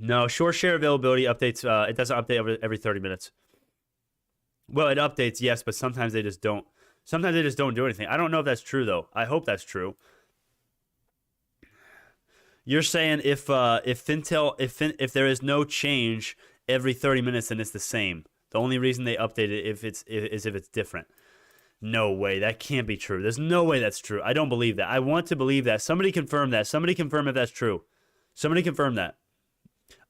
No, short share availability updates. It doesn't update every 30 minutes. Well, it updates, yes, but sometimes they just don't. Sometimes they just don't do anything. I don't know if that's true, though. I hope that's true. You're saying if Fintel, if there is no change every 30 minutes, then it's the same. The only reason they update it is if it's different. No way. That can't be true. There's no way that's true. I don't believe that. I want to believe that. Somebody confirm that. Somebody confirm if that's true. Somebody confirm that.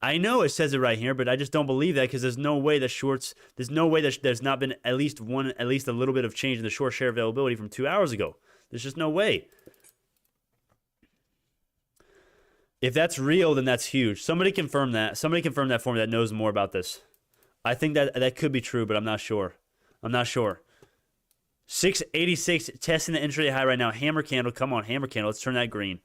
I know it says it right here, but I just don't believe that because there's no way the shorts, there's no way that there's not been at least a little bit of change in the short share availability from 2 hours ago. There's just no way. If that's real, then that's huge. Somebody confirm that. Somebody confirm that for me that knows more about this. I think that could be true, but I'm not sure. I'm not sure. 686 testing the intraday high right now. Hammer candle. Come on, hammer candle. Let's turn that green.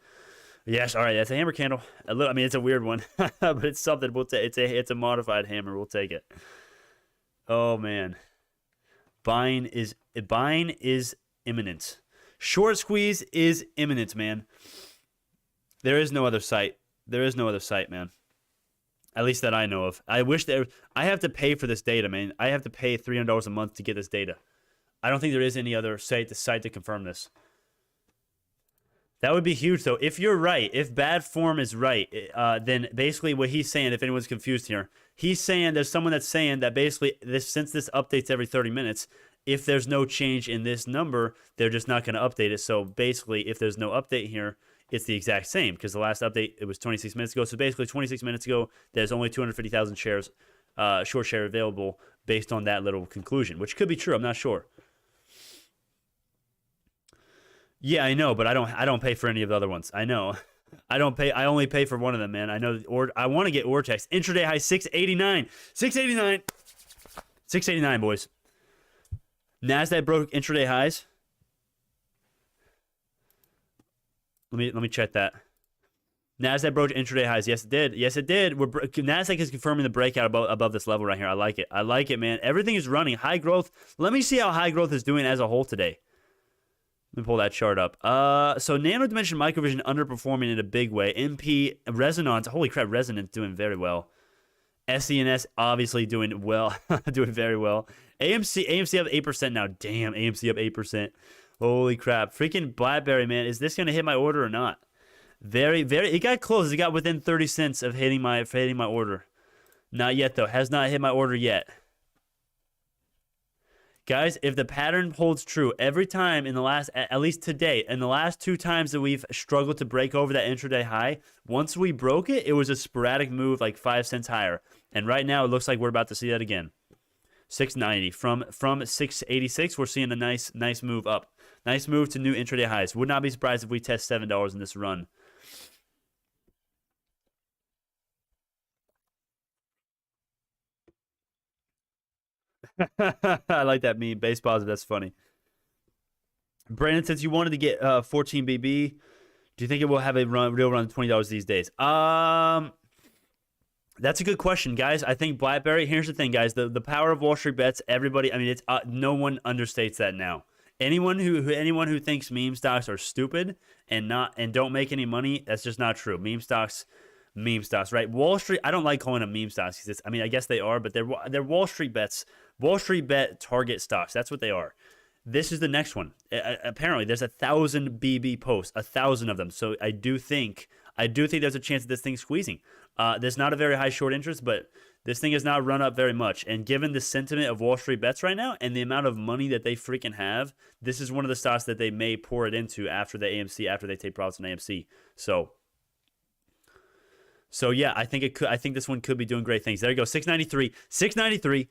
Yes, all right. That's a hammer candle. I mean, it's a weird one, but it's something. We'll take. It's a modified hammer. We'll take it. Oh man, buying is imminent. Short squeeze is imminent, man. There is no other site. There is no other site, man. At least that I know of. I wish there. I have to pay for this data, man. I have to pay $300 a month to get this data. I don't think there is any other site to confirm this. That would be huge, though. If you're right, if bad form is right, then basically what he's saying, if anyone's confused here, he's saying there's someone that's saying that basically since this updates every 30 minutes, if there's no change in this number, they're just not going to update it. So basically, if there's no update here, it's the exact same because the last update, it was 26 minutes ago. So basically 26 minutes ago, there's only 250,000 shares, short share available based on that little conclusion, which could be true. I'm not sure. Yeah, I know, but I don't pay for any of the other ones. I know. I don't pay. I only pay for one of them, man. I know. Or I want to get Ortex. Intraday high 689. 689. 689, boys. Nasdaq broke intraday highs. Let me check that. Nasdaq broke intraday highs. Yes, it did. Yes, it did. Nasdaq is confirming the breakout above this level right here. I like it. I like it, man. Everything is running. High growth. Let me see how high growth is doing as a whole today. Let me pull that chart up. So Nano Dimension Microvision underperforming in a big way. MP Resonance, holy crap, Resonance doing very well. SENS obviously doing well, doing very well. AMC up 8% now. Damn, AMC up 8%. Holy crap, freaking BlackBerry, man. Is this gonna hit my order or not? Very. It got close. It got within 30 cents of hitting my order. Not yet though. Has not hit my order yet. Guys, if the pattern holds true every time in the last, at least today, in the last 2 times that we've struggled to break over that intraday high, once we broke it, it was a sporadic move like 5 cents higher. And right now, it looks like we're about to see that again. 690 from 686, we're seeing a nice move up. Nice move to new intraday highs. Would not be surprised if we test $7 in this run. I like that meme. Base positive. That's funny. Brandon, since you wanted to get 14 BB, do you think it will have a real run of $20 these days? That's a good question, guys. I think BlackBerry. Here's the thing, guys. The power of Wall Street bets. Everybody. I mean, it's no one understates that now. Anyone who thinks meme stocks are stupid and don't make any money, that's just not true. Meme stocks, right? Wall Street. I don't like calling them meme stocks. I mean, I guess they are, but they're Wall Street bets. Wall Street bet target stocks. That's what they are. This is the next one. Apparently, there's 1,000 BB posts, 1,000 of them. So I do think there's a chance of this thing squeezing. There's not a very high short interest, but this thing has not run up very much. And given the sentiment of Wall Street bets right now and the amount of money that they freaking have, this is one of the stocks that they may pour it into after the AMC, after they take profits on AMC. So yeah, I think this one could be doing great things. There you go, 693.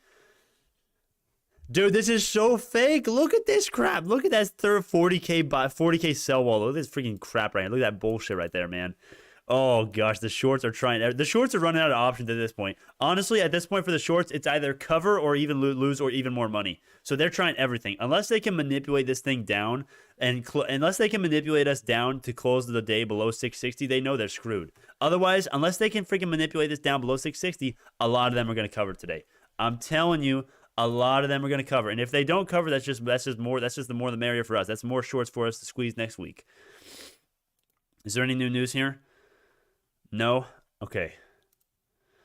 Dude, this is so fake. Look at this crap. Look at that third 40K sell wall. Look at this freaking crap right here. Look at that bullshit right there, man. Oh gosh, the shorts are running out of options at this point. Honestly, at this point for the shorts, it's either cover or even lose or even more money. So they're trying everything. Unless they can manipulate this thing down unless they can manipulate us down to close the day below 660, they know they're screwed. Otherwise, unless they can freaking manipulate this down below 660, a lot of them are going to cover today. I'm telling you, a lot of them are going to cover. And if they don't cover, that's just the more the merrier for us. That's more shorts for us to squeeze next week. Is there any new news here? No? Okay.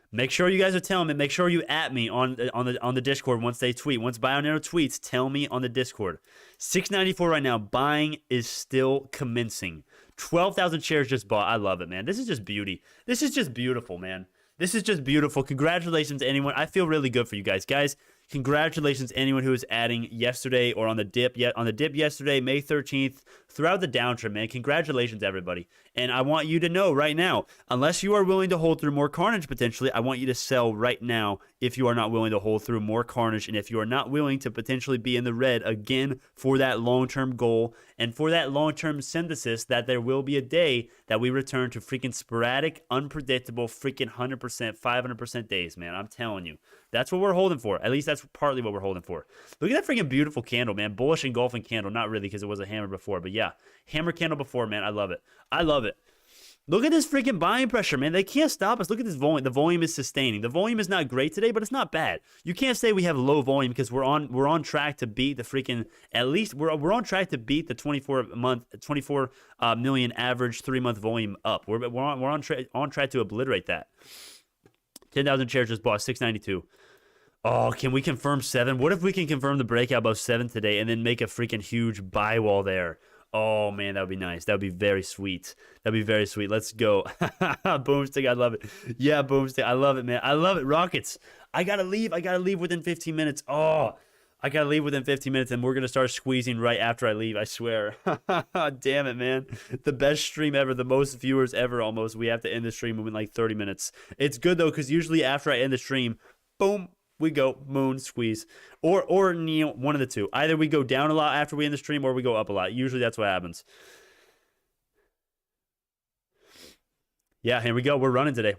Make sure you guys are telling me. Make sure you at me on the Discord once they tweet. Once Bionano tweets, tell me on the Discord. 694 right now. Buying is still commencing. 12,000 shares just bought. I love it, man. This is just beauty. This is just beautiful, man. This is just beautiful. Congratulations to anyone. I feel really good for you guys. Guys, congratulations to anyone who was adding yesterday or on the dip yesterday, May 13th, throughout the downtrend, man. Congratulations, everybody. And I want you to know right now, unless you are willing to hold through more carnage potentially, I want you to sell right now if you are not willing to hold through more carnage and if you are not willing to potentially be in the red again for that long-term goal and for that long-term synthesis that there will be a day that we return to freaking sporadic, unpredictable, freaking 100%, 500% days, man. I'm telling you. That's what we're holding for. At least that's partly what we're holding for. Look at that freaking beautiful candle, man. Bullish engulfing candle. Not really because it was a hammer before, but yeah. Hammer candle before, man. I love it. I love it. Look at this freaking buying pressure, man. They can't stop us. Look at this volume. The volume is sustaining. The volume is not great today, but it's not bad. You can't say we have low volume because we're on track to beat the freaking, at least we're on track to beat the 24 million average 3-month volume up. We're on track to obliterate that. 10,000 shares just bought, 692. Oh, can we confirm 7? What if we can confirm the breakout above 7 today and then make a freaking huge buy wall there? Oh, man, that would be nice. That would be very sweet. That would be very sweet. Let's go. Boomstick, I love it. Yeah, Boomstick, I love it, man. I love it. Rockets, I got to leave. I got to leave within 15 minutes. Oh, I got to leave within 15 minutes, and we're going to start squeezing right after I leave, I swear. Damn it, man. The best stream ever, the most viewers ever almost. We have to end the stream within like 30 minutes. It's good, though, because usually after I end the stream, boom, we go moon squeeze, or one of the two. Either we go down a lot after we end the stream, or we go up a lot. Usually that's what happens. Yeah, here we go. We're running today.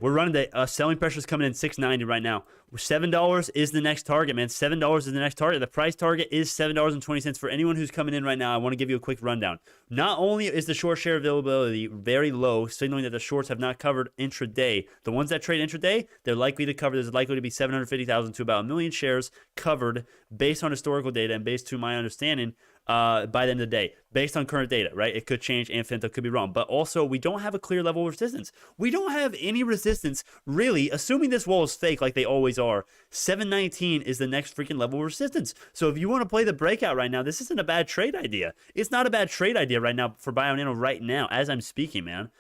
Selling pressure is coming in 690 right now. $7 is the next target, man. $7 is the next target. The price target is $7.20 for anyone who's coming in right now. I want to give you a quick rundown. Not only is the short share availability very low, signaling that the shorts have not covered intraday. The ones that trade intraday, they're likely to cover. There's likely to be 750,000 to about 1 million shares covered based on historical data and based to my understanding by the end of the day, based on current data, right? It could change, and Finta could be wrong. But also, we don't have a clear level of resistance. We don't have any resistance, really, assuming this wall is fake like they always are. 719 is the next freaking level of resistance. So if you want to play the breakout right now, this isn't a bad trade idea. It's not a bad trade idea right now for Bionano right now, as I'm speaking, man.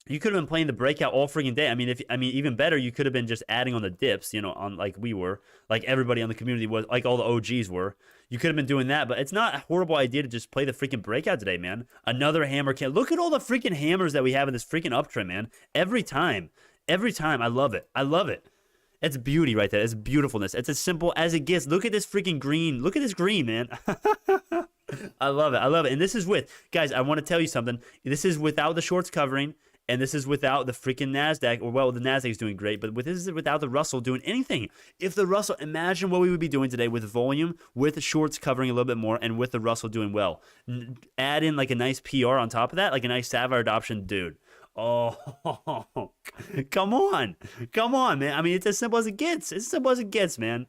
You could have been playing the breakout all freaking day. I mean, even better, you could have been just adding on the dips, you know, on like we were, like everybody on the community was, like all the OGs were. You could have been doing that, but it's not a horrible idea to just play the freaking breakout today, man. Another hammer can. Look at all the freaking hammers that we have in this freaking uptrend, man. Every time, I love it. I love it. It's beauty right there. It's beautifulness. It's as simple as it gets. Look at this freaking green. Look at this green, man. I love it. I love it. And this is with, guys, I want to tell you something. This is without the shorts covering. And this is without the freaking NASDAQ, or well, the NASDAQ is doing great, but this is without the Russell doing anything. If the Russell, imagine what we would be doing today with volume, with the shorts covering a little bit more, and with the Russell doing well. Add in like a nice PR on top of that, like a nice Sapphire adoption, dude. Oh, come on, man. I mean, it's as simple as it gets. It's as simple as it gets, man.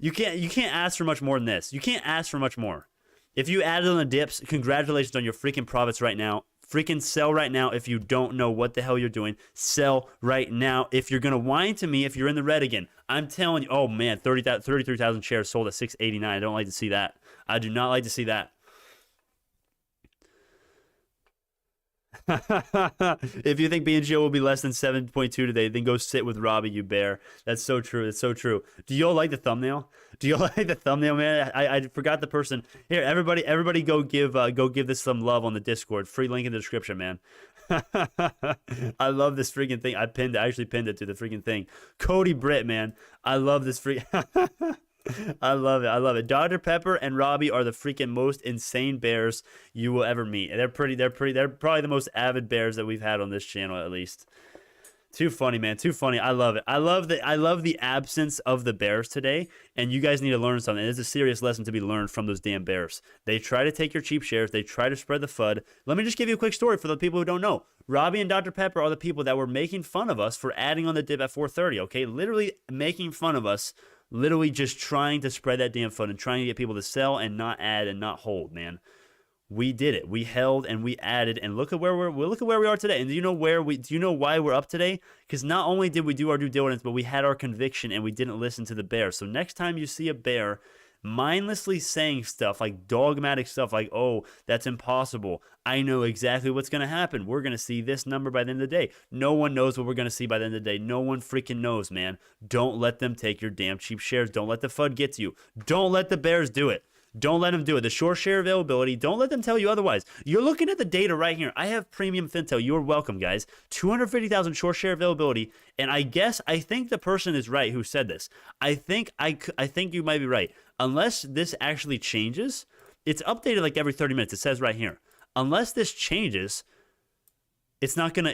You can't ask for much more than this. You can't ask for much more. If you added on the dips, congratulations on your freaking profits right now. Freaking sell right now if you don't know what the hell you're doing. Sell right now if you're going to whine to me if you're in the red again. I'm telling you, oh man, 33,000 shares sold at 689. I don't like to see that. I do not like to see that. If you think BNGO will be less than 7.2 today, then go sit with Robbie, you bear. That's so true. That's so true. Do y'all like the thumbnail? Do y'all like the thumbnail, man? I forgot the person. Here, everybody go give this some love on the Discord. Free link in the description, man. I love this freaking thing. I actually pinned it to the freaking thing. Cody Britt, man. I love this free. I love it. I love it. Dr. Pepper and Robbie are the freaking most insane bears you will ever meet. They're probably the most avid bears that we've had on this channel, at least. Too funny, man. Too funny. I love it. I love the absence of the bears today, and you guys need to learn something. It's a serious lesson to be learned from those damn bears. They try to take your cheap shares. They try to spread the FUD. Let me just give you a quick story for the people who don't know. Robbie and Dr. Pepper are the people that were making fun of us for adding on the dip at 430, okay? Literally making fun of us. Literally just trying to spread that damn FUD and trying to get people to sell and not add and not hold, man. We did it. We held and we added, and look at where we are today. And do you know why we're up today? Because not only did we do our due diligence, but we had our conviction and we didn't listen to the bear. So next time you see a bear mindlessly saying stuff like dogmatic stuff like, oh, that's impossible, I know exactly what's going to happen. We're going to see this number by the end of the day. No one knows what we're going to see by the end of the day. No one freaking knows, man. Don't let them take your damn cheap shares. Don't let the FUD get to you. Don't let the bears do it. Don't let them do it. The short share availability, don't let them tell you otherwise. You're looking at the data right here. I have premium FinTel. You're welcome, guys. 250,000 short share availability. And I think the person is right who said this. I think you might be right. Unless this actually changes, it's updated like every 30 minutes. It says right here. Unless this changes, it's not gonna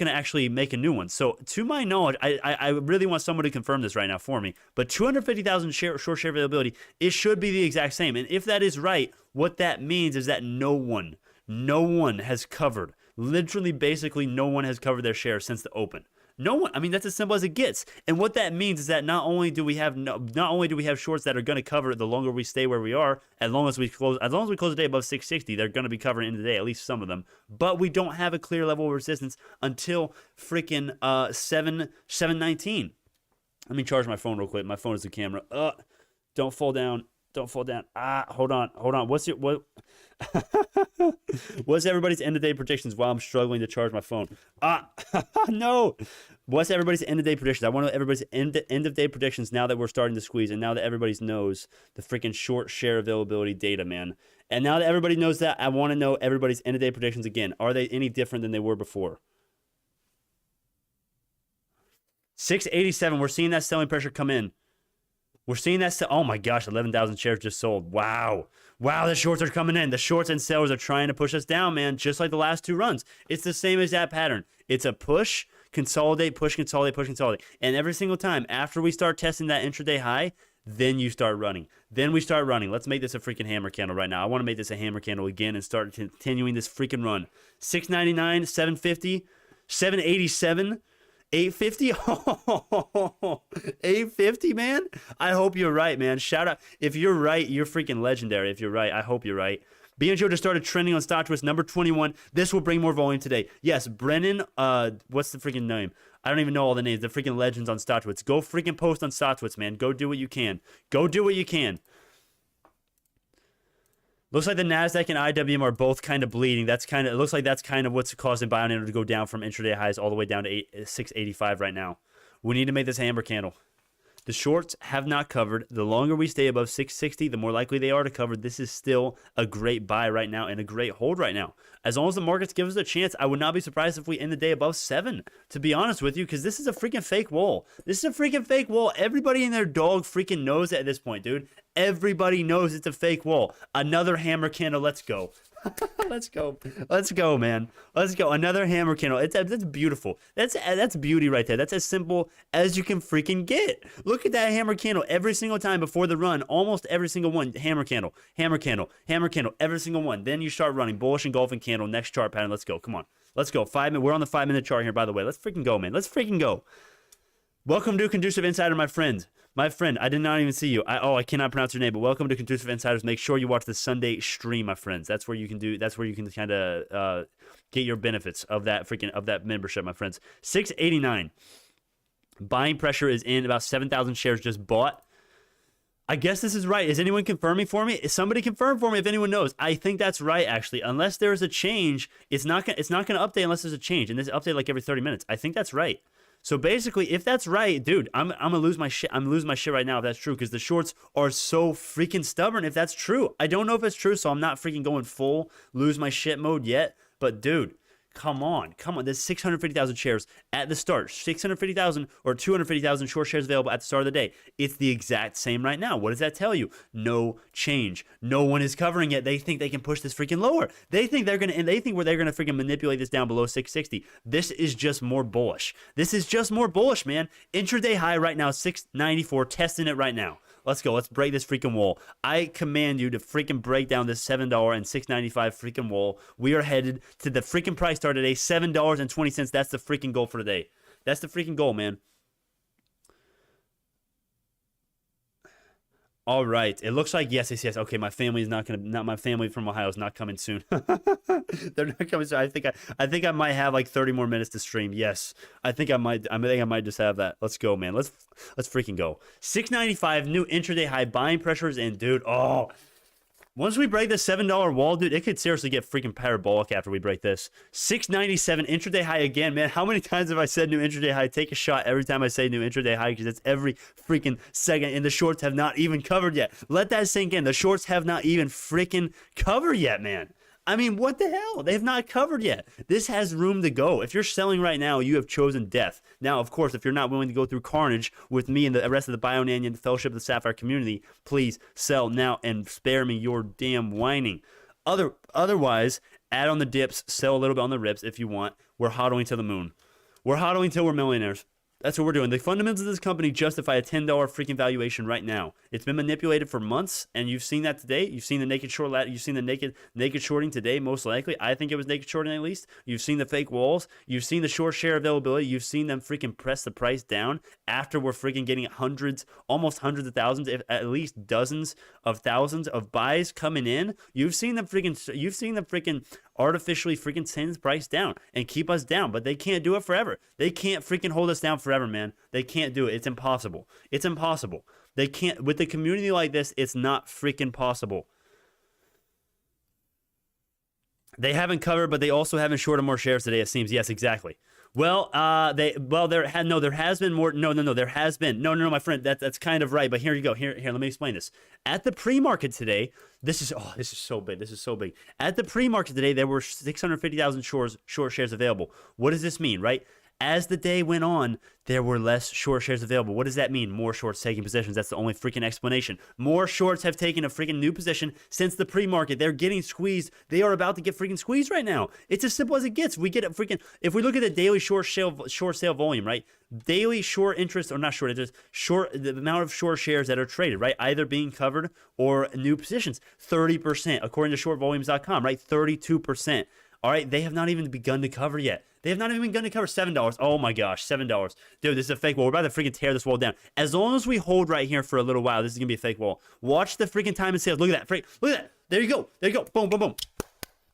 actually make a new one. So to my knowledge, I really want someone to confirm this right now for me. But 250,000 short share availability, it should be the exact same. And if that is right, what that means is that no one has covered. Literally, basically, no one has covered their share since the open. No one. I mean, that's as simple as it gets. And what that means is that not only do we have shorts that are going to cover the longer we stay where we are, as long as we close the day above 660, they're going to be covering in the day, at least some of them. But we don't have a clear level of resistance until freaking 719. Let me charge my phone real quick. My phone is the camera. Don't fall down. Don't fall down. Hold on. What's everybody's end of day predictions while I'm struggling to charge my phone? No. What's everybody's end of day predictions? I want to know everybody's end of day predictions now that we're starting to squeeze and now that everybody knows the freaking short share availability data, man. And now that everybody knows that, I want to know everybody's end of day predictions again. Are they any different than they were before? 687. We're seeing that selling pressure come in. We're seeing that. Oh my gosh, 11,000 shares just sold. Wow. The shorts are coming in. The shorts and sellers are trying to push us down, man, just like the last two runs. It's the same exact pattern. It's a push, consolidate, push, consolidate, push, consolidate. And every single time after we start testing that intraday high, then you start running. Then we start running. Let's make this a freaking hammer candle right now. I want to make this a hammer candle again and start continuing this freaking run. 699, 750, 787. 850? 850, man? I hope you're right, man. Shout out. If you're right, you're freaking legendary. If you're right, I hope you're right. BNGO just started trending on StockTwist, number 21. This will bring more volume today. Yes, Brennan, what's the freaking name? I don't even know all the names. The freaking legends on StockTwist. Go freaking post on StockTwist, man. Go do what you can. Go do what you can. Looks like the NASDAQ and IWM are both kind of bleeding. It looks like that's kind of what's causing Bionano to go down from intraday highs all the way down to 685 right now. We need to make this hammer candle. The shorts have not covered. The longer we stay above 660, the more likely they are to cover. This is still a great buy right now and a great hold right now. As long as the markets give us a chance, I would not be surprised if we end the day above 7, to be honest with you, because this is a freaking fake wall. This is a freaking fake wall. Everybody and their dog freaking knows it at this point, dude. Everybody knows it's a fake wall. Another hammer candle. Let's go. Let's go. Let's go, man. Let's go. Another hammer candle. That's beautiful. That's beauty right there. That's as simple as you can freaking get. Look at that hammer candle every single time before the run. Almost every single one. Hammer candle. Hammer candle. Hammer candle. Every single one. Then you start running. Bullish engulfing candle. Next chart pattern. Let's go. Come on. Let's go. 5 minute. We're on the 5-minute chart here, by the way. Let's freaking go, man. Let's freaking go. Welcome to Conducive Insider, my friend. My friend, I did not even see you. I cannot pronounce your name, but welcome to Conducive Insiders. Make sure you watch the Sunday stream, my friends. That's where you can kind of get your benefits of that membership, my friends. 689. Buying pressure is in. About 7,000 shares just bought. I guess this is right. Is anyone confirming for me? Is somebody confirm for me if anyone knows? I think that's right, actually. Unless there's a change, it's not going to update unless there's a change. And this update like every 30 minutes. I think that's right. So basically, if that's right, dude, I'm gonna lose my shit. I'm losing my shit right now if that's true, because the shorts are so freaking stubborn. If that's true, I don't know if it's true, so I'm not freaking going full lose my shit mode yet. But dude, come on. There's 650,000 shares at the start. 650,000 or 250,000 short shares available at the start of the day. It's the exact same right now. What does that tell you? No change. No one is covering it. They think they can push this freaking lower. They think they're gonna freaking manipulate this down below 660. This is just more bullish. This is just more bullish, man. Intraday high right now, 694. Testing it right now. Let's go. Let's break this freaking wall. I command you to freaking break down this $7 and $6.95 freaking wall. We are headed to the freaking price start today, $7.20. That's the freaking goal for today. That's the freaking goal, man. All right. It looks like yes. Okay, my family from Ohio is not coming soon. They're not coming soon. I think I might have like 30 more minutes to stream. Yes. I think I might just have that. Let's go, man. Let's freaking go. 695 new intraday high. Buying pressure is in, dude. Oh. Once we break this $7 wall, dude, it could seriously get freaking parabolic after we break this. 697 intraday high again, man. How many times have I said new intraday high? Take a shot every time I say new intraday high, because it's every freaking second, and the shorts have not even covered yet. Let that sink in. The shorts have not even freaking covered yet, man. I mean, what the hell? They have not covered yet. This has room to go. If you're selling right now, you have chosen death. Now, of course, if you're not willing to go through carnage with me and the rest of the Bionano and the Fellowship of the Sapphire community, please sell now and spare me your damn whining. Otherwise, add on the dips, sell a little bit on the rips if you want. We're hodling to the moon. We're hodling till we're millionaires. That's what we're doing. The fundamentals of this company justify a $10 freaking valuation right now. It's been manipulated for months, and you've seen that today. You've seen the naked short. You've seen the naked shorting today, most likely. I think it was naked shorting at least. You've seen the fake walls. You've seen the short share availability. You've seen them freaking press the price down after we're freaking getting almost hundreds of thousands, if at least dozens of thousands of buys coming in. You've seen them freaking artificially freaking send the price down and keep us down, but they can't do it forever. They can't freaking hold us down forever, man. They can't do it. It's impossible. It's impossible. They can't. With a community like this, it's not freaking possible. They haven't covered, but they also haven't shorted more shares today, it seems. Yes, exactly. Well, there has been more. No, there has been. No, my friend, that's kind of right. But here you go. Here, let me explain this. At the pre-market today, this is so big. This is so big. At the pre-market today, there were 650,000 short shares available. What does this mean, right? As the day went on, there were less short shares available. What does that mean? More shorts taking positions. That's the only freaking explanation. More shorts have taken a freaking new position since the pre-market. They're getting squeezed. They are about to get freaking squeezed right now. It's as simple as it gets. We get a freaking, if we look at the daily short sale volume, right? Daily short interest, or not short interest, the amount of short shares that are traded, right? Either being covered or new positions. 30%, according to shortvolumes.com, right? 32%. All right, they have not even begun to cover yet. They have not even begun to cover $7. Oh my gosh, $7. Dude, this is a fake wall. We're about to freaking tear this wall down. As long as we hold right here for a little while, this is going to be a fake wall. Watch the freaking time and sales. Look at that. Look at that. There you go. Boom, boom, boom.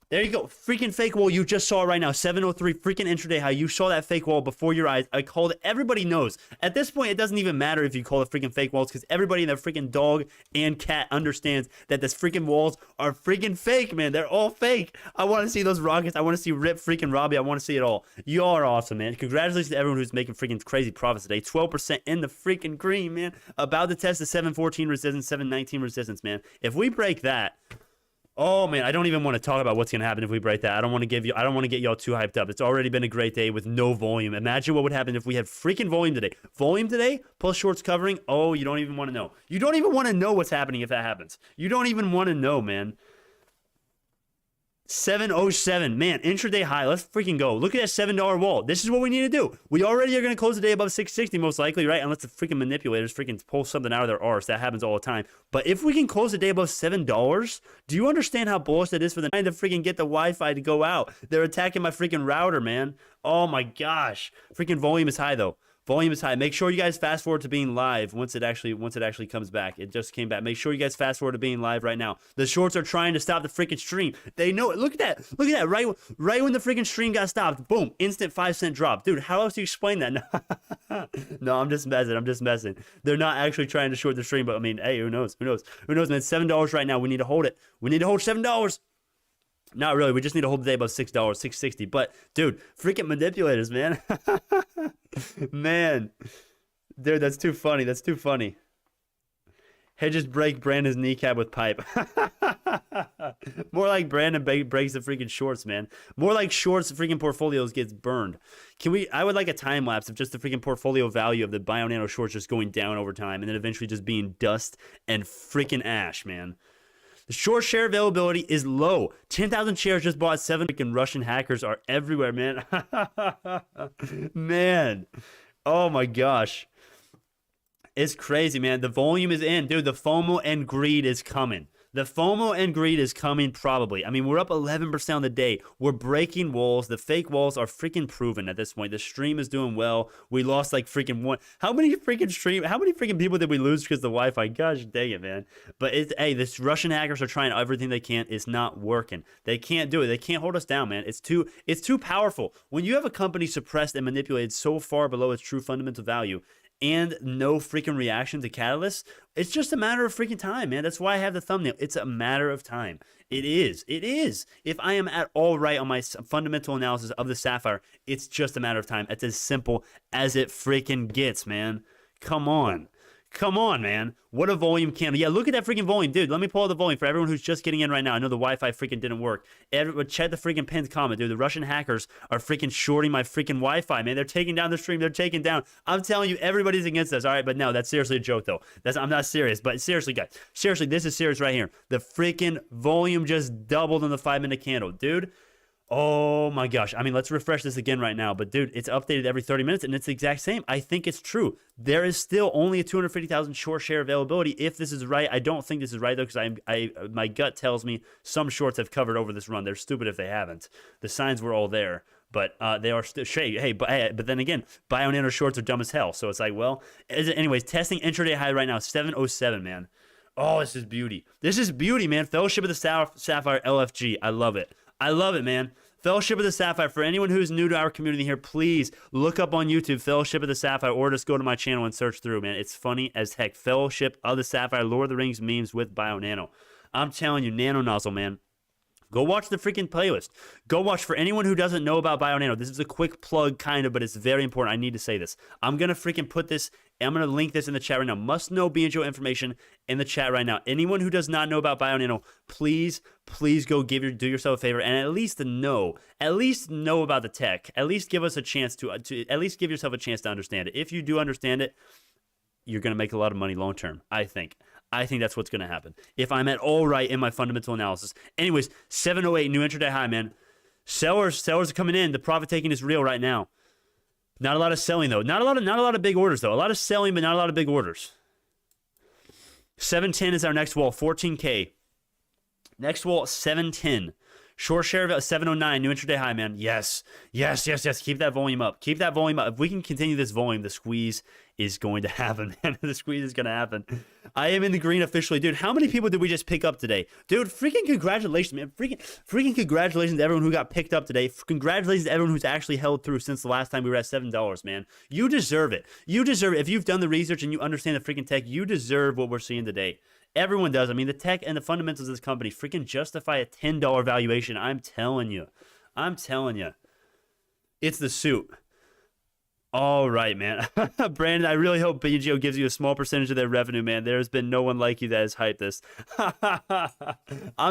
There you go. Freaking fake wall. You just saw it right now. 703 freaking intraday high. You saw that fake wall before your eyes. I called it. Everybody knows. At this point, it doesn't even matter if you call it freaking fake walls because everybody and their freaking dog and cat understands that this freaking walls are freaking fake, man. They're all fake. I want to see those rockets. I want to see Rip freaking Robbie. I want to see it all. You all are awesome, man. Congratulations to everyone who's making freaking crazy profits today. 12% in the freaking green, man. About to test the 714 resistance, 719 resistance, man. If we break that... Oh man, I don't even want to talk about what's gonna happen if we break that. I don't want to get y'all too hyped up. It's already been a great day with no volume. Imagine what would happen if we had freaking volume today. Volume today plus shorts covering. Oh, you don't even want to know. You don't even want to know what's happening if that happens. You don't even want to know, man. 707, man, intraday high. Let's freaking go. Look at that $7 wall. This is what we need to do. We already are going to close the day above 660 most likely, right? Unless the freaking manipulators freaking pull something out of their arse. That happens all the time. But if we can close the day above $7, do you understand how bullish that is for them trying to freaking get the Wi-Fi to go out? They're attacking my freaking router, man. Oh my gosh. Freaking volume is high though. Volume is high. Make sure you guys fast forward to being live once it actually comes back. It just came back. Make sure you guys fast forward to being live right now. The shorts are trying to stop the freaking stream. They know it. Look at that. Look at that. Right when the freaking stream got stopped, boom, instant 5-cent drop. Dude, how else do you explain that? No, I'm just messing. They're not actually trying to short the stream, but I mean, hey, who knows? Who knows, man? $7 right now. We need to hold it. We need to hold $7. Not really. We just need to hold the day above $6, $6.60. But, dude, freaking manipulators, man. Man. Dude, that's too funny. That's too funny. Hedges break Brandon's kneecap with pipe. More like Brandon breaks the freaking shorts, man. More like shorts freaking portfolios gets burned. I would like a time lapse of just the freaking portfolio value of the Bionano shorts just going down over time and then eventually just being dust and freaking ash, man. The short share availability is low. 10,000 shares just bought. 7 freaking Russian hackers are everywhere, man. Man. Oh my gosh. It's crazy, man. The volume is in. Dude, the FOMO and greed is coming. The FOMO and greed is coming probably. I mean, we're up 11% on the day. We're breaking walls. The fake walls are freaking proven at this point. The stream is doing well. We lost like freaking one. How many freaking people did we lose because of the Wi-Fi? Gosh dang it, man. But hey, this Russian hackers are trying everything they can. It's not working. They can't do it. They can't hold us down, man. It's too powerful. When you have a company suppressed and manipulated so far below its true fundamental value, and no freaking reaction to catalysts, it's just a matter of freaking time, man. That's why I have the thumbnail. It's a matter of time. It is. If I am at all right on my fundamental analysis of the Sapphire, it's just a matter of time. It's as simple as it freaking gets, man. Come on, man. What a volume candle. Yeah, look at that freaking volume. Dude, let me pull out the volume for everyone who's just getting in right now. I know the Wi-Fi freaking didn't work. Check the freaking pinned comment, dude. The Russian hackers are freaking shorting my freaking Wi-Fi, man. They're taking down the stream. They're taking down. I'm telling you, everybody's against us. All right, but no, that's seriously a joke, though. I'm not serious. But seriously, guys. Seriously, this is serious right here. The freaking volume just doubled in the 5-minute candle. Dude. Oh my gosh. I mean, let's refresh this again right now. But dude, it's updated every 30 minutes and it's the exact same. I think it's true. There is still only a 250,000 short share availability if this is right. I don't think this is right though because my gut tells me some shorts have covered over this run. They're stupid if they haven't. The signs were all there. But they are still but then again, Bionano shorts are dumb as hell. So it's like, well, anyways, testing intraday high right now, 707, man. Oh, this is beauty. This is beauty, man. Fellowship of the Sapphire LFG. I love it. I love it, man. Fellowship of the Sapphire. For anyone who's new to our community here, please look up on YouTube Fellowship of the Sapphire or just go to my channel and search through, man. It's funny as heck. Fellowship of the Sapphire, Lord of the Rings memes with Bionano. I'm telling you, Nano Nozzle, man. Go watch the freaking playlist. Go watch. For anyone who doesn't know about Bionano, this is a quick plug, kind of, but it's very important. I need to say this. I'm going to freaking put this, I'm going to link this in the chat right now. Must know BNGO information in the chat right now. Anyone who does not know about Bionano, please go do yourself a favor and at least know about the tech. At least give us a chance to at least give yourself a chance to understand it. If you do understand it, you're going to make a lot of money long term, I think. I think that's what's going to happen if I'm at all right in my fundamental analysis. Anyways, 708 new intraday high, man. Sellers are coming in. The profit taking is real right now. Not a lot of selling though. Not a lot of big orders though. A lot of selling, but not a lot of big orders. 710 is our next wall. 14K. Next wall 710. Short share of 709, new intraday high, man. Yes. Keep that volume up. If we can continue this volume, the squeeze is going to happen, man. The squeeze is going to happen. I am in the green officially, dude. How many people did we just pick up today? Dude, freaking congratulations, man. Freaking congratulations to everyone who got picked up today. Congratulations to everyone who's actually held through since the last time we were at $7, man. You deserve it. You deserve it. If you've done the research and you understand the freaking tech, you deserve what we're seeing today. Everyone does. I mean, the tech and the fundamentals of this company freaking justify a $10 valuation. I'm telling you. It's the suit. All right, man. Brandon, I really hope BNGO gives you a small percentage of their revenue, man. There's been no one like you that has hyped this.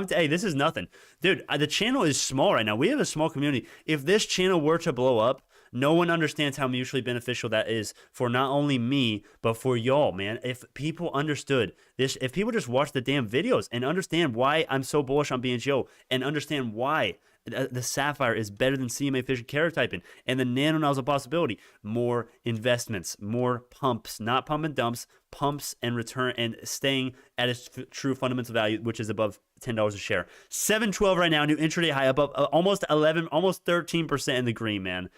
Hey, this is nothing. Dude, the channel is small right now. We have a small community. If this channel were to blow up, no one understands how mutually beneficial that is for not only me, but for y'all, man. If people understood this, if people just watch the damn videos and understand why I'm so bullish on BNGO and understand why the Sapphire is better than CMA Fisher karyotyping and the nano nozzle possibility, more investments, more pumps, not pump and dumps, pumps and return and staying at its true fundamental value, which is above $10 a share. 712 right now, new intraday high above almost 11, almost 13% in the green, man.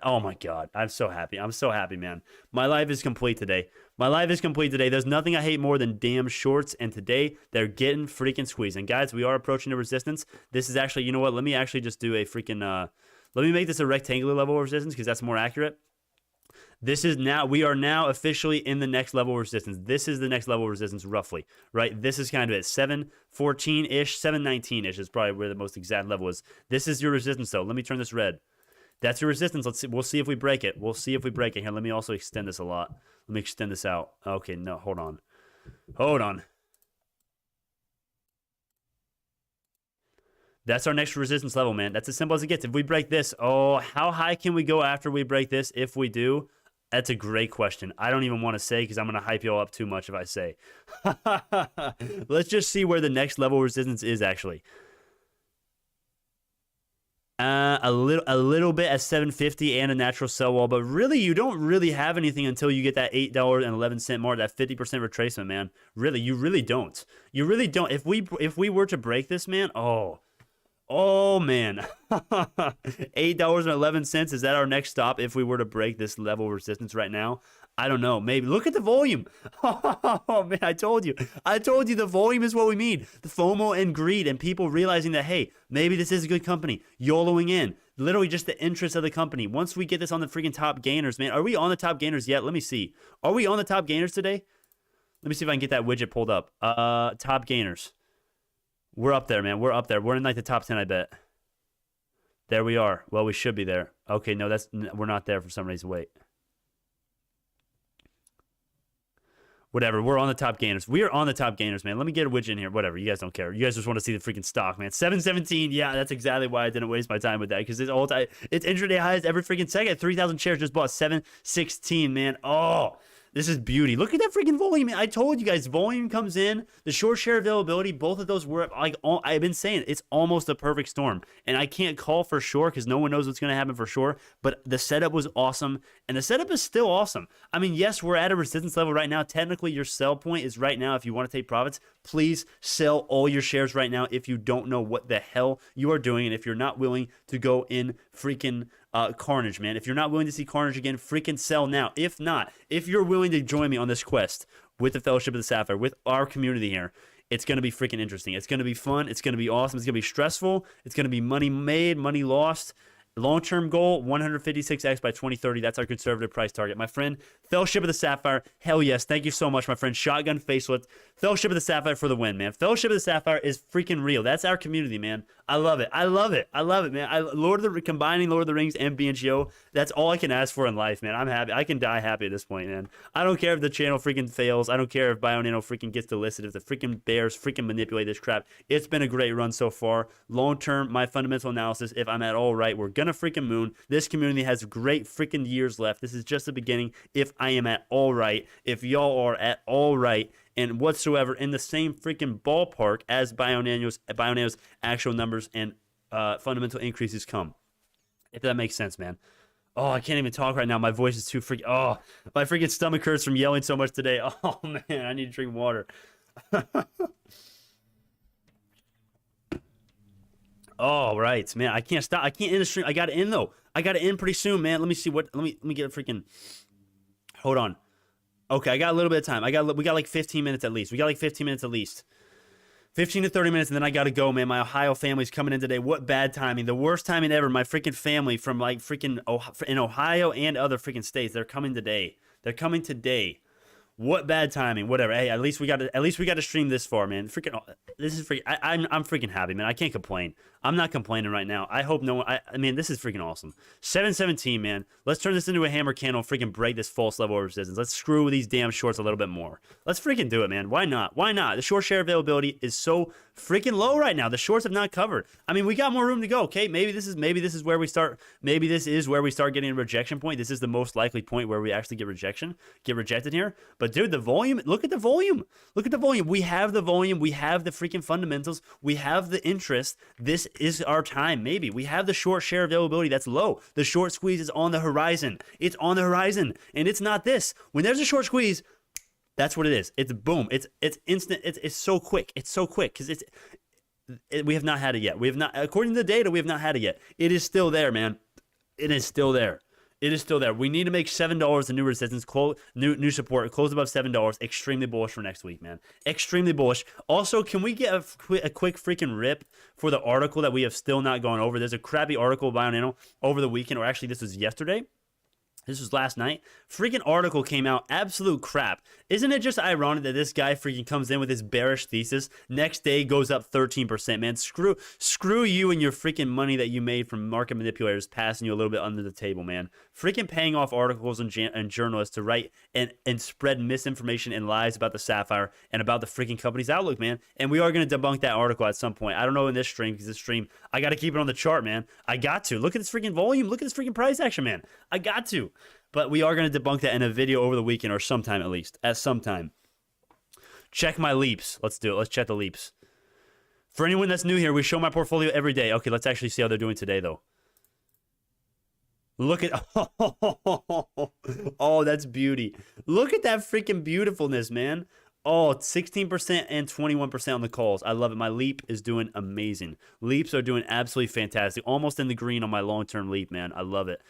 Oh my God, I'm so happy. I'm so happy, man. My life is complete today. There's nothing I hate more than damn shorts, and today they're getting freaking squeezed. And guys, we are approaching the resistance. This is actually, you know what? Let me actually just do a freaking, let me make this a rectangular level of resistance because that's more accurate. We are now officially in the next level of resistance. This is the next level of resistance, roughly, right? This is kind of it. 714-ish, 719-ish is probably where the most exact level is. This is your resistance, though. Let me turn this red. That's your resistance. Let's see. We'll see if we break it. Here, let me also extend this a lot. Let me extend this out. Okay, no, hold on. That's our next resistance level, man. That's as simple as it gets. If we break this, how high can we go after we break this? If we do, that's a great question. I don't even want to say because I'm going to hype you all up too much if I say. Let's just see where the next level of resistance is actually. A little bit at 750 and a natural sell wall, but really you don't really have anything until you get that $8.11 mark, that 50% retracement, man. Really, you really don't. If we were to break this, man, oh man. $8.11, is that our next stop if we were to break this level of resistance right now? I don't know. Maybe. Look at the volume. Oh, man, I told you. The volume is what we need. The FOMO and greed and people realizing that, hey, maybe this is a good company. YOLOing in. Literally just the interest of the company. Once we get this on the freaking top gainers, man. Are we on the top gainers yet? Let me see. Are we on the top gainers today? Let me see if I can get that widget pulled up. Top gainers. We're up there, man. We're up there. We're in like the top 10, I bet. There we are. Well, we should be there. Okay, no, we're not there for some reason. Wait. Whatever, we're on the top gainers. We are on the top gainers, man. Let me get a widget in here. Whatever, you guys don't care. You guys just want to see the freaking stock, man. 717, yeah, that's exactly why I didn't waste my time with that. Because it's intraday highs every freaking second. 3,000 shares just bought 716, man. Oh, this is beauty. Look at that freaking volume, man. I told you guys, volume comes in. The short share availability, both of those were like, I've been saying, it's almost a perfect storm. And I can't call for sure because no one knows what's going to happen for sure. But the setup was awesome. And the setup is still awesome. I mean, yes, we're at a resistance level right now. Technically, your sell point is right now. If you want to take profits, please sell all your shares right now if you don't know what the hell you are doing. And if you're not willing to go in freaking carnage, man. If you're not willing to see carnage again, freaking sell now. If not, if you're willing to join me on this quest with the Fellowship of the Sapphire, with our community here, it's going to be freaking interesting. It's going to be fun. It's going to be awesome. It's going to be stressful. It's going to be money made, money lost. Long-term goal, 156x by 2030. That's our conservative price target. My friend, Fellowship of the Sapphire, hell yes. Thank you so much, my friend. Shotgun facelift. Fellowship of the Sapphire for the win, man. Fellowship of the Sapphire is freaking real. That's our community, man. I love it. I love it, man. Combining Lord of the Rings and BNGO, that's all I can ask for in life, man. I'm happy. I can die happy at this point, man. I don't care if the channel freaking fails. I don't care if Bionano freaking gets delisted, if the freaking bears freaking manipulate this crap. It's been a great run so far. Long-term, my fundamental analysis, if I'm at all right, we're gonna freaking moon. This community has great freaking years left. This is just the beginning. If I am at all right, if y'all are at all right, and whatsoever in the same freaking ballpark as Bionano's actual numbers and fundamental increases come. If that makes sense, man. Oh, I can't even talk right now. My voice is too freaking... Oh, my freaking stomach hurts from yelling so much today. Oh, man, I need to drink water. Oh, right, man. I can't stop. I can't end the stream. I got to end, though. I got to end pretty soon, man. Let me see what... Let me get a freaking... Hold on. Okay, I got a little bit of time. We got like 15 minutes at least. 15 to 30 minutes, and then I got to go, man. My Ohio family's coming in today. What bad timing. The worst timing ever. My freaking family from like freaking in Ohio and other freaking states, they're coming today. What bad timing. Whatever. Hey, at least we got to stream this far, man. This is freaking. I'm freaking happy, man. I can't complain. I'm not complaining right now. I hope no one. I mean, this is freaking awesome. 717, man. Let's turn this into a hammer candle. And freaking break this false level of resistance. Let's screw with these damn shorts a little bit more. Let's freaking do it, man. Why not? The short share availability is so freaking low right now. The shorts have not covered. I mean, we got more room to go. Okay, maybe this is where we start. Maybe this is where we start getting a rejection point. This is the most likely point where we actually get rejected here. But dude, the volume. Look at the volume. We have the volume. We have the freaking fundamentals. We have the interest. This is our time. Maybe we have the short share availability that's low. The short squeeze is on the horizon. It's on the horizon, and it's not this. When there's a short squeeze, that's what it is. It's boom. It's instant. It's so quick. Because we have not had it yet. We have not, according to the data, we have not had it yet. It is still there, man. It is still there. We need to make $7 the new resistance, new support, close above $7. Extremely bullish for next week, man. Extremely bullish. Also, can we get a quick freaking rip for the article that we have still not gone over? There's a crappy article by Bionano over the weekend, or actually this was yesterday. This was last night. Freaking article came out. Absolute crap. Isn't it just ironic that this guy freaking comes in with his bearish thesis, next day goes up 13%, man? Screw you and your freaking money that you made from market manipulators passing you a little bit under the table, man. Freaking paying off articles and journalists to write and spread misinformation and lies about the Sapphire and about the freaking company's outlook, man. And we are going to debunk that article at some point. I don't know in this stream, because this stream, I got to keep it on the chart, man. I got to. Look at this freaking volume. Look at this freaking price action, man. I got to. But we are going to debunk that in a video over the weekend, or sometime at least. At some time. Check my leaps. Let's do it. Let's check the leaps. For anyone that's new here, we show my portfolio every day. Okay, let's actually see how they're doing today, though. Look at... Oh, that's beauty. Look at that freaking beautifulness, man. Oh, 16% and 21% on the calls. I love it. My leap is doing amazing. Leaps are doing absolutely fantastic. Almost in the green on my long-term leap, man. I love it.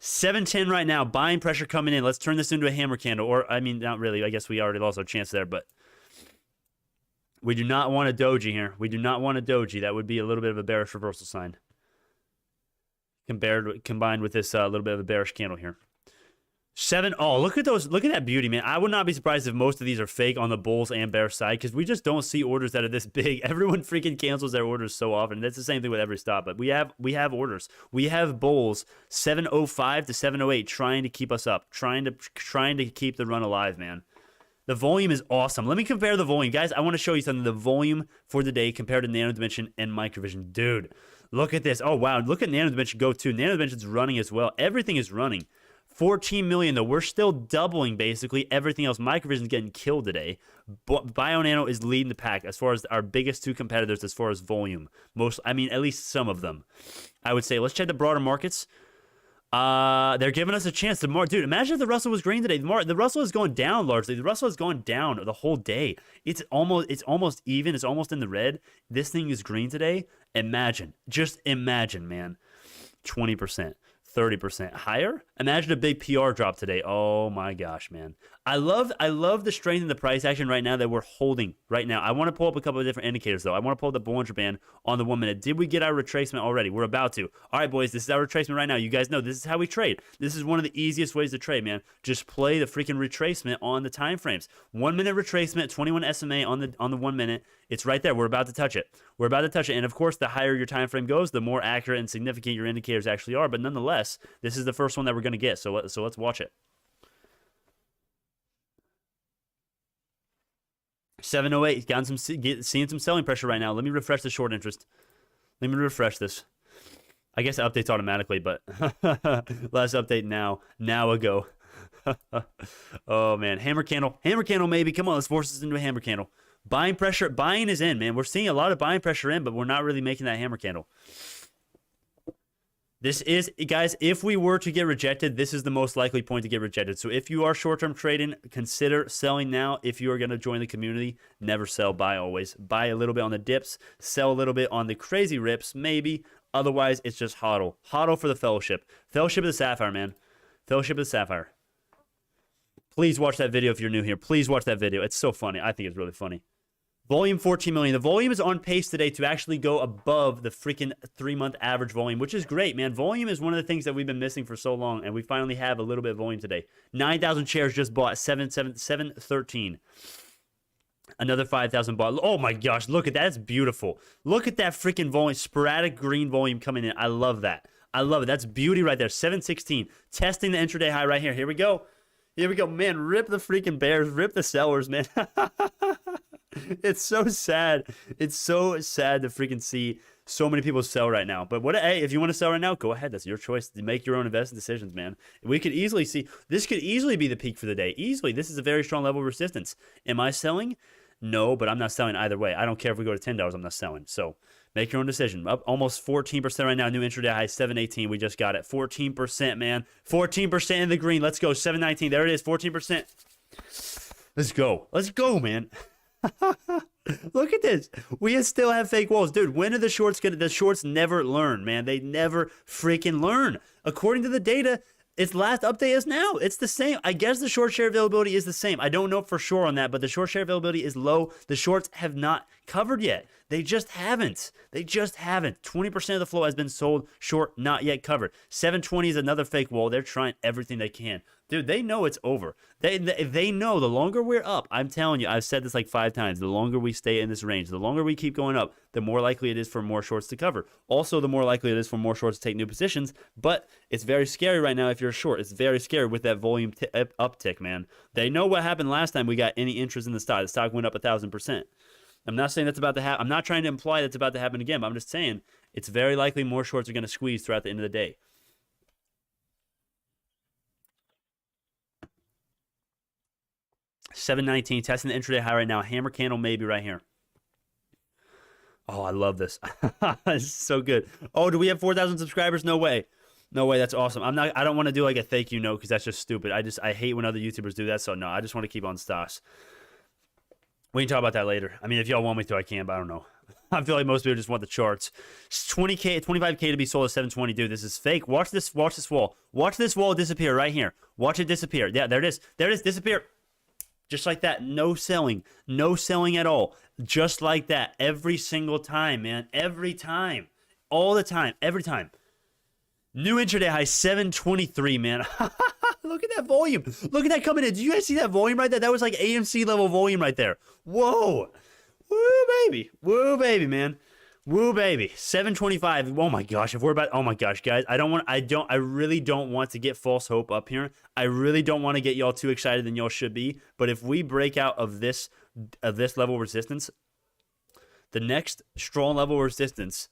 710 right now. Buying pressure coming in. Let's turn this into a hammer candle. Or, I mean, not really. I guess we already lost our chance there, but we do not want a doji here. That would be a little bit of a bearish reversal sign. Combined with this little bit of a bearish candle here. Oh, look at those. Look at that beauty, man. I would not be surprised if most of these are fake on the bulls and bear side, because we just don't see orders that are this big. Everyone freaking cancels their orders so often. That's the same thing with every stop, but we have orders. We have bulls 705 to 708 trying to keep us up, trying to keep the run alive, man. The volume is awesome. Let me compare the volume. Guys, I want to show you something. The volume for the day compared to Nano Dimension and Microvision. Dude, look at this. Oh, wow. Look at Nano Dimension go too. Nano Dimension's running as well. Everything is running. 14 million, though. We're still doubling, basically, everything else. Microvision's getting killed today. Bionano is leading the pack as far as our biggest two competitors as far as volume. At least some of them. I would say, let's check the broader markets. They're giving us a chance. Dude, imagine if the Russell was green today. The Russell is going down largely. The Russell is going down the whole day. It's almost even. It's almost in the red. This thing is green today. Just imagine, man. 20%. 30% higher. Imagine a big PR drop today. Oh my gosh, man. I love the strength in the price action right now that we're holding right now. I want to pull up a couple of different indicators, though. I want to pull up the Bollinger Band on the 1 minute. Did we get our retracement already? We're about to. All right, boys, this is our retracement right now. You guys know this is how we trade. This is one of the easiest ways to trade, man. Just play the freaking retracement on the time frames. 1 minute retracement, 21 SMA on the 1 minute. It's right there. We're about to touch it. And of course, the higher your time frame goes, the more accurate and significant your indicators actually are. But nonetheless, this is the first one that we're going to get. So let's watch it. 708, seeing some selling pressure right now. Let me refresh the short interest. Let me refresh this. I guess it updates automatically, but last update now ago. Oh man, hammer candle maybe. Come on, let's force this into a hammer candle. Buying pressure, buying is in, man. We're seeing a lot of buying pressure in, but we're not really making that hammer candle. This is, guys, if we were to get rejected, this is the most likely point to get rejected. So if you are short-term trading, consider selling now. If you are going to join the community, never sell, buy always. Buy a little bit on the dips, sell a little bit on the crazy rips, maybe. Otherwise, it's just hodl. Hodl for the fellowship. Fellowship of the Sapphire, man. Fellowship of the Sapphire. Please watch that video if you're new here. Please watch that video. It's so funny. I think it's really funny. Volume 14 million. The volume is on pace today to actually go above the freaking 3-month average volume, which is great, man. Volume is one of the things that we've been missing for so long, and we finally have a little bit of volume today. 9,000 shares just bought, 713. Another 5,000 bought. Oh my gosh, look at that. That's beautiful. Look at that freaking volume, sporadic green volume coming in. I love that. I love it. That's beauty right there. 716. Testing the intraday high right here. Here we go. Here we go. Man, rip the freaking bears. Rip the sellers, man. It's so sad. It's so sad to freaking see so many people sell right now. But hey, if you want to sell right now, go ahead. That's your choice. Make your own investment decisions, man. We could easily see, this could easily be the peak for the day. Easily. This is a very strong level of resistance. Am I selling? No, but I'm not selling either way. I don't care if we go to $10, I'm not selling. So make your own decision. Up almost 14% right now. New intraday high, 718. We just got it. 14%, man. 14% in the green. Let's go. 719. There it is. 14%. Let's go. Let's go, man. Look at this. We still have fake walls. Dude, when are the shorts gonna... The shorts never learn, man. They never freaking learn. According to the data, its last update is now. It's the same. I guess the short share availability is the same. I don't know for sure on that, but the short share availability is low. The shorts have not covered yet. They just haven't. They just haven't. 20% of the flow has been sold short, not yet covered. 720 is another fake wall. They're trying everything they can. Dude, they know it's over. They know the longer we're up, I'm telling you, I've said this like 5 times, the longer we stay in this range, the longer we keep going up, the more likely it is for more shorts to cover. Also, the more likely it is for more shorts to take new positions, but it's very scary right now if you're short. It's very scary with that volume uptick, man. They know what happened last time we got any interest in the stock. The stock went up 1,000%. I'm not saying that's about to happen. I'm not trying to imply that's about to happen again, but I'm just saying it's very likely more shorts are going to squeeze throughout the end of the day. $719, testing the intraday high right now. Hammer candle maybe right here. Oh, I love this. This is so good. Oh, do we have 4,000 subscribers? No way. No way. That's awesome. I don't want to do like a thank you note because that's just stupid. I hate when other YouTubers do that. So no, I just want to keep on stocks. We can talk about that later. I mean, if y'all want me to, I can, but I don't know. I feel like most people just want the charts. 20K, 25K to be sold at 720. Dude, this is fake. Watch this wall. Watch this wall disappear right here. Watch it disappear. Yeah, there it is. There it is. Disappear. Just like that. No selling. No selling at all. Just like that. Every single time, man. Every time. All the time. Every time. New intraday high, 723, man. Look at that volume. Look at that coming in. Did you guys see that volume right there? That was like AMC level volume right there. Whoa. Woo, baby. Woo, baby, man. Woo, baby. 725. Oh my gosh. If we're about, oh my gosh, guys. I really don't want to get false hope up here. I really don't want to get y'all too excited than y'all should be. But if we break out of this level of resistance, the next strong level of resistance,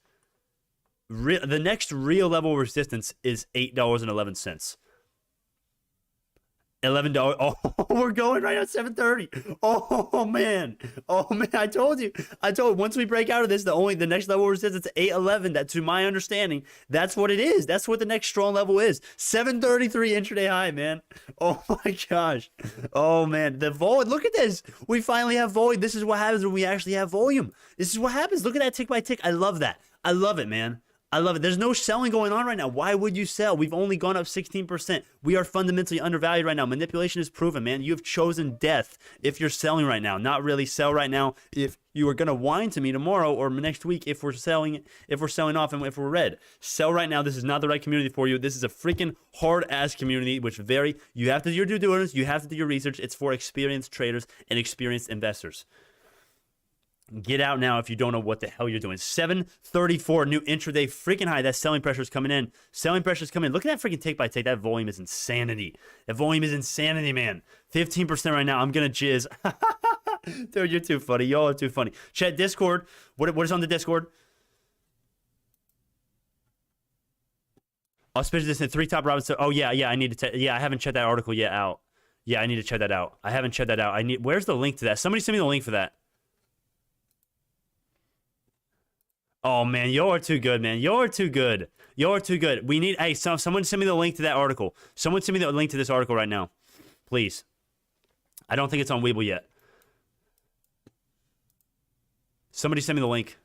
the next real level of resistance is $8.11. $11. Oh, we're going right at 730. Oh man. Oh man. I told you. Once we break out of this, the next level of resistance is 811. That, to my understanding, that's what it is. That's what the next strong level is. 733 intraday high, man. Oh my gosh. Oh man. The volume. Look at this. We finally have volume. This is what happens when we actually have volume. This is what happens. Look at that tick by tick. I love that. I love it, man. I love it. There's no selling going on right now. Why would you sell? We've only gone up 16%. We are fundamentally undervalued right now. Manipulation is proven, man. You have chosen death if you're selling right now. Not really sell right now if you are going to whine to me tomorrow or next week if we're selling off and if we're red. Sell right now. This is not the right community for you. This is a freaking hard-ass community, which you have to do your due diligence. You have to do your research. It's for experienced traders and experienced investors. Get out now if you don't know what the hell you're doing. 734 new intraday freaking high. That selling pressure is coming in. Selling pressure is coming in. Look at that freaking take by take. That volume is insanity. That volume is insanity, man. 15% right now. I'm going to jizz. Dude, you're too funny. Y'all are too funny. Chat Discord. What is on the Discord? Auspicious Stocks, 3 top Robinson. Oh, yeah. I need to. I haven't checked that article yet out. Yeah, I need to check that out. I haven't checked that out. Where's the link to that? Somebody send me the link for that. Oh, man, you're too good, man. You're too good. You're too good. We need... Hey, someone send me the link to that article. Someone send me the link to this article right now. Please. I don't think it's on Weeble yet. Somebody send me the link.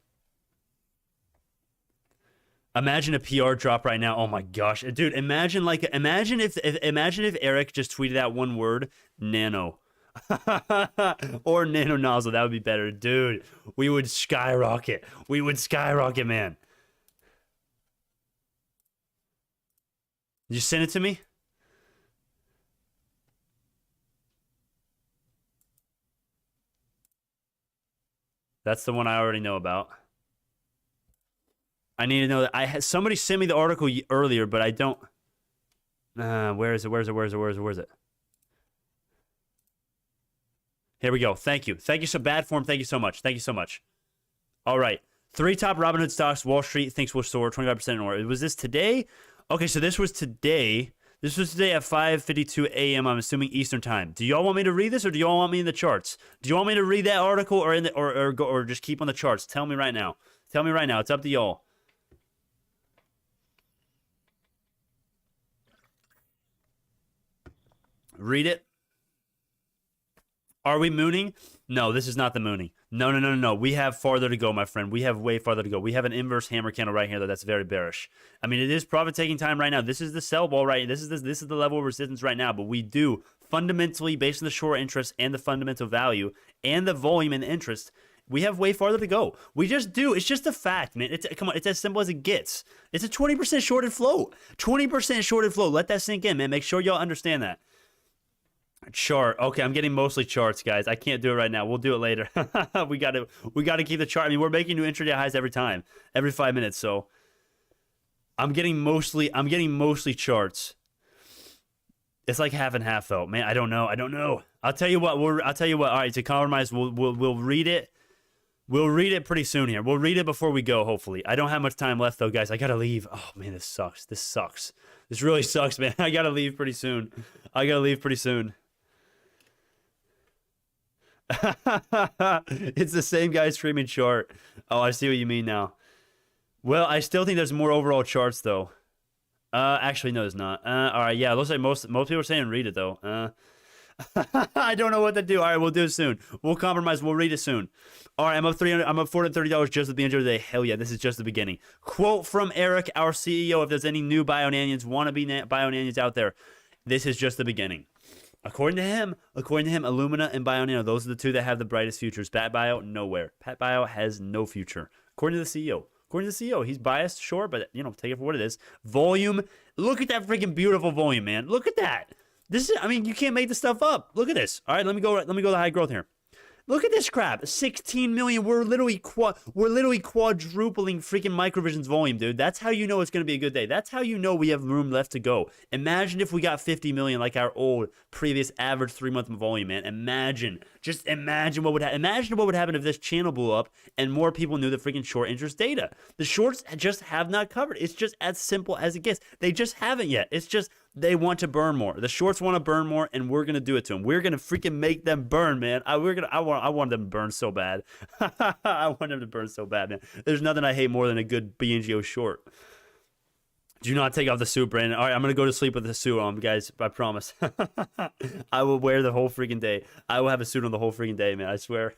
Imagine a PR drop right now. Oh my gosh, dude! Imagine if Eric just tweeted out one word, nano, or nano nozzle. That would be better, dude. We would skyrocket. We would skyrocket, man. Did you send it to me? That's the one I already know about. I need to know that I had somebody sent me the article earlier, but I don't. Where is it? Here we go. Thank you. Thank you so bad form. Thank you so much. Thank you so much. All right. 3 top Robinhood stocks Wall Street thinks will soar 25% or more. Was this today? Okay, so this was today. This was today at 5:52 a.m. I'm assuming Eastern time. Do y'all want me to read this, or do y'all want me in the charts? Do you want me to read that article, or in the or just keep on the charts? Tell me right now. Tell me right now. It's up to y'all. Read it. Are we mooning? No, this is not the mooning. No. We have farther to go, my friend. We have way farther to go. We have an inverse hammer candle right here, though. That's very bearish. I mean, it is profit taking time right now. This is the sell ball, right? This is the level of resistance right now. But we do fundamentally, based on the short interest and the fundamental value and the volume and the interest, we have way farther to go. We just do. It's just a fact, man. Come on. It's as simple as it gets. It's a 20% shorted float. 20% shorted float. Let that sink in, man. Make sure y'all understand that. Chart. Okay, I'm getting mostly charts, guys. I can't do it right now. We'll do it later. we gotta keep the chart. I mean, we're making new intraday highs every time, every 5 minutes. So I'm getting mostly charts. It's like half and half, though. Man, I don't know. I'll tell you what. All right, to compromise, we'll read it. We'll read it pretty soon here. We'll read it before we go. Hopefully, I don't have much time left, though, guys. I gotta leave. Oh man, this sucks. This really sucks, man. I gotta leave pretty soon. It's the same guy streaming chart. Oh, I see what you mean now. Well, I still think there's more overall charts though. Actually, no, there's not. All right, yeah, it looks like most people are saying read it though. I don't know what to do. All right, we'll do it soon. We'll compromise. We'll read it soon. All right, I'm up $430 just at the end of the day. Hell yeah, this is just the beginning. Quote from Eric, our CEO. If there's any new Bionanians, wannabe Bionanians out there, this is just the beginning. According to him, Illumina and Bionano, those are the two that have the brightest futures. Pat Bio, nowhere. Pat Bio has no future. According to the CEO. He's biased, sure, but take it for what it is. Volume. Look at that freaking beautiful volume, man. Look at that. You can't make this stuff up. Look at this. All right, let me go to high growth here. Look at this crap. 16 million. We're literally quadrupling freaking Microvision's volume, dude. That's how you know it's going to be a good day. That's how you know we have room left to go. Imagine if we got 50 million like our old previous average 3-month volume, man. Imagine what would happen. Imagine what would happen if this channel blew up and more people knew the freaking short interest data. The shorts just have not covered. It's just as simple as it gets. They just haven't yet. It's just they want to burn more. The shorts want to burn more, and we're gonna do it to them. We're gonna freaking make them burn, man. I want them to burn so bad. I want them to burn so bad, man. There's nothing I hate more than a good BNGO short. Do not take off the suit, Brandon. All right, I'm gonna go to sleep with the suit on, guys. I promise. I will wear the whole freaking day. I will have a suit on the whole freaking day, man. I swear.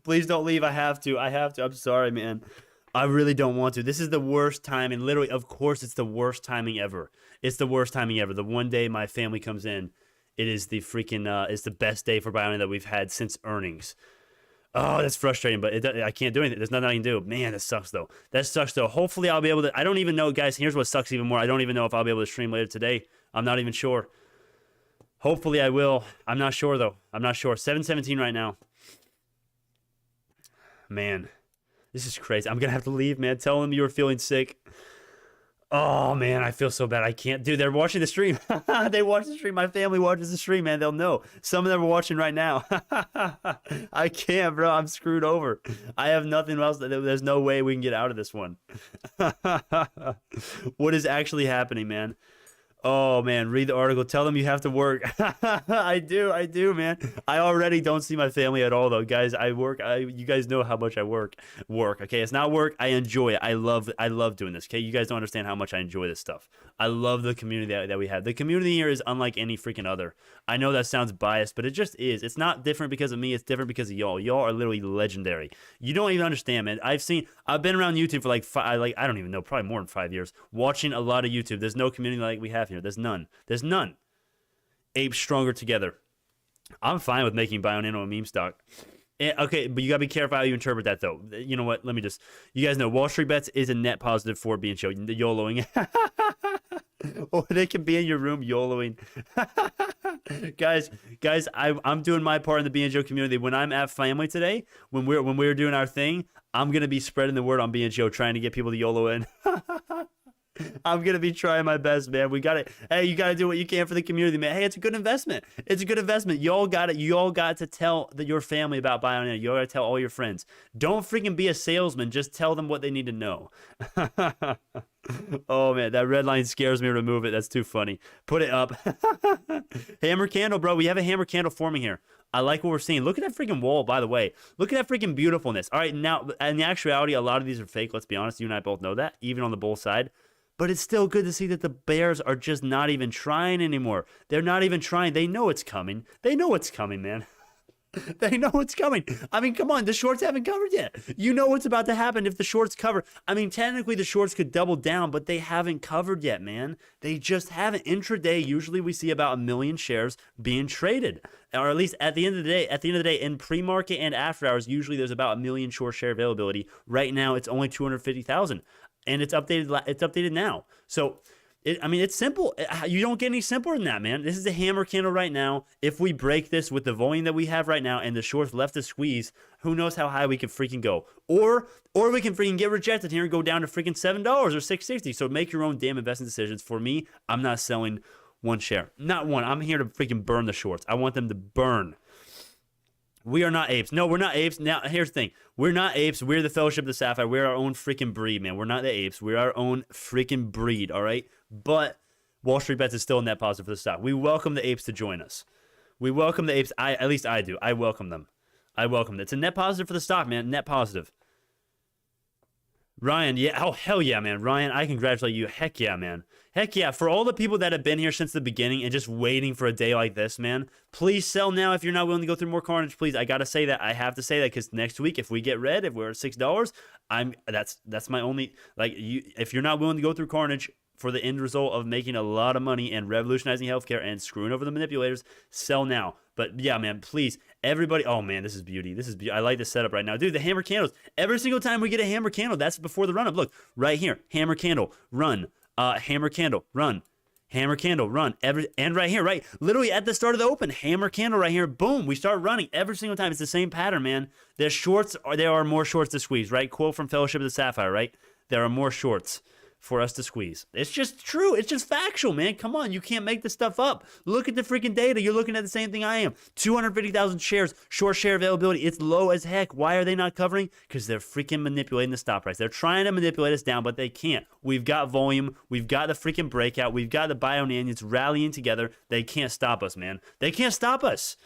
Please don't leave. I have to. I'm sorry, man. I really don't want to. This is the worst time, and literally, of course, it's the worst timing ever. It's the worst timing ever. The one day my family comes in, it is the freaking, it's the best day for Bionano that we've had since earnings. Oh, that's frustrating, but I can't do anything. There's nothing I can do. Man, that sucks, though. Hopefully, I'll be able to. I don't even know, guys. Here's what sucks even more. I don't even know if I'll be able to stream later today. I'm not even sure. Hopefully, I will. I'm not sure, though. I'm not sure. 7:17 right now. Man. This is crazy. I'm going to have to leave, man. Tell them you were feeling sick. Oh, man, I feel so bad. I can't. Dude, they're watching the stream. They watch the stream. My family watches the stream, man. They'll know. Some of them are watching right now. I can't, bro. I'm screwed over. I have nothing else. There's no way we can get out of this one. What is actually happening, man? Oh man, read the article. Tell them you have to work. I do, man. I already don't see my family at all, though, guys. I work. You guys know how much I work. Okay, it's not work. I enjoy it. I love doing this. Okay, you guys don't understand how much I enjoy this stuff. I love the community that we have. The community here is unlike any freaking other. I know that sounds biased, but it just is. It's not different because of me. It's different because of y'all. Y'all are literally legendary. You don't even understand, man. I've been around YouTube for like I don't even know, probably more than 5 years, watching a lot of YouTube. There's no community like we have here. There's none. There's none. Apes stronger together. I'm fine with making Bionano a meme stock. Okay, but you gotta be careful how you interpret that, though. You know what? Let me just. You guys know Wall Street Bets is a net positive for BNGO. The YOLOing. Or they can be in your room YOLOing. guys, I'm doing my part in the BNGO community. When I'm at family today, when we're doing our thing, I'm gonna be spreading the word on BNGO, trying to get people to YOLO in. I'm gonna be trying my best, man. Hey, you gotta do what you can for the community, man. Hey, it's a good investment. It's a good investment. Y'all got to tell your family about Bionano. You gotta tell all your friends. Don't freaking be a salesman. Just tell them what they need to know. Oh man, that red line scares me. Remove it. That's too funny. Put it up. Hammer candle, bro. We have a hammer candle forming here. I like what we're seeing. Look at that freaking wall, by the way. Look at that freaking beautifulness. All right, now, in the actuality, a lot of these are fake. Let's be honest. You and I both know that, even on the bull side. But it's still good to see that the bears are just not even trying anymore. They're not even trying. They know it's coming. They know it's coming, man. They know it's coming. I mean, come on. The shorts haven't covered yet. You know what's about to happen if the shorts cover. I mean, technically, the shorts could double down, but they haven't covered yet, man. They just haven't. Intraday, usually we see about 1 million shares being traded. Or at least at the end of the day, in pre-market and after hours, usually there's about 1 million short share availability. Right now, it's only 250,000. And it's updated. It's updated now. So, it's simple. You don't get any simpler than that, man. This is a hammer candle right now. If we break this with the volume that we have right now and the shorts left to squeeze, who knows how high we can freaking go? Or we can freaking get rejected here and go down to freaking $7 or $6.60. So make your own damn investment decisions. For me, I'm not selling one share. Not one. I'm here to freaking burn the shorts. I want them to burn. We are not apes. No, we're not apes. Now, here's the thing. We're not apes. We're the Fellowship of the Sapphire. We're our own freaking breed, man. We're not the apes. We're our own freaking breed, all right? But Wall Street Bets is still a net positive for the stock. We welcome the apes to join us. We welcome the apes. At least I do. I welcome them. It's a net positive for the stock, man. Net positive. Ryan, yeah. Oh, hell yeah, man. Ryan, I congratulate you. Heck yeah, man. Heck yeah. For all the people that have been here since the beginning and just waiting for a day like this, man, please sell now if you're not willing to go through more carnage. Please, I got to say that. I have to say that because next week, if we get red, if we're at $6, that's my only, if you're not willing to go through carnage for the end result of making a lot of money and revolutionizing healthcare and screwing over the manipulators, sell now. But yeah, man, please, everybody. Oh man, this is beauty. I like this setup right now, dude. The hammer candles. Every single time we get a hammer candle, that's before the run up. Look right here, hammer candle, run. Hammer candle, run. Hammer candle, run. And right here, right, literally at the start of the open, hammer candle right here. Boom, we start running every single time. It's the same pattern, man. There are more shorts to squeeze, right? Quote from Fellowship of the Sapphire, right? There are more shorts for us to squeeze. It's just true. It's just factual, man. Come on, you can't make this stuff up. Look at the freaking data. You're looking at the same thing I am. 250,000 shares, short share availability. It's low as heck. Why are they not covering? Because they're freaking manipulating the stop price. They're trying to manipulate us down, but they can't. We've got volume. We've got the freaking breakout. We've got the Bionanians rallying together. They can't stop us, man. They can't stop us.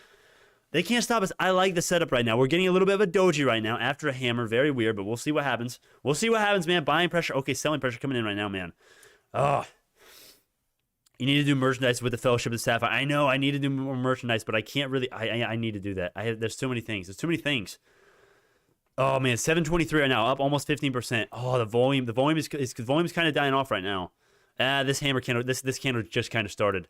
They can't stop us. I like the setup right now. We're getting a little bit of a doji right now after a hammer. Very weird, but we'll see what happens. We'll see what happens, man. Buying pressure. Okay, selling pressure coming in right now, man. Oh, you need to do merchandise with the Fellowship of the Sapphire. I know I need to do more merchandise, but I can't really. I need to do that. There's too many things. There's too many things. Oh man, 723 right now, up almost 15%. Oh, the volume is kind of dying off right now. This hammer candle, this candle just kind of started.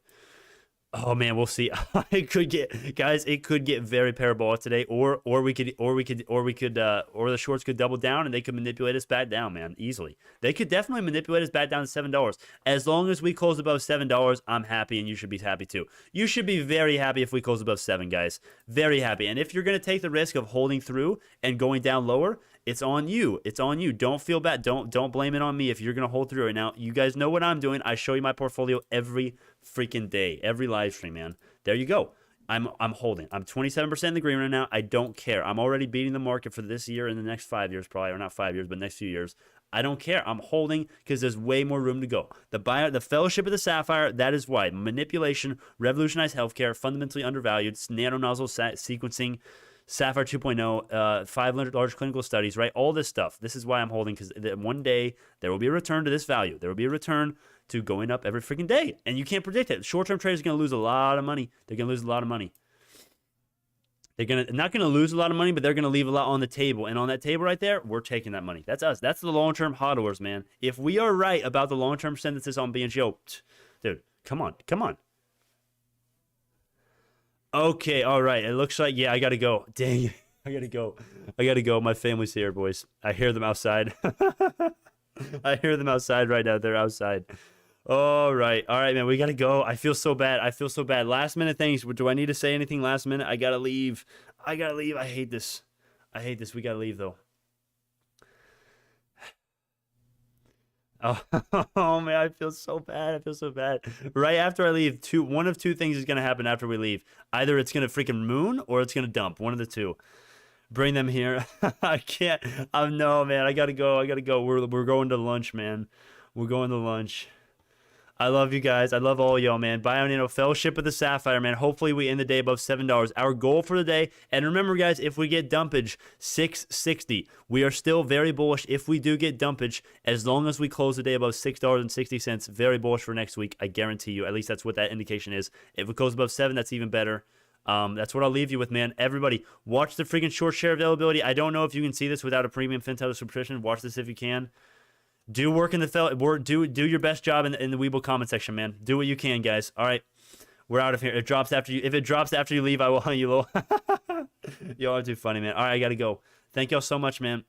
Oh man, we'll see. It could get very parabolic today, or the shorts could double down and they could manipulate us back down, man, easily. They could definitely manipulate us back down to $7. As long as we close above $7, I'm happy, and you should be happy too. You should be very happy if we close above 7, guys. Very happy. And if you're gonna take the risk of holding through and going down lower, it's on you. It's on you. Don't feel bad. Don't blame it on me if you're gonna hold through right now. You guys know what I'm doing. I show you my portfolio every freaking day, every live stream, man. There you go. I'm holding. I'm 27% in the green right now. I don't care. I'm already beating the market for this year and the next 5 years, probably, or not 5 years, but next few years. I don't care. I'm holding because there's way more room to go. The fellowship of the Sapphire, that is why. Manipulation, revolutionized healthcare, fundamentally undervalued, nano-nozzle sequencing, Sapphire 2.0, 500 large clinical studies, right? All this stuff. This is why I'm holding, because one day there will be a return to this value. There will be a return to going up every freaking day. And you can't predict it. Short-term traders are going to lose a lot of money. They're going to lose a lot of money. They're not going to lose a lot of money, but they're going to leave a lot on the table. And on that table right there, we're taking that money. That's us. That's the long-term hodlers, man. If we are right about the long-term synthesis on BNGO, dude, come on. Okay, all right. It looks like, yeah, I got to go. Dang it. I got to go. My family's here, boys. I hear them outside. I hear them outside right now. They're outside. All right, man. We gotta go. I feel so bad. Last minute things. Do I need to say anything last minute? I gotta leave. I hate this. We gotta leave though. Oh man, I feel so bad. Right after I leave, one of two things is gonna happen after we leave. Either it's gonna freaking moon or it's gonna dump. One of the two. Bring them here. I can't. No, man. I gotta go. We're going to lunch, man. We're going to lunch. I love you guys. I love all y'all, man. Bionano Fellowship of the Sapphire, man. Hopefully we end the day above $7. Our goal for the day, and remember, guys, if we get dumpage, 660. We are still very bullish if we do get dumpage, as long as we close the day above $6.60. Very bullish for next week, I guarantee you. At least that's what that indication is. If we close above 7, that's even better. That's what I'll leave you with, man. Everybody, watch the freaking short share availability. I don't know if you can see this without a premium FinTel subscription. Watch this if you can. Do work in the do your best job in the Weeble comment section, man. Do what you can, guys. All right, we're out of here. If it drops after you leave, I will hunt you low. Y'all are too funny, man. All right, I gotta go. Thank y'all so much, man.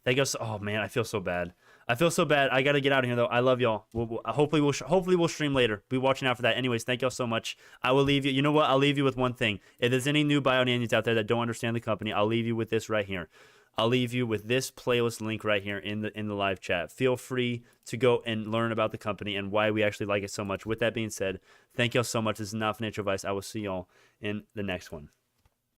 Oh man, I feel so bad. I gotta get out of here though. I love y'all. Hopefully we'll stream later. Be watching out for that. Anyways, thank y'all so much. I will leave you. You know what? I'll leave you with one thing. If there's any new Bionanians out there that don't understand the company, I'll leave you with this right here. I'll leave you with this playlist link right here in the live chat. Feel free to go and learn about the company and why we actually like it so much. With that being said, thank y'all so much. This is not financial advice. I will see y'all in the next one.